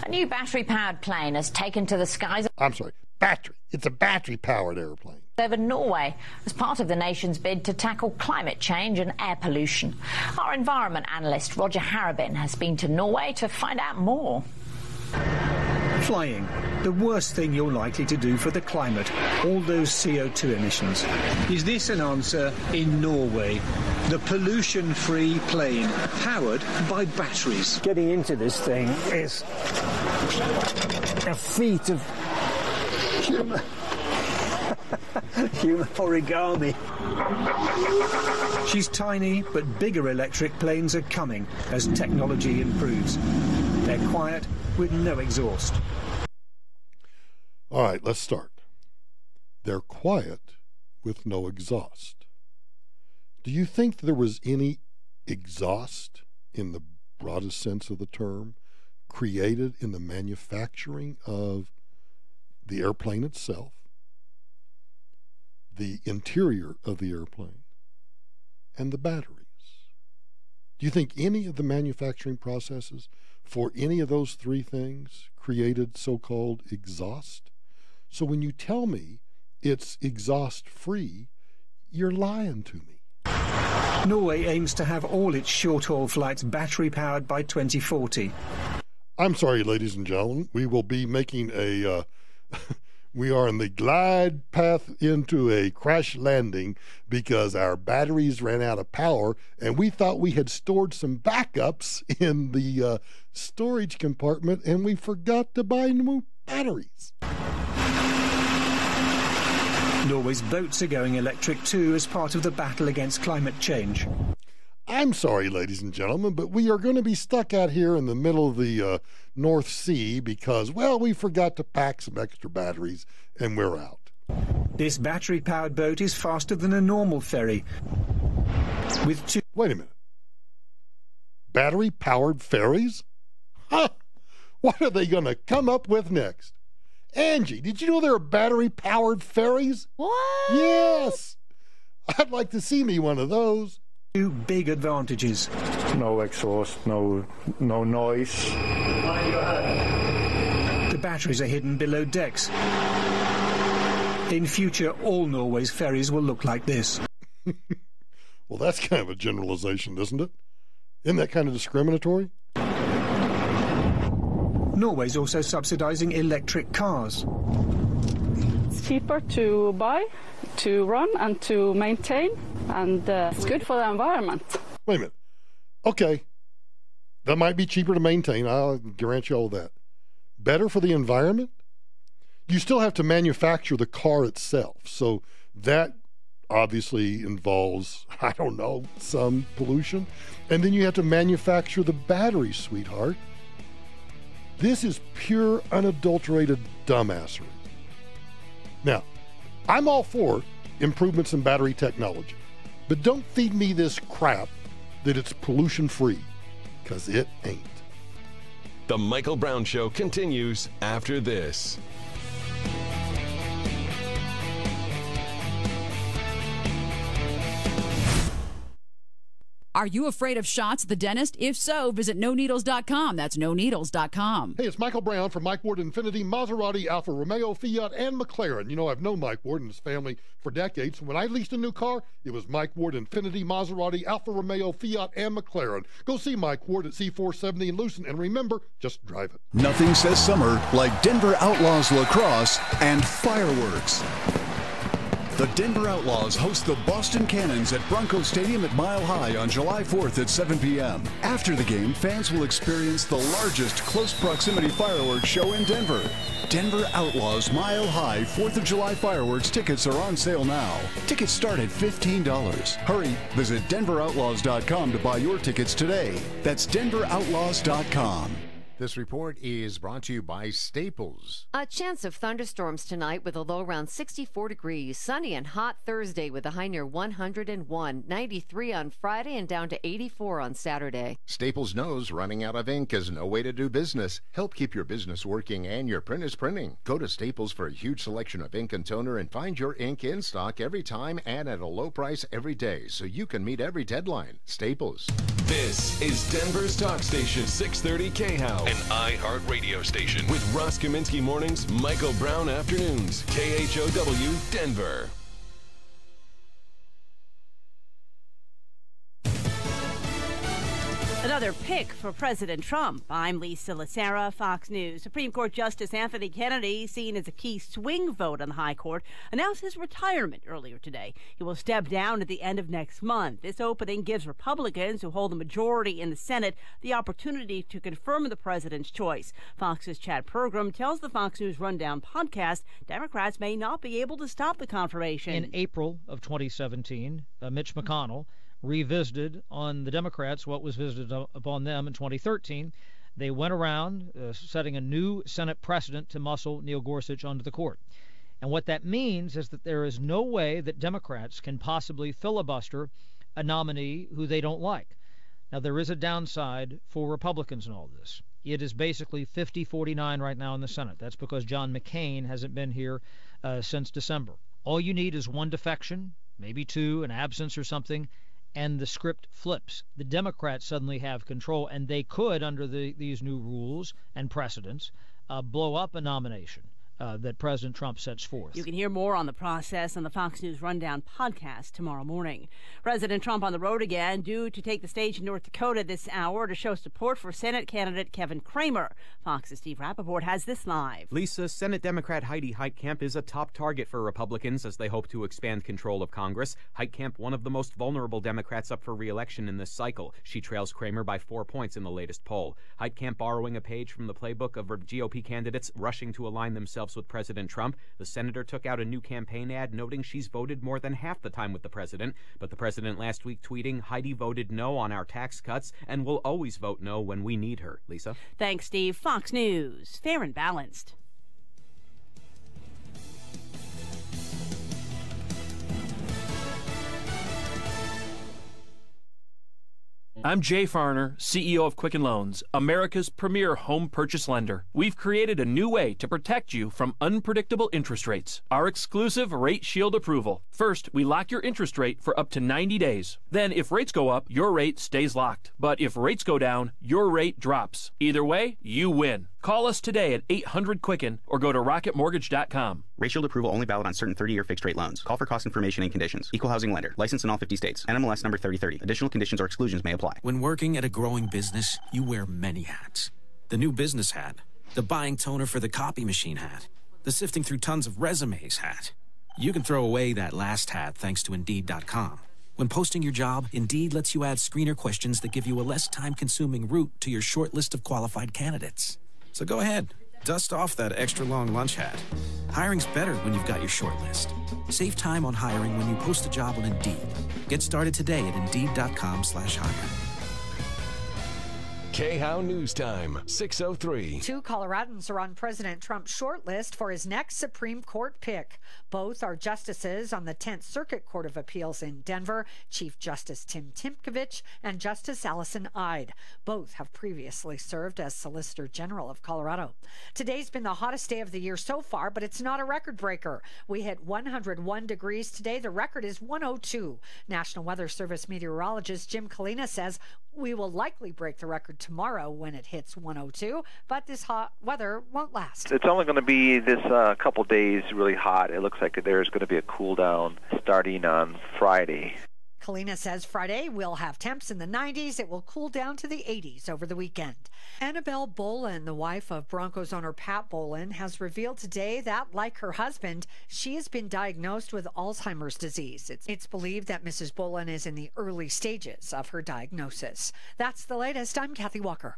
S5: A new battery-powered plane has taken to the skies.
S1: I'm sorry, battery. It's a battery-powered airplane.
S5: Over Norway as part of the nation's bid to tackle climate change and air pollution. Our environment analyst Roger Harabin has been to Norway to find out more.
S7: Flying, the worst thing you're likely to do for the climate, all those CO2 emissions. Is this an answer in Norway? The pollution-free plane, powered by batteries.
S14: Getting into this thing is a feat of human origami.
S7: She's tiny, but bigger electric planes are coming as technology improves. They're quiet, with no exhaust.
S1: All right, let's start. They're quiet with no exhaust. Do you think there was any exhaust, in the broadest sense of the term, created in the manufacturing of the airplane itself, the interior of the airplane, and the batteries? Do you think any of the manufacturing processes for any of those three things created so-called exhaust? So when you tell me it's exhaust-free, you're lying to me.
S7: Norway aims to have all its short-haul flights battery-powered by 2040.
S1: I'm sorry, ladies and gentlemen. We will be making a... we are in the glide path into a crash landing because our batteries ran out of power, and we thought we had stored some backups in the storage compartment, and we forgot to buy new batteries.
S7: Norway's boats are going electric too as part of the battle against climate change.
S1: I'm sorry, ladies and gentlemen, but we are going to be stuck out here in the middle of the North Sea because, well, we forgot to pack some extra batteries and we're out.
S7: This battery-powered boat is faster than a normal ferry. With two...
S1: Wait a minute. Battery-powered ferries? Huh! What are they going to come up with next? Angie, did you know there are battery-powered ferries?
S5: What?
S1: Yes! I'd like to see me one of those.
S7: Two big advantages.
S14: No exhaust, no noise.
S7: The batteries are hidden below decks. In future, all Norway's ferries will look like this.
S1: Well, that's kind of a generalization, isn't it? Isn't that kind of discriminatory?
S7: Norway's also subsidizing electric cars.
S16: It's cheaper to buy, to run and to maintain, and it's good for the environment.
S1: Wait a minute. Okay. That might be cheaper to maintain. I'll grant you all that. Better for the environment? You still have to manufacture the car itself. So that obviously involves, I don't know, some pollution. And then you have to manufacture the battery, sweetheart. This is pure, unadulterated dumbassery. Now, I'm all for improvements in battery technology, but don't feed me this crap that it's pollution-free, because it ain't.
S13: The Michael Brown Show continues after this.
S23: Are you afraid of shots at the dentist? If so, visit noneedles.com. That's noneedles.com.
S1: Hey, it's Michael Brown from Mike Ward Infiniti, Maserati, Alfa Romeo, Fiat, and McLaren. You know, I've known Mike Ward and his family for decades. When I leased a new car, it was Mike Ward Infiniti, Maserati, Alfa Romeo, Fiat, and McLaren. Go see Mike Ward at C470 in Lucin, and remember, just drive it.
S24: Nothing says summer like Denver Outlaws lacrosse and fireworks.
S4: The Denver Outlaws host the Boston Cannons at Bronco Stadium at Mile High on July 4th at 7 p.m. After the game, fans will experience the largest close proximity fireworks show in Denver. Denver Outlaws Mile High 4th of July fireworks tickets are on sale now. Tickets start at $15. Hurry, visit DenverOutlaws.com to buy your tickets today. That's DenverOutlaws.com.
S2: This report is brought to you by Staples.
S6: A chance of thunderstorms tonight with a low around 64 degrees. Sunny and hot Thursday with a high near 101. 93 on Friday and down to 84 on Saturday.
S2: Staples knows running out of ink is no way to do business. Help keep your business working and your print is printing. Go to Staples for a huge selection of ink and toner and find your ink in stock every time and at a low price every day so you can meet every deadline. Staples.
S13: This is Denver's talk station, 630 KHOW. An iHeart radio station with Ross Kaminsky mornings, Michael Brown afternoons. KHOW, Denver.
S8: Another pick for President Trump. I'm Lisa Lacera, Fox News. Supreme Court Justice Anthony Kennedy, seen as a key swing vote on the High Court, announced his retirement earlier today. He will step down at the end of next month. This opening gives Republicans, who hold the majority in the Senate, the opportunity to confirm the president's choice. Fox's Chad Pergram tells the Fox News Rundown podcast Democrats may not be able to stop the confirmation.
S17: In April of 2017, Mitch McConnell revisited on the Democrats what was visited upon them in 2013. They went around setting a new Senate precedent to muscle Neil Gorsuch onto the court. And what that means is that there is no way that Democrats can possibly filibuster a nominee who they don't like. Now, there is a downside for Republicans in all this. It is basically 50-49 right now in the Senate. That's because John McCain hasn't been here since December. All you need is one defection, maybe two, an absence or something, and the script flips. The Democrats suddenly have control, and they could, under these new rules and precedents, blow up a nomination that President Trump sets forth.
S8: You can hear more on the process on the Fox News Rundown podcast tomorrow morning. President Trump on the road again, due to take the stage in North Dakota this hour to show support for Senate candidate Kevin Cramer. Fox's Steve Rappaport has this live.
S24: Lisa, Senate Democrat Heidi Heitkamp is a top target for Republicans as they hope to expand control of Congress. Heitkamp, one of the most vulnerable Democrats up for re-election in this cycle. She trails Cramer by 4 points in the latest poll. Heitkamp borrowing a page from the playbook of GOP candidates rushing to align themselves with President Trump. The senator took out a new campaign ad noting she's voted more than half the time with the president. But the president last week tweeting, Heidi voted no on our tax cuts and will always vote no when we need her. Lisa?
S8: Thanks, Steve. Fox News. Fair and balanced.
S25: I'm Jay Farner, CEO of Quicken Loans, America's premier home purchase lender. We've created a new way to protect you from unpredictable interest rates. Our exclusive Rate Shield approval. First, we lock your interest rate for up to 90 days. Then, if rates go up, your rate stays locked. But if rates go down, your rate drops. Either way, you win. Call us today at 800-QUICKEN or go to rocketmortgage.com.
S26: Rate Shield approval only valid on certain 30-year fixed-rate loans. Call for cost information and conditions. Equal housing lender. Licensed in all 50 states. NMLS number 3030. Additional conditions or exclusions may apply.
S28: When working at a growing business, you wear many hats. The new business hat. The buying toner for the copy machine hat. The sifting through tons of resumes hat. You can throw away that last hat thanks to Indeed.com. When posting your job, Indeed lets you add screener questions that give you a less time-consuming route to your short list of qualified candidates. So go ahead, dust off that extra long lunch hat. Hiring's better when you've got your short list. Save time on hiring when you post a job on Indeed. Get started today at Indeed.com/hire.
S13: KHOW News Time, 6:03.
S29: 2 Coloradans are on President Trump's short list for his next Supreme Court pick. Both are justices on the 10th Circuit Court of Appeals in Denver, Chief Justice Tim Timkovich and Justice Allison Ide. Both have previously served as Solicitor General of Colorado. Today's been the hottest day of the year so far, but it's not a record breaker. We hit 101 degrees today. The record is 102. National Weather Service meteorologist Jim Kalina says we will likely break the record tomorrow when it hits 102, but this hot weather won't last.
S30: It's only going to be this couple days really hot. It looks like there's going to be a cool down starting on Friday.
S29: Kalina says Friday we'll have temps in the 90s. It will cool down to the 80s over the weekend. Annabelle Bolin, the wife of Broncos owner Pat Bolin, has revealed today that, like her husband, she has been diagnosed with Alzheimer's disease. It's believed that Mrs. Bolin is in the early stages of her diagnosis. That's the latest. I'm Kathy Walker.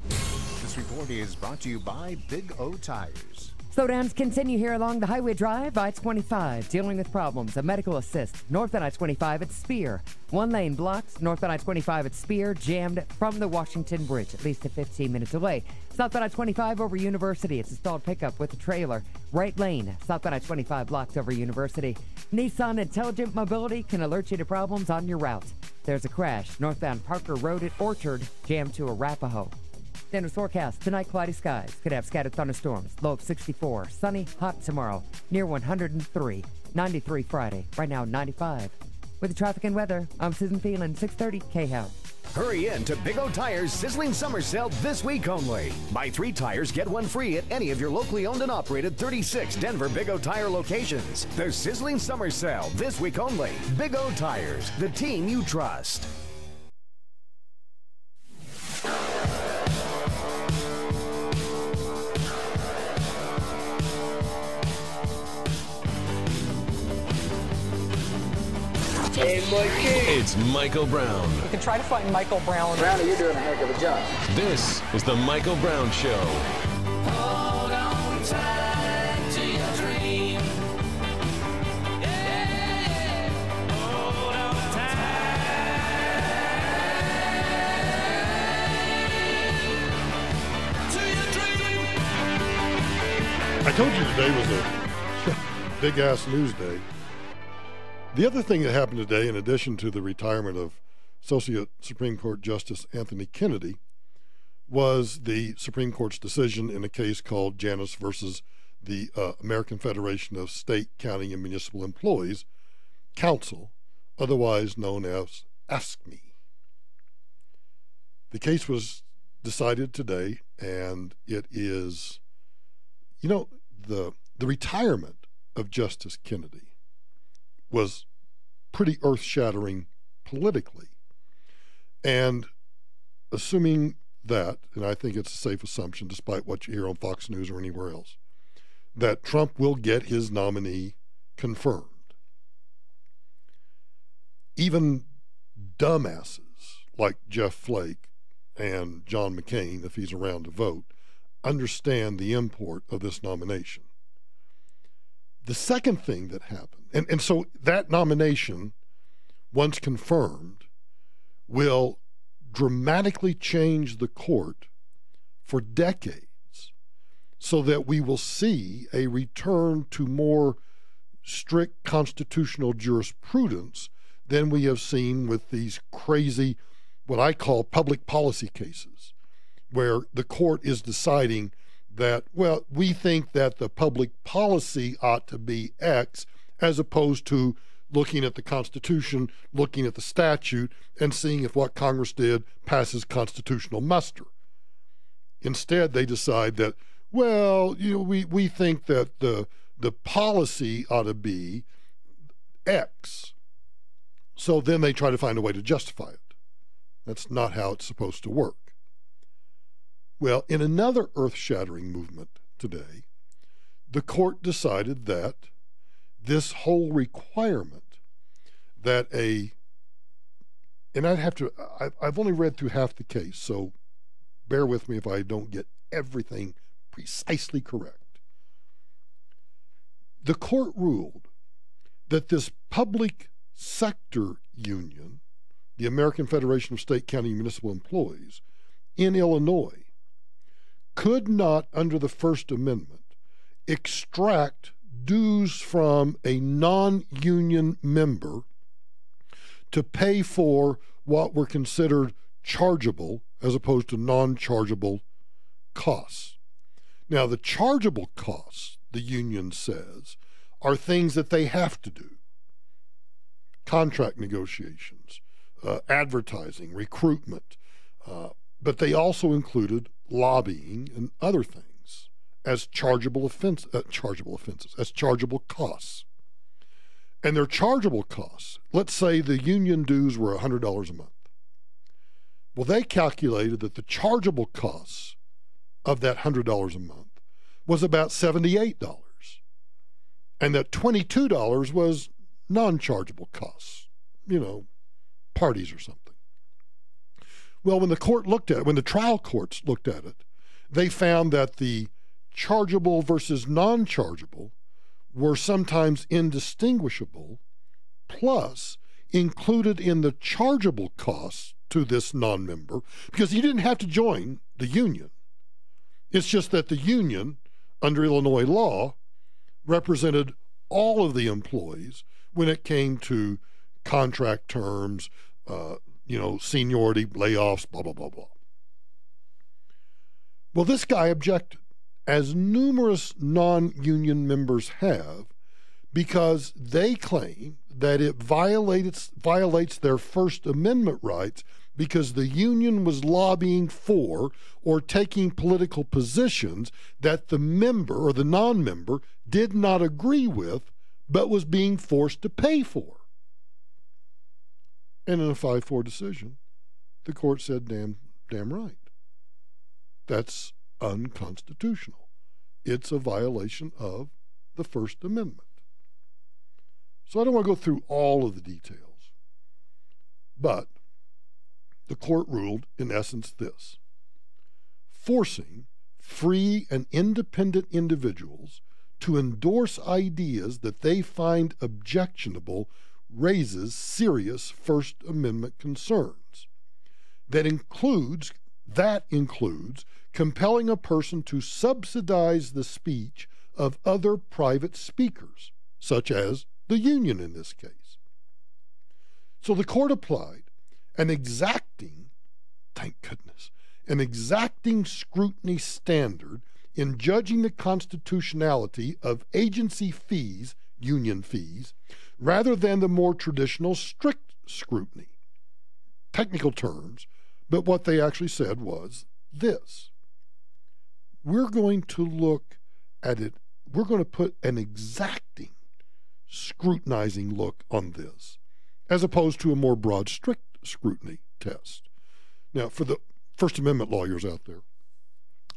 S2: This report is brought to you by Big O Tires.
S3: Slowdowns continue here along the Highway Drive, I-25, dealing with problems. A medical assist north on I-25 at Spear. One lane blocked north on I-25 at Spear, jammed from the Washington Bridge. At least a 15-minute delay. South on I-25 over University. It's a stalled pickup with a trailer. Right lane, south on I-25 blocked over University. Nissan Intelligent Mobility can alert you to problems on your route. There's a crash northbound Parker Road at Orchard, jammed to Arapahoe. Standard forecast. Tonight, cloudy skies. Could have scattered thunderstorms. Low of 64. Sunny, hot tomorrow. Near 103. 93 Friday. Right now, 95. With the traffic and weather, I'm Susan Phelan, 630 KHOW.
S9: Hurry in to Big O Tires' sizzling summer sale this week only. Buy 3 tires, get 1 free at any of your locally owned and operated 36 Denver Big O Tire locations. The sizzling summer sale this week only. Big O Tires, the team you trust.
S13: Hey, Mikey. It's Michael Brown.
S10: You can try to find Michael Brown.
S12: Brownie, you're doing a heck of a job.
S13: This is the Michael Brown Show.
S12: Hold on tight to your dream. Yeah. Hold on tight to your dream.
S1: I told you today was a big-ass news day. The other thing that happened today, in addition to the retirement of Associate Supreme Court Justice Anthony Kennedy, was the Supreme Court's decision in a case called Janus versus the American Federation of State, County, and Municipal Employees Council, otherwise known as AFSCME. The case was decided today, and it is, the retirement of Justice Kennedy was pretty earth-shattering politically. And assuming that, and I think it's a safe assumption despite what you hear on Fox News or anywhere else, that Trump will get his nominee confirmed. Even dumbasses like Jeff Flake and John McCain, if he's around to vote, understand the import of this nomination. The second thing that happened, and so that nomination, once confirmed, will dramatically change the court for decades so that we will see a return to more strict constitutional jurisprudence than we have seen with these crazy, what I call public policy cases, where the court is deciding that, well, we think that the public policy ought to be X, as opposed to looking at the Constitution, looking at the statute, and seeing if what Congress did passes constitutional muster. Instead, they decide that, well, we think that the policy ought to be X. So then they try to find a way to justify it. That's not how it's supposed to work. Well, in another earth-shattering movement today, the court decided that this whole requirement that and I've only read through half the case, so bear with me if I don't get everything precisely correct. The court ruled that this public sector union, the American Federation of State, County, and Municipal Employees in Illinois, could not, under the First Amendment, extract dues from a non-union member to pay for what were considered chargeable as opposed to non-chargeable costs. Now, the chargeable costs, the union says, are things that they have to do. Contract negotiations, advertising, recruitment, but they also included lobbying and other things as chargeable offenses, as chargeable costs. and their chargeable costs, let's say the union dues were $100 a month. Well, they calculated that the chargeable costs of that $100 a month was about $78, and that $22 was non-chargeable costs, parties or something. Well, when the trial courts looked at it, they found that the chargeable versus non-chargeable were sometimes indistinguishable, plus included in the chargeable costs to this non-member, because he didn't have to join the union. It's just that the union, under Illinois law, represented all of the employees when it came to contract terms, seniority, layoffs, blah, blah, blah, blah. Well, this guy objected, as numerous non-union members have, because they claim that it violates their First Amendment rights because the union was lobbying for or taking political positions that the member or the non-member did not agree with, but was being forced to pay for. And in a 5-4 decision, the court said, damn right. That's unconstitutional. It's a violation of the First Amendment. So I don't want to go through all of the details, but the court ruled, in essence, this: forcing free and independent individuals to endorse ideas that they find objectionable raises serious First Amendment concerns. That includes compelling a person to subsidize the speech of other private speakers, such as the union in this case. So the court applied an exacting scrutiny standard in judging the constitutionality of agency fees, union fees, rather than the more traditional strict scrutiny. Technical terms, but what they actually said was this: we're going to look at it, we're going to put an exacting, scrutinizing look on this, as opposed to a more broad, strict scrutiny test. Now, for the First Amendment lawyers out there,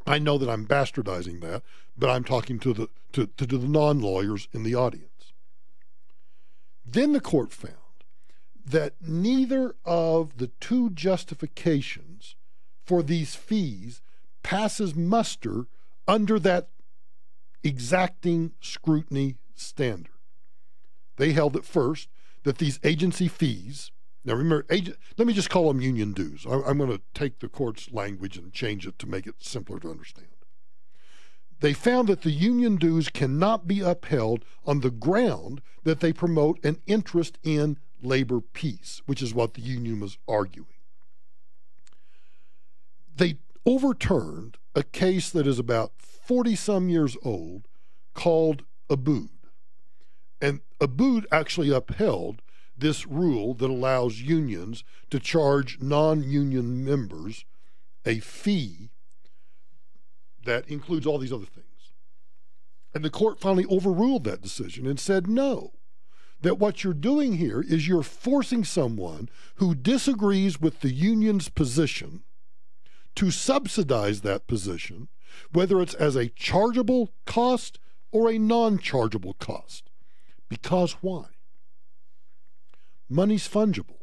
S1: I know that I'm bastardizing that, but I'm talking to the non-lawyers in the audience. Then the court found that neither of the two justifications for these fees passes muster under that exacting scrutiny standard. They held at first that these agency fees, now remember, let me just call them union dues. I'm going to take the court's language and change it to make it simpler to understand. They found that the union dues cannot be upheld on the ground that they promote an interest in labor peace, which is what the union was arguing. They overturned a case that is about 40-some years old called Abood. And Abood actually upheld this rule that allows unions to charge non-union members a fee that includes all these other things. And the court finally overruled that decision and said no, that what you're doing here is you're forcing someone who disagrees with the union's position to subsidize that position, whether it's as a chargeable cost or a non-chargeable cost. Because why? Money's fungible.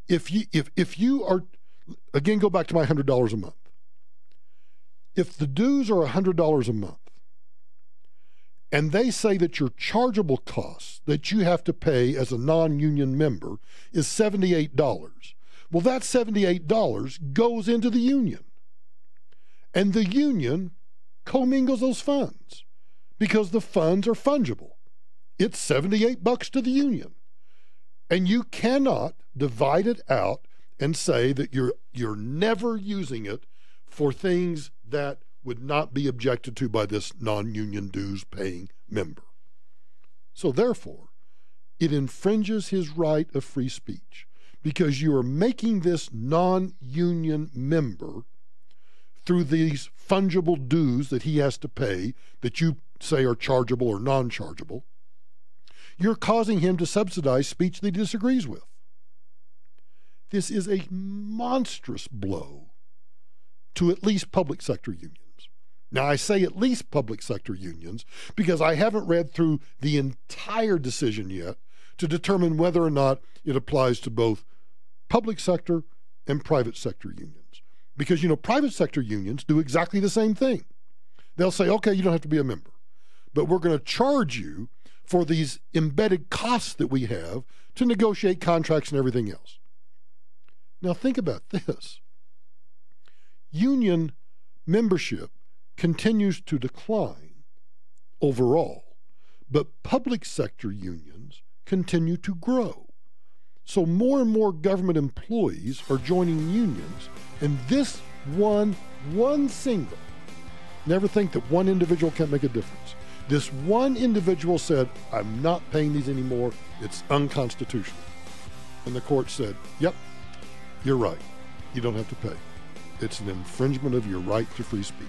S1: If you are, again, go back to my $100 a month. If the dues are $100 a month, and they say that your chargeable costs that you have to pay as a non-union member is $78, well, that $78 goes into the union. And the union commingles those funds because the funds are fungible. It's $78 to the union. And you cannot divide it out and say that you're never using it for things that would not be objected to by this non-union dues paying member. So therefore, it infringes his right of free speech because you are making this non-union member, through these fungible dues that he has to pay that you say are chargeable or non-chargeable, You're causing him to subsidize speech that he disagrees with. This is a monstrous blow to at least public sector unions. Now, I say at least public sector unions because I haven't read through the entire decision yet to determine whether or not it applies to both public sector and private sector unions. Because, private sector unions do exactly the same thing. They'll say, okay, you don't have to be a member, but we're going to charge you for these embedded costs that we have to negotiate contracts and everything else. Now, think about this. Union membership continues to decline overall, but public sector unions continue to grow. So more and more government employees are joining unions, and this one single, never think that one individual can't make a difference. This one individual said, I'm not paying these anymore, it's unconstitutional. And the court said, yep, you're right, you don't have to pay. It's an infringement of your right to free speech.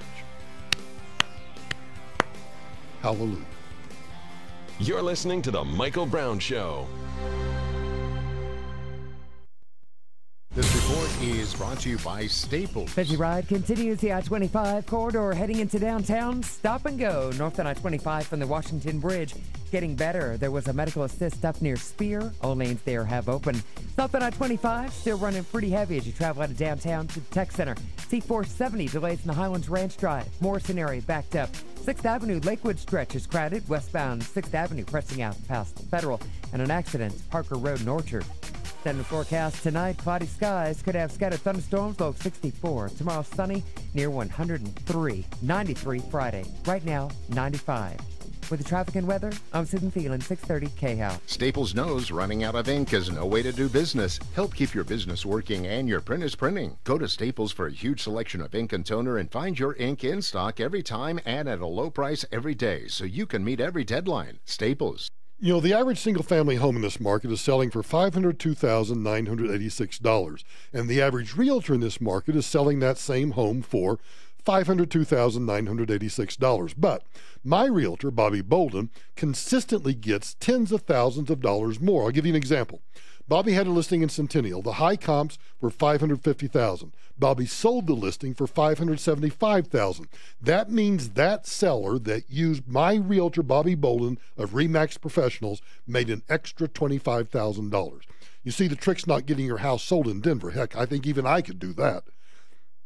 S1: Hallelujah.
S13: You're listening to The Michael Brown Show.
S2: This report is brought to you by Staples.
S3: Busy ride continues the I-25 corridor heading into downtown. Stop and go north on I-25 from the Washington Bridge. Getting better. There was a medical assist up near Spear. All lanes there have open. South on I-25 still running pretty heavy as you travel out of downtown to the Tech Center. C-470 delays in the Highlands Ranch Drive. Morrison area backed up. 6th Avenue Lakewood stretch is crowded. Westbound 6th Avenue pressing out past Federal. And an accident, Parker Road and Orchard. Then the forecast tonight, cloudy skies could have scattered thunderstorms, low 64. Tomorrow sunny, near 103. 93 Friday. Right now, 95. With the traffic and weather, I'm Susan Thielen, 630 KHOW.
S2: Staples knows running out of ink is no way to do business. Help keep your business working and your print is printing. Go to Staples for a huge selection of ink and toner and find your ink in stock every time and at a low price every day so you can meet every deadline. Staples.
S1: The average single-family home in this market is selling for $502,986, and the average realtor in this market is selling that same home for $502,986. But my realtor, Bobby Bolden, consistently gets tens of thousands of dollars more. I'll give you an example. Bobby had a listing in Centennial. The high comps were $550,000. Bobby sold the listing for $575,000. That means that seller that used my realtor, Bobby Bolden of Remax Professionals, made an extra $25,000. You see, the trick's not getting your house sold in Denver. Heck, I think even I could do that.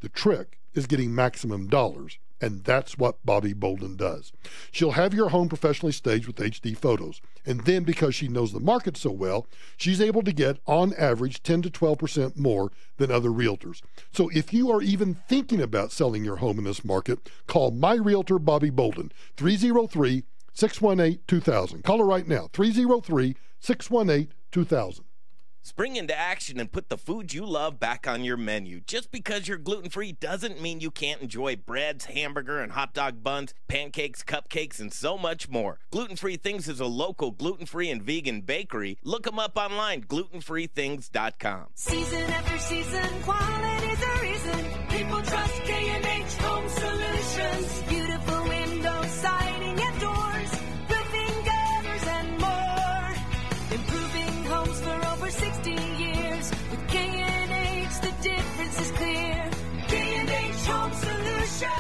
S1: The trick is getting maximum dollars, and that's what Bobby Bolden does. She'll have your home professionally staged with HD photos, and then because she knows the market so well, she's able to get, on average, 10 to 12% more than other realtors. So if you are even thinking about selling your home in this market, call my realtor, Bobby Bolden, 303-618-2000. Call her right now, 303-618-2000.
S5: Spring into action and put the food you love back on your menu. Just because you're gluten-free doesn't mean you can't enjoy breads, hamburger, and hot dog buns, pancakes, cupcakes, and so much more. Gluten-Free Things is a local gluten-free and vegan bakery. Look them up online, glutenfreethings.com.
S12: Season after season, quality's a reason. People trust K&H Home Solutions. Beautiful windows, siding, and doors. Roofing, gutters, and more. Improving homes for over 60 years. With K&H, the difference is clear. K&H Home Solutions.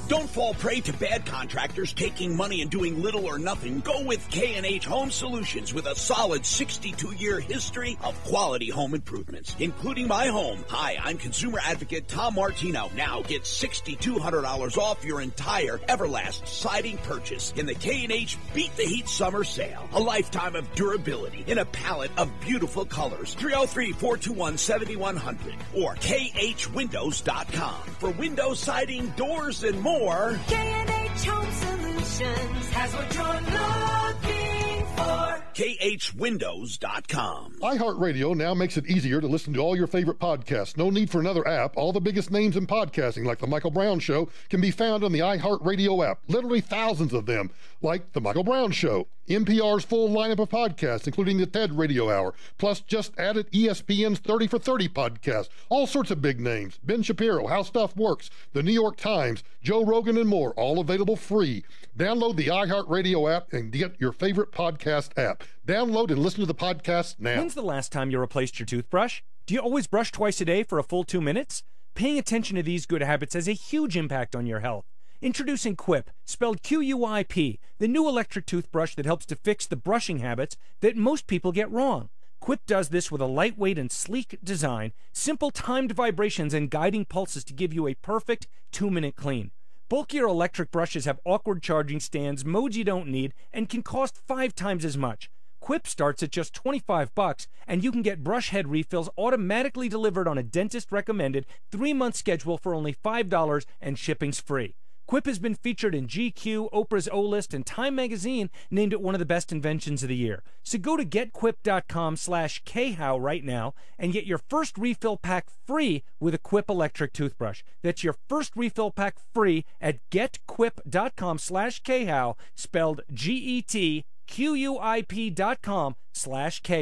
S11: Don't fall prey to bad contractors taking money and doing little or nothing. Go with K&H Home Solutions with a solid 62-year history of quality home improvements, including my home. Hi, I'm consumer advocate Tom Martino. Now get $6,200 off your entire Everlast siding purchase in the K&H Beat the Heat Summer Sale. A lifetime of durability in a palette of beautiful colors. 303-421-7100 or KHWindows.com for window siding, doors, and more.
S12: K&H Home Solutions has what you're looking for.
S11: KHWindows.com.
S1: iHeartRadio now makes it easier to listen to all your favorite podcasts. No need for another app. All the biggest names in podcasting, like The Michael Brown Show, can be found on the iHeartRadio app. Literally thousands of them, like The Michael Brown Show, NPR's full lineup of podcasts, including the TED Radio Hour, plus just added ESPN's 30 for 30 podcast. All sorts of big names. Ben Shapiro, How Stuff Works, The New York Times, Joe Rogan, and more, all available free. Download the iHeartRadio app and get your favorite podcast app. Download and listen to the podcast now.
S7: When's the last time you replaced your toothbrush? Do you always brush twice a day for a full 2 minutes? Paying attention to these good habits has a huge impact on your health. Introducing Quip, spelled Q-U-I-P, the new electric toothbrush that helps to fix the brushing habits that most people get wrong. Quip does this with a lightweight and sleek design, simple timed vibrations and guiding pulses to give you a perfect 2-minute clean. Bulkier electric brushes have awkward charging stands, modes you don't need, and can cost 5 times as much. Quip starts at just $25, and you can get brush head refills automatically delivered on a dentist-recommended 3-month schedule for only $5, and shipping's free. Quip has been featured in GQ, Oprah's O-List, and Time Magazine named it one of the best inventions of the year. So go to getquip.com/KHOW right now and get your first refill pack free with a Quip electric toothbrush. That's your first refill pack free at getquip.com/KHOW, spelled GETQUIP.com/KHOW.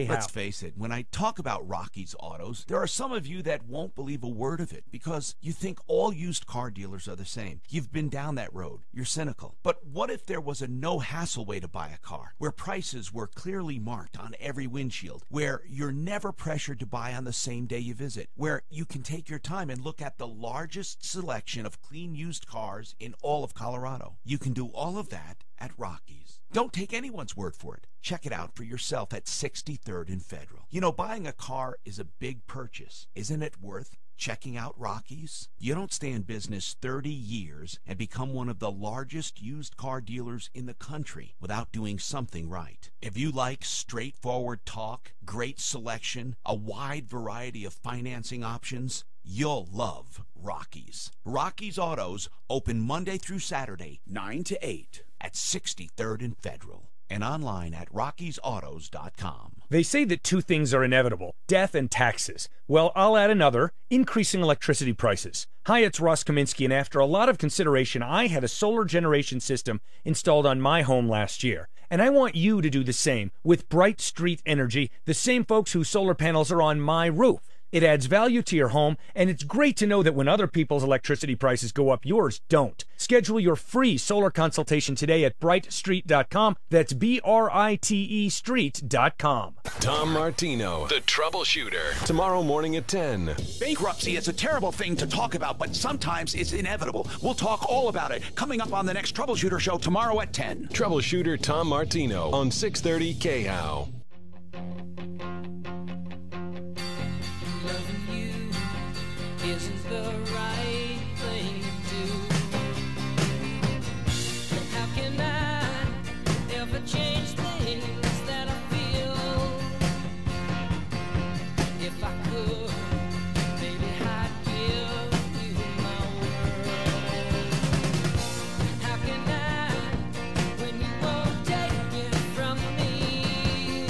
S14: Let's face it, when I talk about Rocky's Autos, there are some of you that won't believe a word of it because you think all used car dealers are the same. You've been down that road. You're cynical. But what if there was a no-hassle way to buy a car, where prices were clearly marked on every windshield, where you're never pressured to buy on the same day you visit, where you can take your time and look at the largest selection of clean used cars in all of Colorado? You can do all of that at Rocky's. Don't take anyone's word for it. Check it out for yourself at 63rd and Federal. You know, buying a car is a big purchase. Isn't it worth checking out Rocky's? You don't stay in business 30 years and become one of the largest used car dealers in the country without doing something right. If you like straightforward talk, great selection, a wide variety of financing options, you'll love Rocky's. Rocky's Autos open Monday through Saturday, 9 to 8 at 63rd and Federal, and online at rockysautos.com.
S7: They say that 2 things are inevitable, death and taxes. Well, I'll add another, increasing electricity prices. Hi, it's Ross Kaminsky, and after a lot of consideration, I had a solar generation system installed on my home last year. And I want you to do the same with Bright Street Energy, the same folks whose solar panels are on my roof. It adds value to your home, and it's great to know that when other people's electricity prices go up, yours don't. Schedule your free solar consultation today at brightstreet.com. That's BRITE street.com.
S13: Tom Martino, the troubleshooter, tomorrow morning at 10.
S11: Bankruptcy is a terrible thing to talk about, but sometimes it's inevitable. We'll talk all about it coming up on the next Troubleshooter Show tomorrow at 10.
S13: Troubleshooter Tom Martino on 630 KHOW.
S12: Isn't the right thing to do? How can I ever change things that I feel? If I could, maybe I'd give you my word. How can I, when you won't take it from me?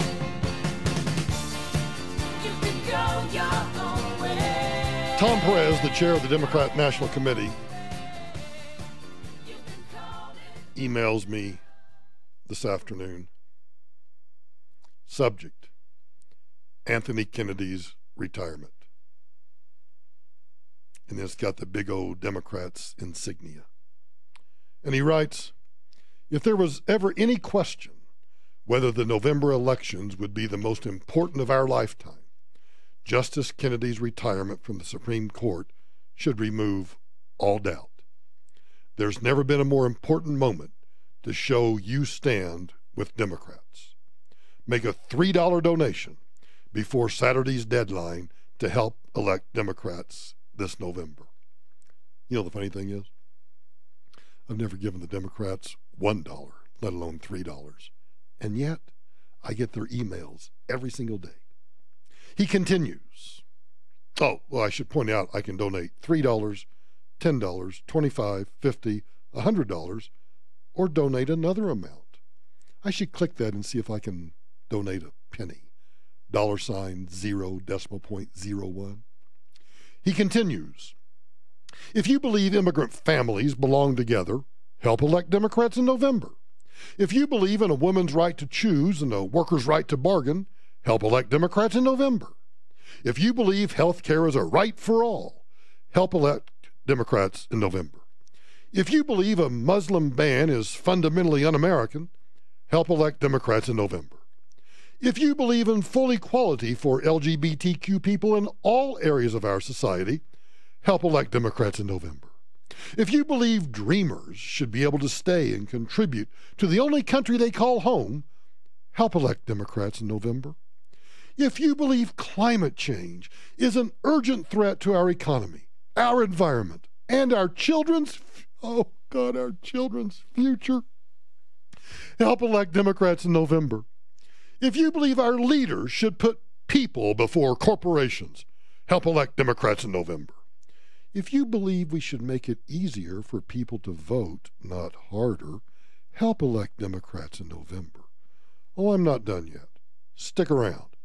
S12: You can go your own way.
S1: Tom Perez, the chair of the Democrat National Committee, emails me this afternoon. Subject: Anthony Kennedy's retirement. And it's got the big old Democrats insignia. And he writes, if there was ever any question whether the November elections would be the most important of our lifetime, Justice Kennedy's retirement from the Supreme Court should remove all doubt. There's never been a more important moment to show you stand with Democrats. Make a $3 donation before Saturday's deadline to help elect Democrats this November. You know, the funny thing is, I've never given the Democrats $1, let alone $3. And yet, I get their emails every single day. He continues. Oh, well, I should point out I can donate $3, $10, $25, $50, $100, or donate another amount. I should click that and see if I can donate a penny. $0.0.01. He continues. If you believe immigrant families belong together, help elect Democrats in November. If you believe in a woman's right to choose and a worker's right to bargain, help elect Democrats in November. If you believe health care is a right for all, help elect Democrats in November. If you believe a Muslim ban is fundamentally un-American, help elect Democrats in November. If you believe in full equality for LGBTQ people in all areas of our society, help elect Democrats in November. If you believe dreamers should be able to stay and contribute to the only country they call home, help elect Democrats in November. If you believe climate change is an urgent threat to our economy, our environment, and our children's future, help elect Democrats in November. If you believe our leaders should put people before corporations, help elect Democrats in November. If you believe we should make it easier for people to vote, not harder, help elect Democrats in November. Oh, I'm not done yet. Stick around.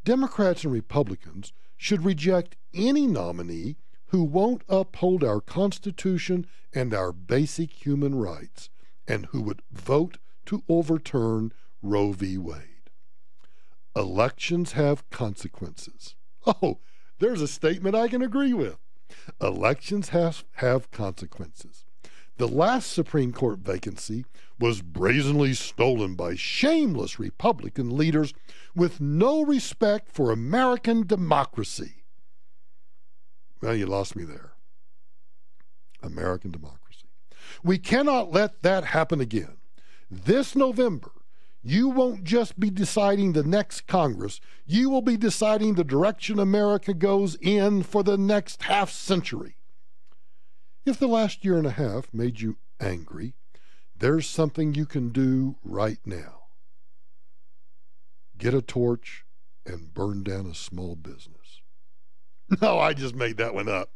S1: Democrats and Republicans should reject any nominee who won't uphold our Constitution and our basic human rights, and who would vote to overturn Roe v. Wade. Elections have consequences. Oh, there's a statement I can agree with. Elections have consequences. The last Supreme Court vacancy was brazenly stolen by shameless Republican leaders with no respect for American democracy. Well, you lost me there. American democracy. We cannot let that happen again. This November, you won't just be deciding the next Congress, you will be deciding the direction America goes in for the next half century. If the last year and a half made you angry, there's something you can do right now. Get a torch and burn down a small business. No, I just made that one up.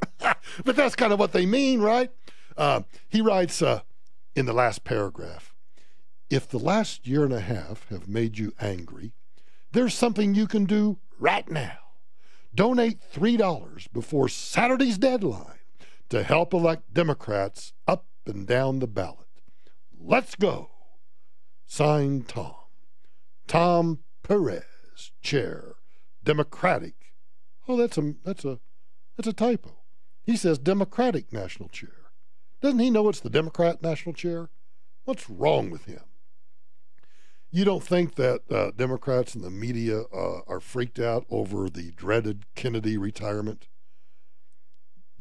S1: But that's kind of what they mean, right? He writes in the last paragraph, if the last year and a half have made you angry, there's something you can do right now. Donate $3 before Saturday's deadline to help elect Democrats up and down the ballot. Let's go. Signed, Tom. Tom Perez, Chair, Democratic. Oh, that's a typo. He says Democratic National Chair. Doesn't he know it's the Democrat National Chair? What's wrong with him? You don't think that Democrats and the media are freaked out over the dreaded Kennedy retirement?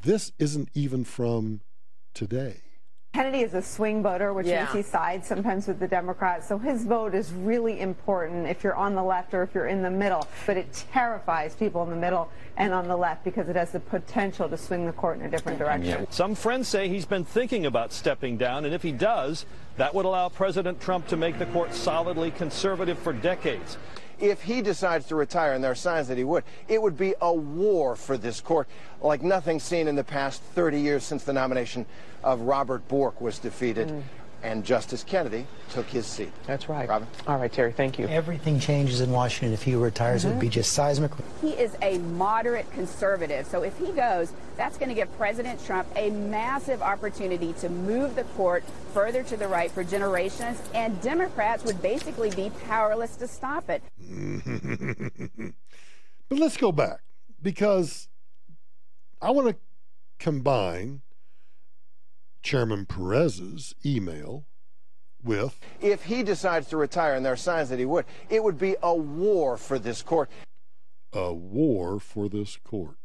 S1: This isn't even from today.
S4: Kennedy is a swing voter, which means he sides sometimes with the Democrats. So his vote is really important if you're on the left or if you're in the middle. But it terrifies people in the middle and on the left because it has the potential to swing the court in a different direction.
S15: Some friends say he's been thinking about stepping down, and if he does, that would allow President Trump to make the court solidly conservative for decades.
S16: If he decides to retire, and there are signs that he would, it would be a war for this court, like nothing seen in the past 30 years since the nomination of Robert Bork was defeated and Justice Kennedy took his seat.
S10: That's right.
S16: Robin?
S10: All right, Terry, thank you.
S18: Everything changes in Washington. If he retires, it would be just seismic.
S19: He is a moderate conservative, so if he goes, that's going to give President Trump a massive opportunity to move the court further to the right for generations, and Democrats would basically be powerless to stop it.
S1: But let's go back, because I want to combine Chairman Perez's email with,
S16: if he decides to retire, and there are signs that he would, it would be a war for this court.
S1: A war for this court.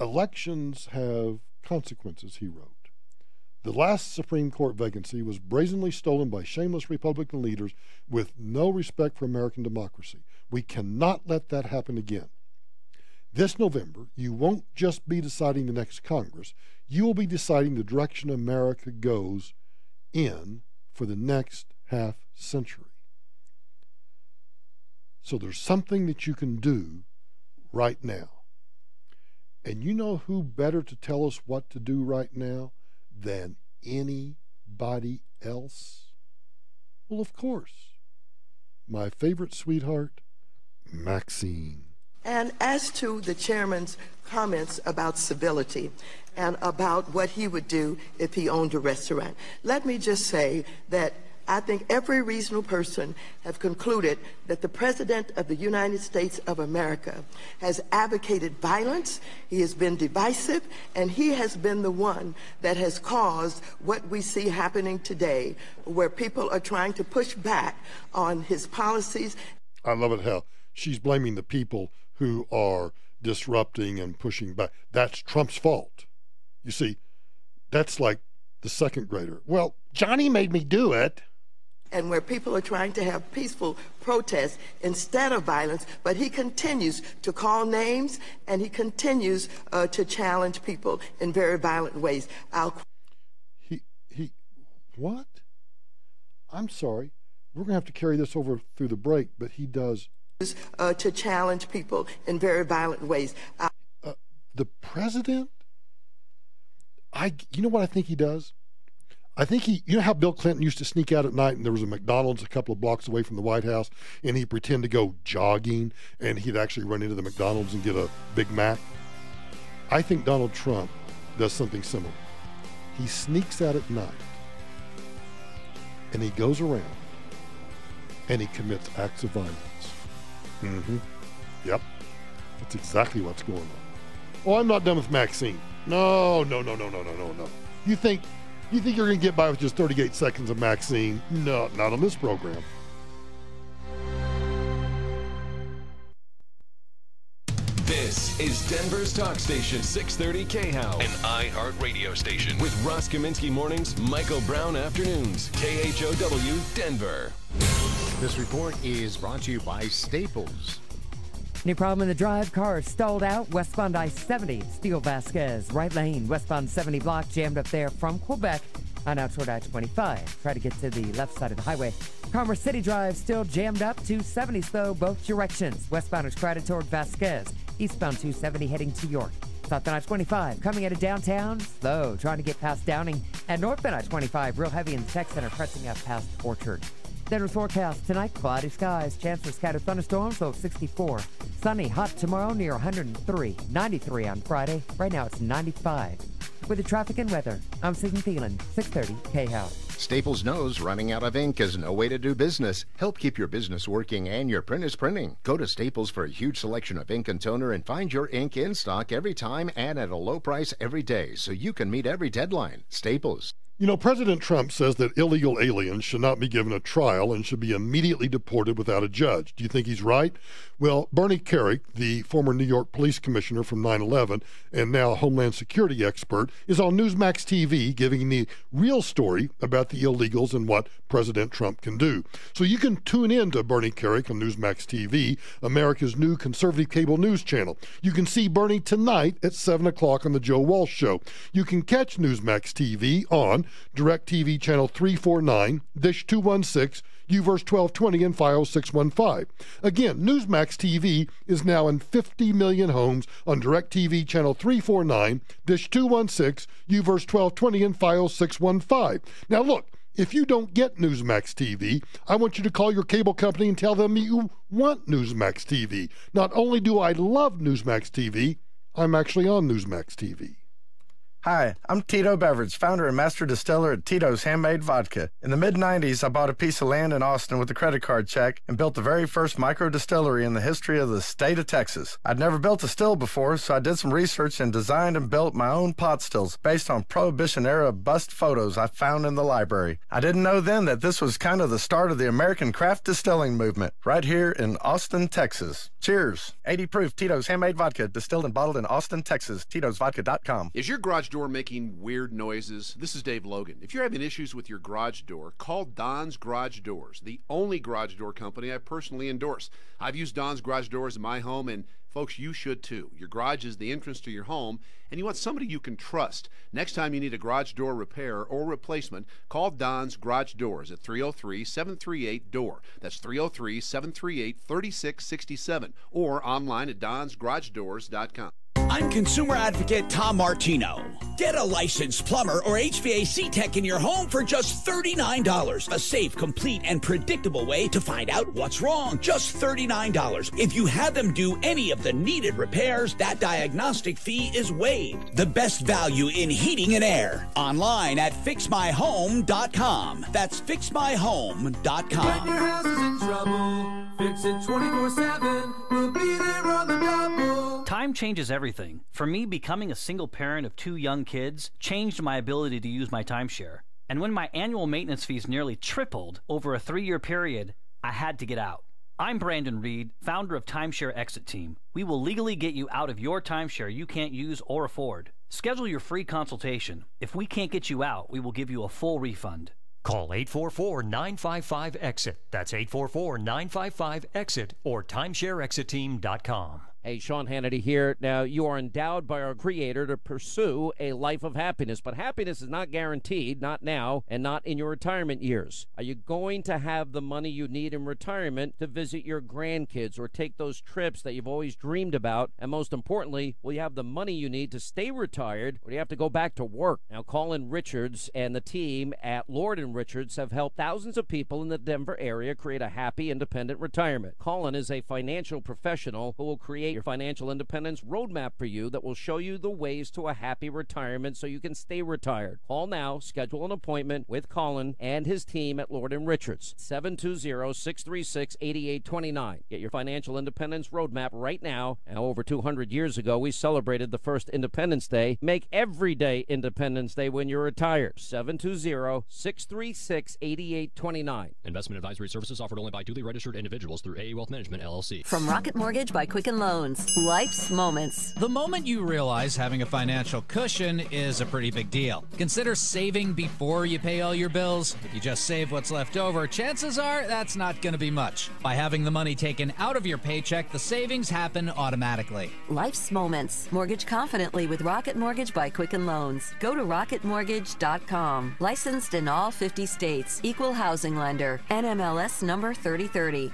S1: Elections have consequences, he wrote. The last Supreme Court vacancy was brazenly stolen by shameless Republican leaders with no respect for American democracy. We cannot let that happen again. This November, you won't just be deciding the next Congress, you will be deciding the direction America goes in for the next half century. So there's something that you can do right now. And you know who better to tell us what to do right now than anybody else? Well, of course, my favorite sweetheart, Maxine.
S20: And as to the chairman's comments about civility and about what he would do if he owned a restaurant, let me just say that I think every reasonable person have concluded that the President of the United States of America has advocated violence, he has been divisive, and he has been the one that has caused what we see happening today, where people are trying to push back on his policies.
S1: I love it how she's blaming the people who are disrupting and pushing back. That's Trump's fault. You see, that's like the second grader. Well, Johnny made me do it.
S20: And where people are trying to have peaceful protests instead of violence, but he continues to call names and he continues to challenge people in very violent ways.
S1: What? I'm sorry. We're going to have to carry this over through the break, but he does.
S20: To challenge people in very violent ways.
S1: The president? You know what I think he does? I think you know how Bill Clinton used to sneak out at night and there was a McDonald's a couple of blocks away from the White House and he'd pretend to go jogging and he'd actually run into the McDonald's and get a Big Mac? I think Donald Trump does something similar. He sneaks out at night and he goes around and he commits acts of violence. Yep. That's exactly what's going on. Oh, I'm not done with Maxine. No. You think you're going to get by with just 38 seconds of Maxine? No, not on this program.
S13: This is Denver's talk station, 630 KHOW, an iHeart radio station with Ross Kaminsky mornings, Michael Brown afternoons, KHOW, Denver.
S2: This report is brought to you by Staples.
S3: Any problem in the drive? Cars stalled out westbound I-70, Steele Vasquez, right lane, westbound 70 block jammed up there from Quebec on out toward I-25. Try to get to the left side of the highway. Commerce City Drive still jammed up. 270 slow both directions. Westbound is crowded toward Vasquez. Eastbound 270 heading to York. Southbound I-25 coming out of downtown, slow, trying to get past Downing. And northbound I-25 real heavy in the tech center, pressing up past Orchard. Denver's forecast tonight, cloudy skies, chance for scattered thunderstorms, low 64. Sunny, hot tomorrow, near 103. 93 on Friday. Right now it's 95. With the traffic and weather, I'm Susan Thielen, 630 KHOW.
S2: Staples knows running out of ink is no way to do business. Help keep your business working and your print is printing. Go to Staples for a huge selection of ink and toner and find your ink in stock every time and at a low price every day so you can meet every deadline. Staples.
S1: You know, President Trump says that illegal aliens should not be given a trial and should be immediately deported without a judge. Do you think he's right? Well, Bernie Kerik, the former New York police commissioner from 9/11 and now Homeland Security expert, is on Newsmax TV giving the real story about the illegals and what President Trump can do. So you can tune in to Bernie Kerik on Newsmax TV, America's new conservative cable news channel. You can see Bernie tonight at 7 o'clock on The Joe Walsh Show. You can catch Newsmax TV on DirecTV Channel 349, Dish 216, UVerse 1220, and Fios 615. Again, Newsmax TV is now in 50 million homes on DirecTV Channel 349, Dish 216, UVerse 1220, and Fios 615. Now look, if you don't get Newsmax TV, I want you to call your cable company and tell them you want Newsmax TV. Not only do I love Newsmax TV, I'm actually on Newsmax TV.
S6: Hi, I'm Tito Beveridge, founder and master distiller at Tito's Handmade Vodka. In the mid-90s, I bought a piece of land in Austin with a credit card check and built the very first micro distillery in the history of the state of Texas. I'd never built a still before, so I did some research and designed and built my own pot stills based on Prohibition-era bust photos I found in the library. I didn't know then that this was kind of the start of the American craft distilling movement, right here in Austin, Texas. Cheers. 80 proof Tito's Handmade Vodka, distilled and bottled in Austin, Texas. Tito'sVodka.com.
S8: Is your garage door making weird noises? This is Dave Logan. If you're having issues with your garage door, call Don's Garage Doors, the only garage door company I personally endorse. I've used Don's Garage Doors in my home, and folks, you should too. Your garage is the entrance to your home, and you want somebody you can trust. Next time you need a garage door repair or replacement, call Don's Garage Doors at 303-738-DOOR. That's 303-738-3667, or online at donsgaragedoors.com.
S11: I'm consumer advocate Tom Martino. Get a licensed plumber or HVAC tech in your home for just $39. A safe, complete, and predictable way to find out what's wrong. Just $39. If you have them do any of the needed repairs, that diagnostic fee is waived. The best value in heating and air. Online at fixmyhome.com. That's fixmyhome.com.
S12: When your house is in trouble, fix it 24/7. We'll be there on the double.
S17: Time changes everything. For me, becoming a single parent of 2 young kids changed my ability to use my timeshare. And when my annual maintenance fees nearly tripled over a 3-year period, I had to get out. I'm Brandon Reed, founder of Timeshare Exit Team. We will legally get you out of your timeshare you can't use or afford. Schedule your free consultation. If we can't get you out, we will give you a full refund.
S21: Call 844-955-EXIT. That's 844-955-EXIT or timeshareexitteam.com.
S22: Hey, Sean Hannity here. Now, you are endowed by our Creator to pursue a life of happiness, but happiness is not guaranteed, not now, and not in your retirement years. Are you going to have the money you need in retirement to visit your grandkids or take those trips that you've always dreamed about? And most importantly, will you have the money you need to stay retired, or do you have to go back to work? Now, Colin Richards and the team at Lord & Richards have helped thousands of people in the Denver area create a happy, independent retirement. Colin is a financial professional who will create your financial independence roadmap for you that will show you the ways to a happy retirement so you can stay retired. Call now, schedule an appointment with Colin and his team at Lord & Richards. 720-636-8829. Get your financial independence roadmap right now. And over 200 years ago, we celebrated the first Independence Day. Make every day Independence Day when you're retired. 720-636-8829.
S23: Investment advisory services offered only by duly registered individuals through AE Wealth Management, LLC.
S24: From Rocket Mortgage by Quicken Loans. Life's moments.
S25: The moment you realize having a financial cushion is a pretty big deal. Consider saving before you pay all your bills. If you just save what's left over, chances are that's not going to be much. By having the money taken out of your paycheck, the savings happen automatically.
S24: Life's moments. Mortgage confidently with Rocket Mortgage by Quicken Loans. Go to rocketmortgage.com. Licensed in all 50 states. Equal housing lender. NMLS number 3030.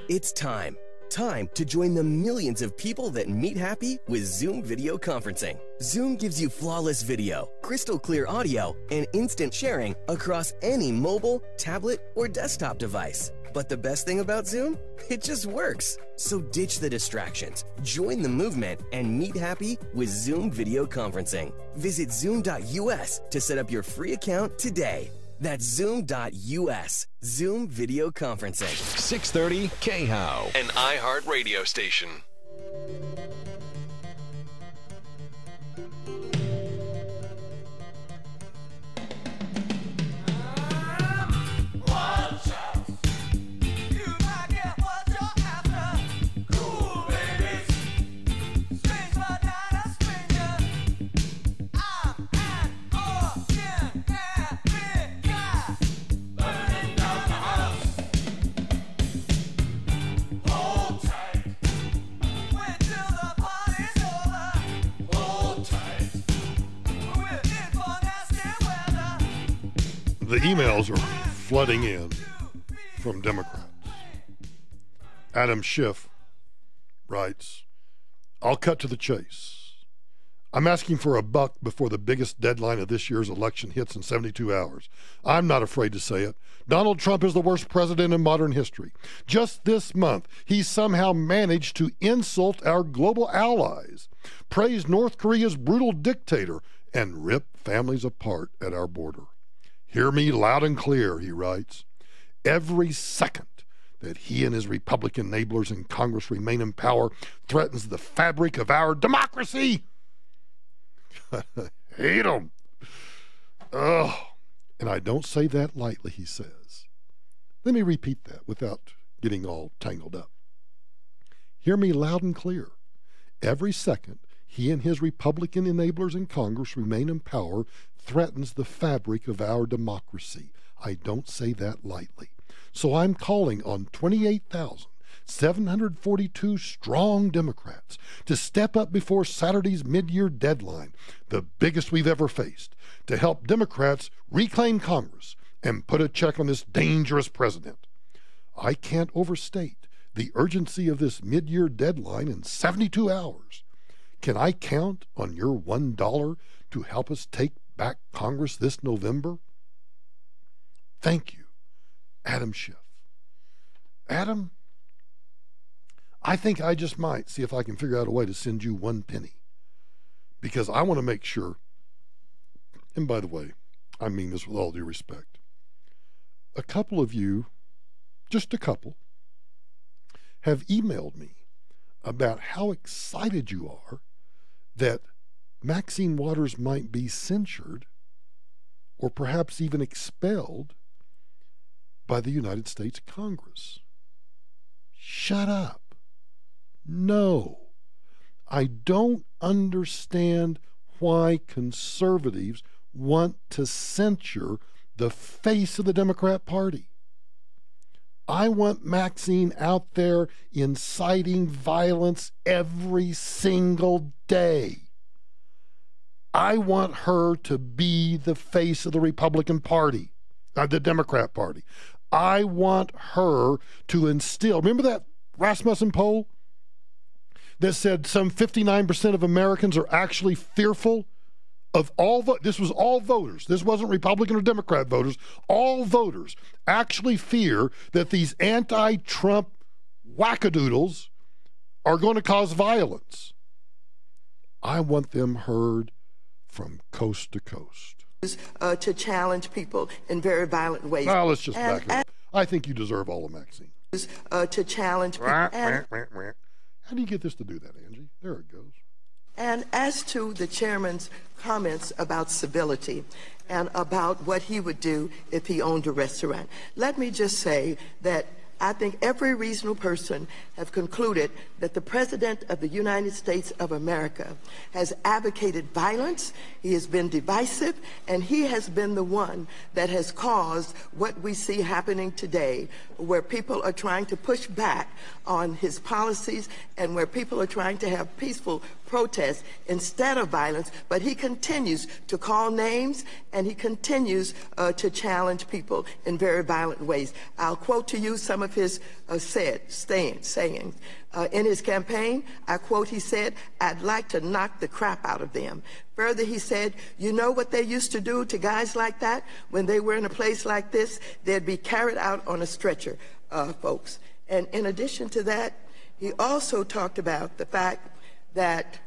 S26: It's time. Time to join the millions of people that meet happy with Zoom video conferencing. Zoom gives you flawless video, crystal clear audio, and instant sharing across any mobile, tablet, or desktop device. But the best thing about Zoom? It just works. So ditch the distractions, join the movement, and meet happy with Zoom video conferencing. Visit zoom.us to set up your free account today. That's zoom.us. Zoom video conferencing.
S13: 630 KHOW, an iHeart radio station.
S1: The emails are flooding in from Democrats. Adam Schiff writes, I'll cut to the chase. I'm asking for a buck before the biggest deadline of this year's election hits in 72 hours. I'm not afraid to say it. Donald Trump is the worst president in modern history. Just this month, he somehow managed to insult our global allies, praise North Korea's brutal dictator, and rip families apart at our border. Hear me loud and clear, he writes. Every second that he and his Republican enablers in Congress remain in power threatens the fabric of our democracy. Hate him. Oh, and I don't say that lightly, he says. Let me repeat that without getting all tangled up. Hear me loud and clear. Every second he and his Republican enablers in Congress remain in power threatens the fabric of our democracy. I don't say that lightly. So I'm calling on 28,742 strong Democrats to step up before Saturday's mid-year deadline, the biggest we've ever faced, to help Democrats reclaim Congress and put a check on this dangerous president. I can't overstate the urgency of this mid-year deadline in 72 hours. Can I count on your $1 to help us take back Congress this November? Thank you, Adam Schiff. Adam, I think I just might see if I can figure out a way to send you 1 penny, because I want to make sure, and by the way, I mean this with all due respect, a couple of you, just a couple, have emailed me about how excited you are that Maxine Waters might be censured or perhaps even expelled by the United States Congress. Shut up. No. I don't understand why conservatives want to censure the face of the Democrat Party. I want Maxine out there inciting violence every single day. I want her to be the face of the Republican Party, the Democrat Party. I want her to instill, remember that Rasmussen poll that said some 59% of Americans are actually fearful of all, this was all voters, this wasn't Republican or Democrat voters, all voters actually fear that these anti-Trump wackadoodles are going to cause violence. I want them heard from coast to coast.
S20: To challenge people in very violent ways.
S1: Well, let's just back it up. I think you deserve all of Maxine.
S20: To challenge people.
S1: How do you get this to do that, Angie? There it goes.
S20: And as to the chairman's comments about civility and about what he would do if he owned a restaurant, let me just say that I think every reasonable person have concluded that the President of the United States of America has advocated violence, he has been divisive, and he has been the one that has caused what we see happening today, where people are trying to push back on his policies and where people are trying to have peaceful protests instead of violence, but he continues to call names and he continues to challenge people in very violent ways. I'll quote to you some of his sayings. In his campaign, I quote, he said, "I'd like to knock the crap out of them." Further, he said, "You know what they used to do to guys like that when they were in a place like this? They'd be carried out on a stretcher, folks." And in addition to that, he also talked about the fact that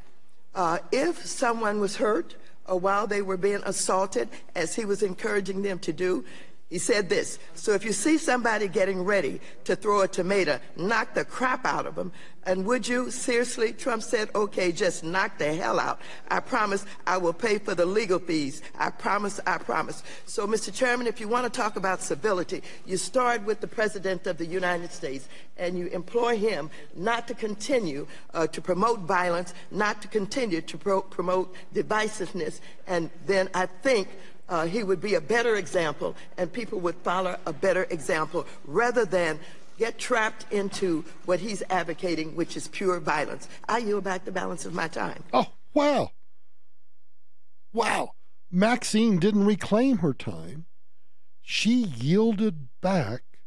S20: if someone was hurt or while they were being assaulted, as he was encouraging them to do, he said this: "So if you see somebody getting ready to throw a tomato, knock the crap out of them. And would you? Seriously?" Trump said, "Okay, just knock the hell out. I promise I will pay for the legal fees. I promise, I promise." So, Mr. Chairman, if you want to talk about civility, you start with the President of the United States and you employ him not to continue to promote violence, not to continue to promote divisiveness, and then I think he would be a better example and people would follow a better example rather than get trapped into what he's advocating, which is pure violence. I yield back the balance of my time.
S1: Oh, wow. Wow. Maxine didn't reclaim her time. She yielded back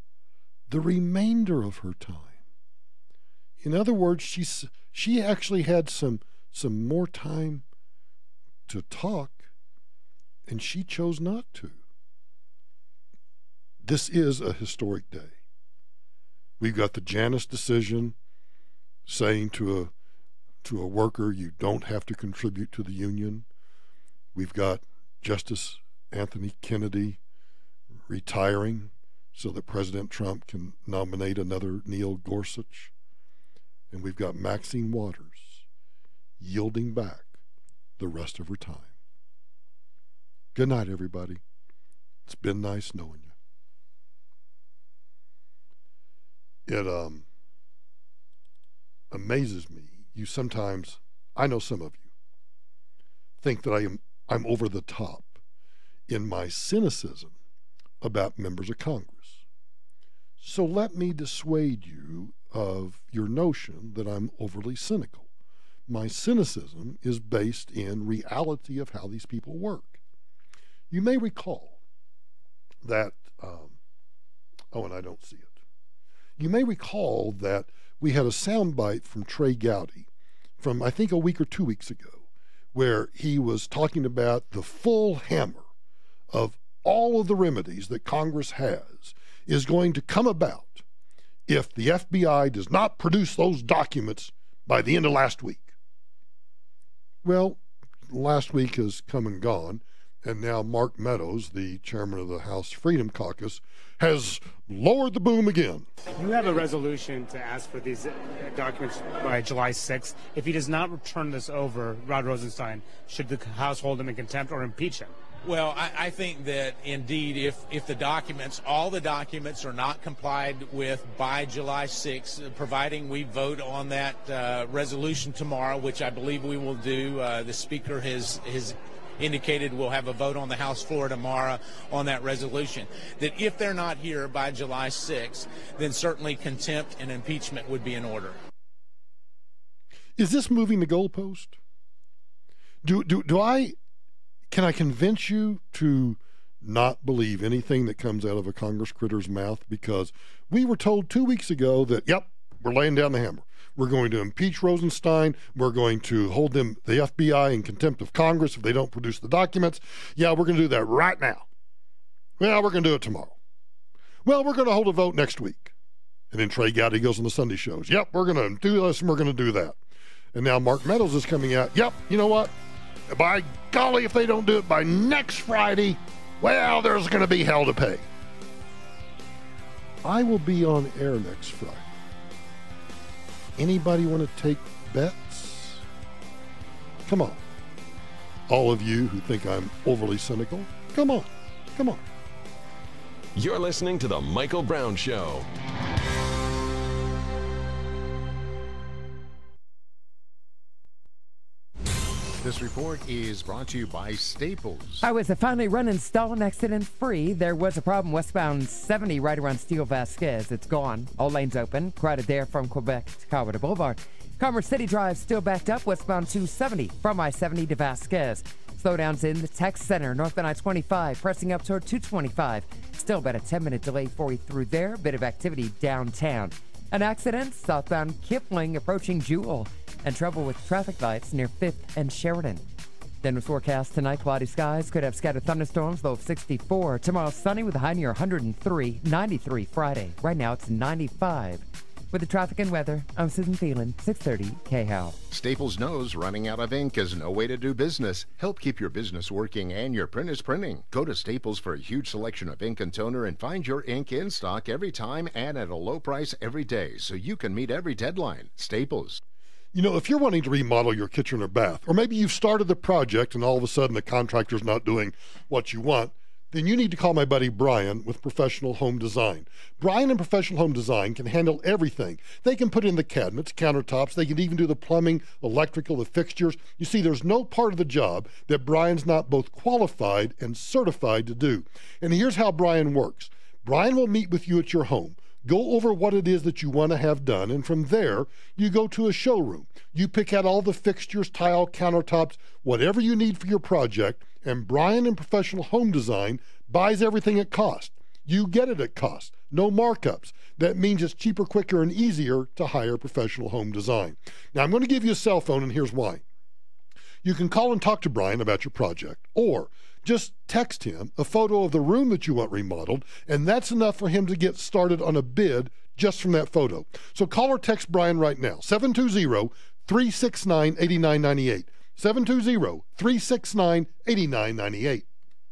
S1: the remainder of her time. In other words, she actually had some more time to talk, and she chose not to. This is a historic day. We've got the Janus decision saying to a worker, you don't have to contribute to the union. We've got Justice Anthony Kennedy retiring so that President Trump can nominate another Neil Gorsuch. And we've got Maxine Waters yielding back the rest of her time. Good night, everybody. It's been nice knowing you. It amazes me. You sometimes, I know some of you, think that I'm over the top in my cynicism about members of Congress. So let me dissuade you of your notion that I'm overly cynical. My cynicism is based in reality of how these people work. You may recall that, and I don't see it. You may recall that we had a soundbite from Trey Gowdy from I think a week or 2 weeks ago, where he was talking about the full hammer of all of the remedies that Congress has is going to come about if the FBI does not produce those documents by the end of last week. Well, last week has come and gone, and now Mark Meadows, the chairman of the House Freedom Caucus, has lowered the boom again.
S4: You have a resolution to ask for these documents by July 6th. If he does not return this over, Rod Rosenstein, should the House hold him in contempt or impeach him?
S5: Well, I think that indeed if the documents, all the documents are not complied with by July 6th, providing we vote on that resolution tomorrow, which I believe we will do, the Speaker has indicated we'll have a vote on the House floor tomorrow on that resolution, that if they're not here by July 6th, then certainly contempt and impeachment would be in order.
S1: Is this moving the goalpost? Can I convince you to not believe anything that comes out of a Congress critter's mouth? Because we were told 2 weeks ago that, yep, we're laying down the hammer. We're going to impeach Rosenstein. We're going to hold the FBI in contempt of Congress if they don't produce the documents. Yeah, we're going to do that right now. Well, we're going to do it tomorrow. Well, we're going to hold a vote next week. And then Trey Gowdy goes on the Sunday shows. Yep, we're going to do this and we're going to do that. And now Mark Meadows is coming out. Yep, you know what? By golly, if they don't do it by next Friday, well, there's going to be hell to pay. I will be on air next Friday. Anybody want to take bets? Come on. All of you who think I'm overly cynical, come on. Come on.
S13: You're listening to The Michael Brown Show.
S2: This report is brought to you by Staples.
S3: I was finally running stall accident-free. There was a problem westbound 70 right around Steele Vasquez. It's gone. All lanes open. Crowded there from Quebec to Colorado Boulevard. Commerce City Drive still backed up westbound 270 from I-70 to Vasquez. Slowdowns in the Tech Center, northbound I-25, pressing up toward 225. Still about a 10-minute delay for you through there. Bit of activity downtown. An accident southbound Kipling approaching Jewel, and trouble with traffic lights near 5th and Sheridan. Denver's forecast tonight, cloudy skies, could have scattered thunderstorms, low of 64. Tomorrow, sunny with a high near 103, 93 Friday. Right now, it's 95. With the traffic and weather, I'm Susan Thielen, 630 KHOW.
S2: Staples knows running out of ink is no way to do business. Help keep your business working and your printers printing. Go to Staples for a huge selection of ink and toner and find your ink in stock every time and at a low price every day so you can meet every deadline. Staples.
S1: You know, if you're wanting to remodel your kitchen or bath, or maybe you've started the project and all of a sudden the contractor's not doing what you want, then you need to call my buddy Brian with Professional Home Design. Brian and Professional Home Design can handle everything. They can put in the cabinets, countertops, they can even do the plumbing, electrical, the fixtures. You see, there's no part of the job that Brian's not both qualified and certified to do. And here's how Brian works. Brian will meet with you at your home. Go over what it is that you want to have done, and from there, you go to a showroom. You pick out all the fixtures, tile, countertops, whatever you need for your project, and Brian and Professional Home Design buys everything at cost. You get it at cost, no markups. That means it's cheaper, quicker, and easier to hire Professional Home Design. Now, I'm going to give you a cell phone, and here's why. You can call and talk to Brian about your project, or just text him a photo of the room that you want remodeled, and that's enough for him to get started on a bid just from that photo. So call or text Brian right now, 720-369-8998. 720-369-8998.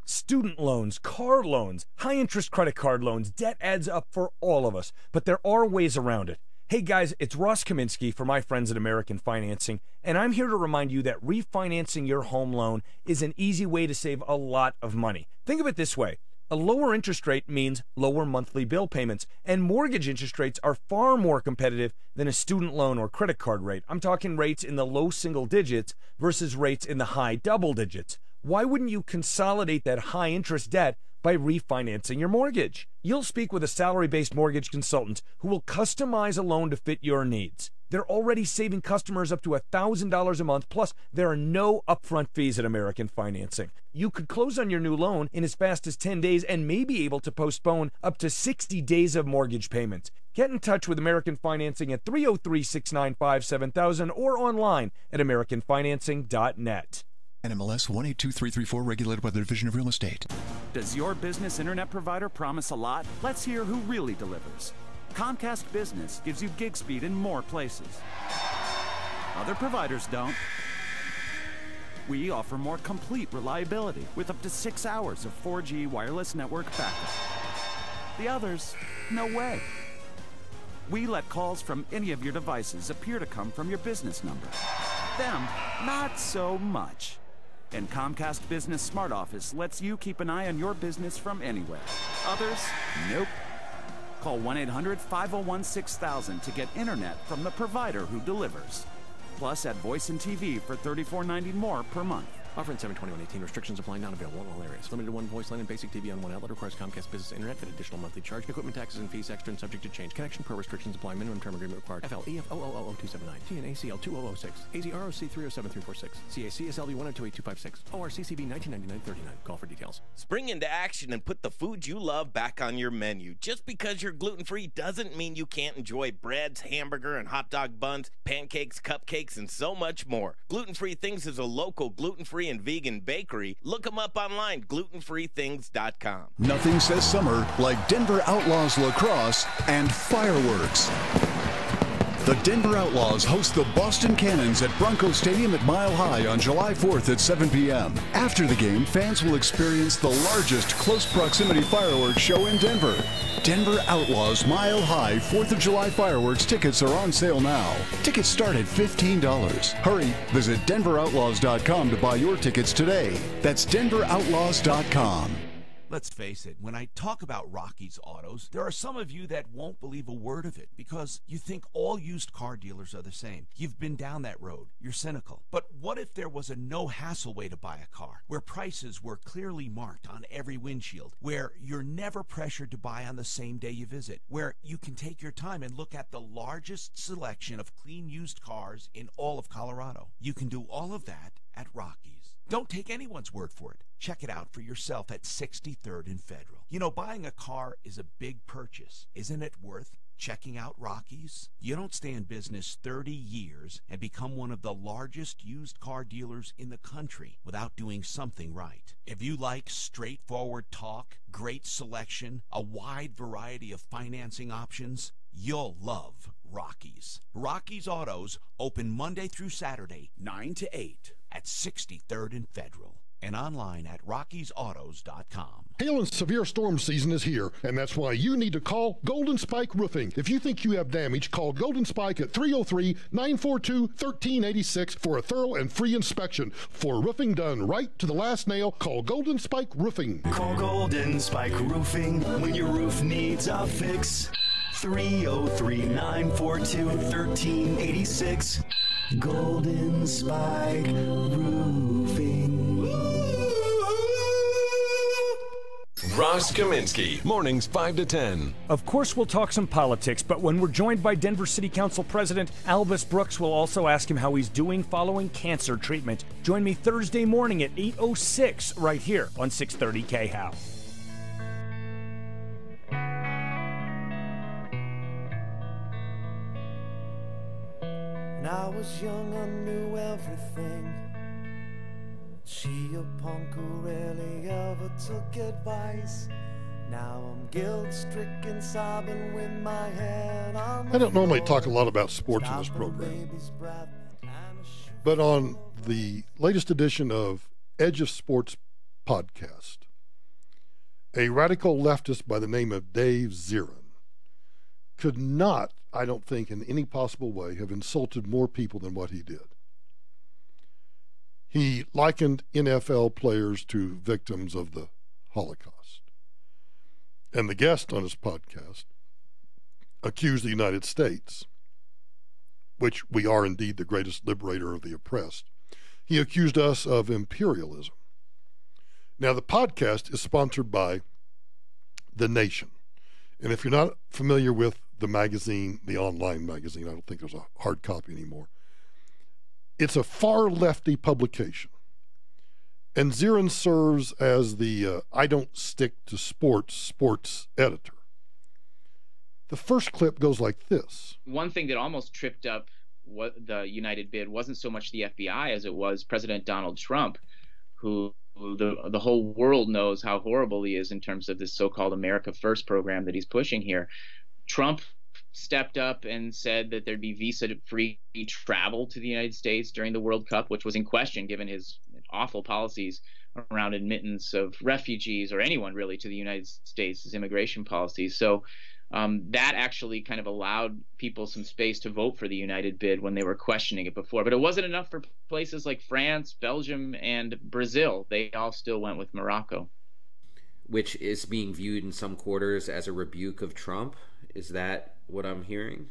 S7: Student loans, car loans, high-interest credit card loans, debt adds up for all of us, but there are ways around it. Hey guys, it's Ross Kaminsky for my friends at American Financing, and I'm here to remind you that refinancing your home loan is an easy way to save a lot of money. Think of it this way. A lower interest rate means lower monthly bill payments, and mortgage interest rates are far more competitive than a student loan or credit card rate. I'm talking rates in the low single digits versus rates in the high double digits. Why wouldn't you consolidate that high interest debt by refinancing your mortgage? You'll speak with a salary-based mortgage consultant who will customize a loan to fit your needs. They're already saving customers up to $1,000 a month, plus there are no upfront fees at American Financing. You could close on your new loan in as fast as 10 days and may be able to postpone up to 60 days of mortgage payments. Get in touch with American Financing at 303-695-7000 or online at americanfinancing.net.
S9: NMLS 182334, regulated by the Division of Real Estate.
S10: Does your business internet provider promise a lot? Let's hear who really delivers. Comcast Business gives you gig speed in more places. Other providers don't. We offer more complete reliability with up to 6 hours of 4G wireless network backup. The others, no way. We let calls from any of your devices appear to come from your business number. Them, not so much. And Comcast Business Smart Office lets you keep an eye on your business from anywhere. Others, nope. Call 1-800-501-6000 to get internet from the provider who delivers. Plus, add voice and TV for $34.90 more per month.
S14: Offer in 7/21/18. Restrictions apply. Not available in all areas. Limited to one voice line and basic TV on one outlet. Requires Comcast Business Internet at additional monthly charge. Equipment taxes and fees extra and subject to change. Connection per restrictions apply. Minimum term agreement required. FLEF 0000279. TNACL 20006. AZROC 307346. CACSLB 1028256. ORCCB 199939. Call for details.
S15: Spring into action and put the food you love back on your menu. Just because you're gluten-free doesn't mean you can't enjoy breads, hamburger, and hot dog buns, pancakes, cupcakes, and so much more. Gluten-Free Things is a local gluten-free and vegan bakery. Look them up online, glutenfreethings.com.
S18: Nothing says summer like Denver Outlaws lacrosse and fireworks. The Denver Outlaws host the Boston Cannons at Bronco Stadium at Mile High on July 4th at 7 p.m. After the game, fans will experience the largest close proximity fireworks show in Denver. Denver Outlaws Mile High 4th of July fireworks tickets are on sale now. Tickets start at $15. Hurry, visit denveroutlaws.com to buy your tickets today. That's denveroutlaws.com.
S19: Let's face it, when I talk about Rocky's Autos, there are some of you that won't believe a word of it because you think all used car dealers are the same. You've been down that road. You're cynical. But what if there was a no-hassle way to buy a car, where prices were clearly marked on every windshield, where you're never pressured to buy on the same day you visit, where you can take your time and look at the largest selection of clean used cars in all of Colorado? You can do all of that at Rocky's. Don't take anyone's word for it. Check it out for yourself at 63rd and Federal. You know, buying a car is a big purchase. Isn't it worth checking out Rocky's? You don't stay in business 30 years and become one of the largest used car dealers in the country without doing something right. If you like straightforward talk, great selection, a wide variety of financing options, you'll love Rocky's. Rocky's Autos open Monday through Saturday, 9 to 8 at 63rd and Federal, and online at rockysautos.com.
S1: Hail and severe storm season is here, and that's why you need to call Golden Spike Roofing. If you think you have damage, call Golden Spike at 303-942-1386 for a thorough and free inspection. For roofing done right to the last nail, call Golden Spike Roofing.
S27: Call Golden Spike Roofing when your roof needs a fix. 303-942-1386. Golden Spike Roofing.
S13: Ross Kaminsky, mornings 5 to 10.
S7: Of course, we'll talk some politics, but when we're joined by Denver City Council President Albus Brooks, we'll also ask him how he's doing following cancer treatment. Join me Thursday morning at 8:06 right here on 630 KHOW.
S28: When I was young, I knew everything. She a punk who rarely ever took advice. Now I'm guilt-stricken, sobbing with my head on the
S1: I don't normally talk a lot about sports in this program, but on the latest edition of Edge of Sports podcast, a radical leftist by the name of Dave Zirin could not, I don't think, in any possible way have insulted more people than what he did. He likened NFL players to victims of the Holocaust. And the guest on his podcast accused the United States, which we are indeed the greatest liberator of the oppressed. He accused us of imperialism. Now, the podcast is sponsored by The Nation. And if you're not familiar with the magazine, the online magazine, I don't think there's a hard copy anymore. It's a far lefty publication. And Zirin serves as the I don't stick to sports editor. The first clip goes like this.
S6: One thing that almost tripped up what the United bid wasn't so much the FBI as it was President Donald Trump, who the whole world knows how horrible he is in terms of this so-called America First program that he's pushing here. Trump stepped up and said that there'd be visa-free travel to the United States during the World Cup, which was in question given his awful policies around admittance of refugees or anyone really to the United States, his immigration policies. So that actually kind of allowed people some space to vote for the United bid when they were questioning it before. But it wasn't enough for places like France, Belgium, and Brazil. They all still went with Morocco.
S8: Which is being viewed in some quarters as a rebuke of Trump. Is that what I'm hearing?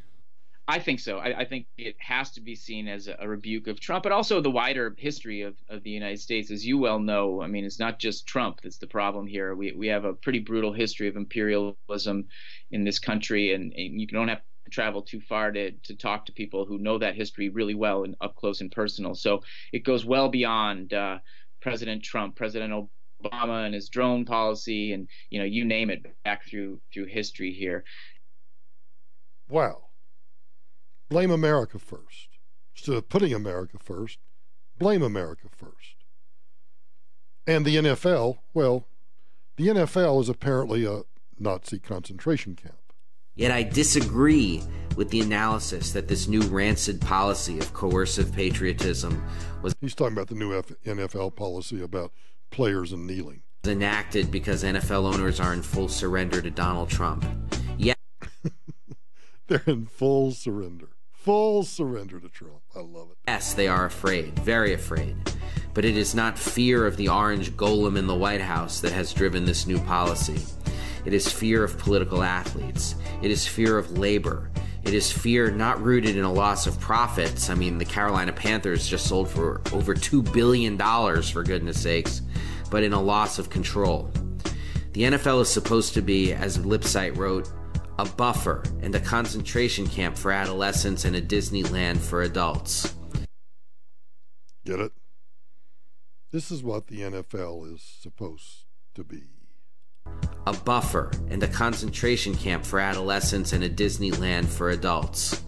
S6: I think so. I think it has to be seen as a rebuke of Trump, but also the wider history of the United States. As you well know, I mean, it's not just Trump that's the problem here. We have a pretty brutal history of imperialism in this country, and you don't have to travel too far to talk to people who know that history really well and up close and personal. So it goes well beyond President Trump, President Obama and his drone policy, and you name it, back through history here.
S1: Wow. Blame America first. Instead of putting America first, blame America first. And the NFL, well, the NFL is apparently a Nazi concentration camp.
S8: Yet I disagree with the analysis that this new rancid policy of coercive patriotism was...
S1: He's talking about the new NFL policy about players and kneeling.
S8: ...enacted because NFL owners are in full surrender to Donald Trump. Yeah.
S1: They're in full surrender. Full surrender to Trump. I love it.
S8: Yes, they are afraid, very afraid. But it is not fear of the orange golem in the White House that has driven this new policy. It is fear of political athletes. It is fear of labor. It is fear not rooted in a loss of profits. I mean, the Carolina Panthers just sold for over $2 billion, for goodness sakes, but in a loss of control. The NFL is supposed to be, as Lipsite wrote, a buffer and a concentration camp for adolescents and a Disneyland for adults.
S1: Get it? This is what the NFL is supposed to be.
S8: A buffer and a concentration camp for adolescents and a Disneyland for adults.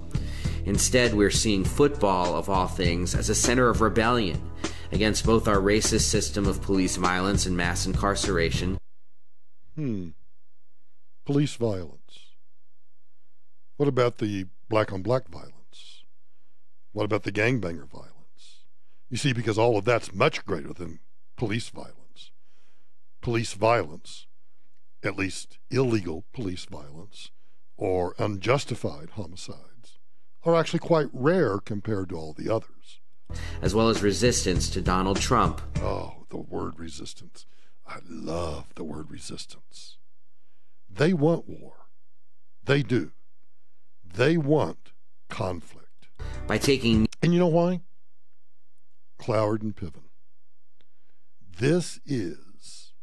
S8: Instead, we're seeing football, of all things, as a center of rebellion against both our racist system of police violence and mass incarceration.
S1: Police violence. What about the black-on-black violence? What about the gangbanger violence? You see, because all of that's much greater than police violence. Police violence, at least illegal police violence, or unjustified homicides, are actually quite rare compared to all the others.
S8: As well as resistance to Donald Trump.
S1: Oh, the word resistance. I love the word resistance. They want war. They do. They want conflict.
S8: By taking...
S1: And you know why? Cloward and Piven. This is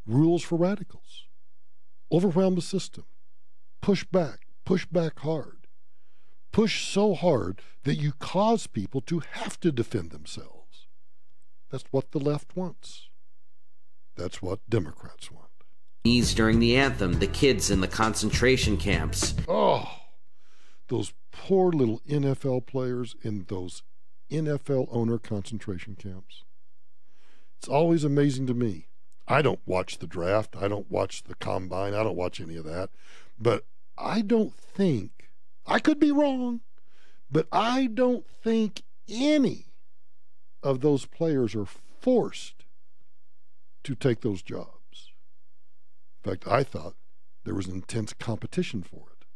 S1: rules for radicals. Overwhelm the system. Push back hard. Push so hard that you cause people to have to defend themselves. That's what the left wants. That's what Democrats want.
S8: During the anthem, the kids in the concentration camps.
S1: Oh, those poor little NFL players in those NFL owner concentration camps. It's always amazing to me. I don't watch the draft. I don't watch the combine. I don't watch any of that. But I don't think, I could be wrong, but I don't think any of those players are forced to take those jobs. In fact, I thought there was intense competition for it.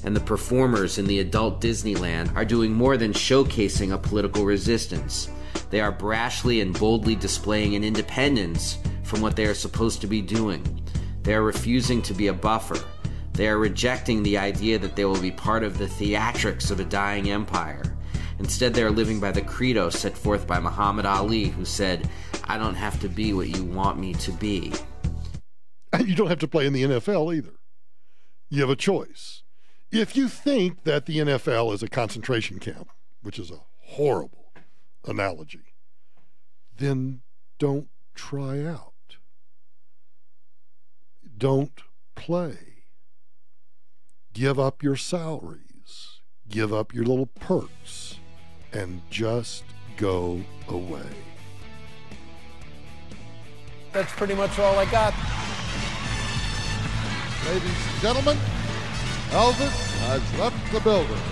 S8: And the performers in the adult Disneyland are doing more than showcasing a political resistance. They are brashly and boldly displaying an independence from what they are supposed to be doing. They are refusing to be a buffer. They are rejecting the idea that they will be part of the theatrics of a dying empire. Instead, they are living by the credo set forth by Muhammad Ali, who said, "I don't have to be what you want me to be."
S1: And you don't have to play in the NFL either. You have a choice. If you think that the NFL is a concentration camp, which is a horrible analogy, then don't try out. don't play. Give up your salaries, give up your little perks, and just go away.
S11: That's pretty much all I got.
S1: Ladies and gentlemen, Elvis has left the building.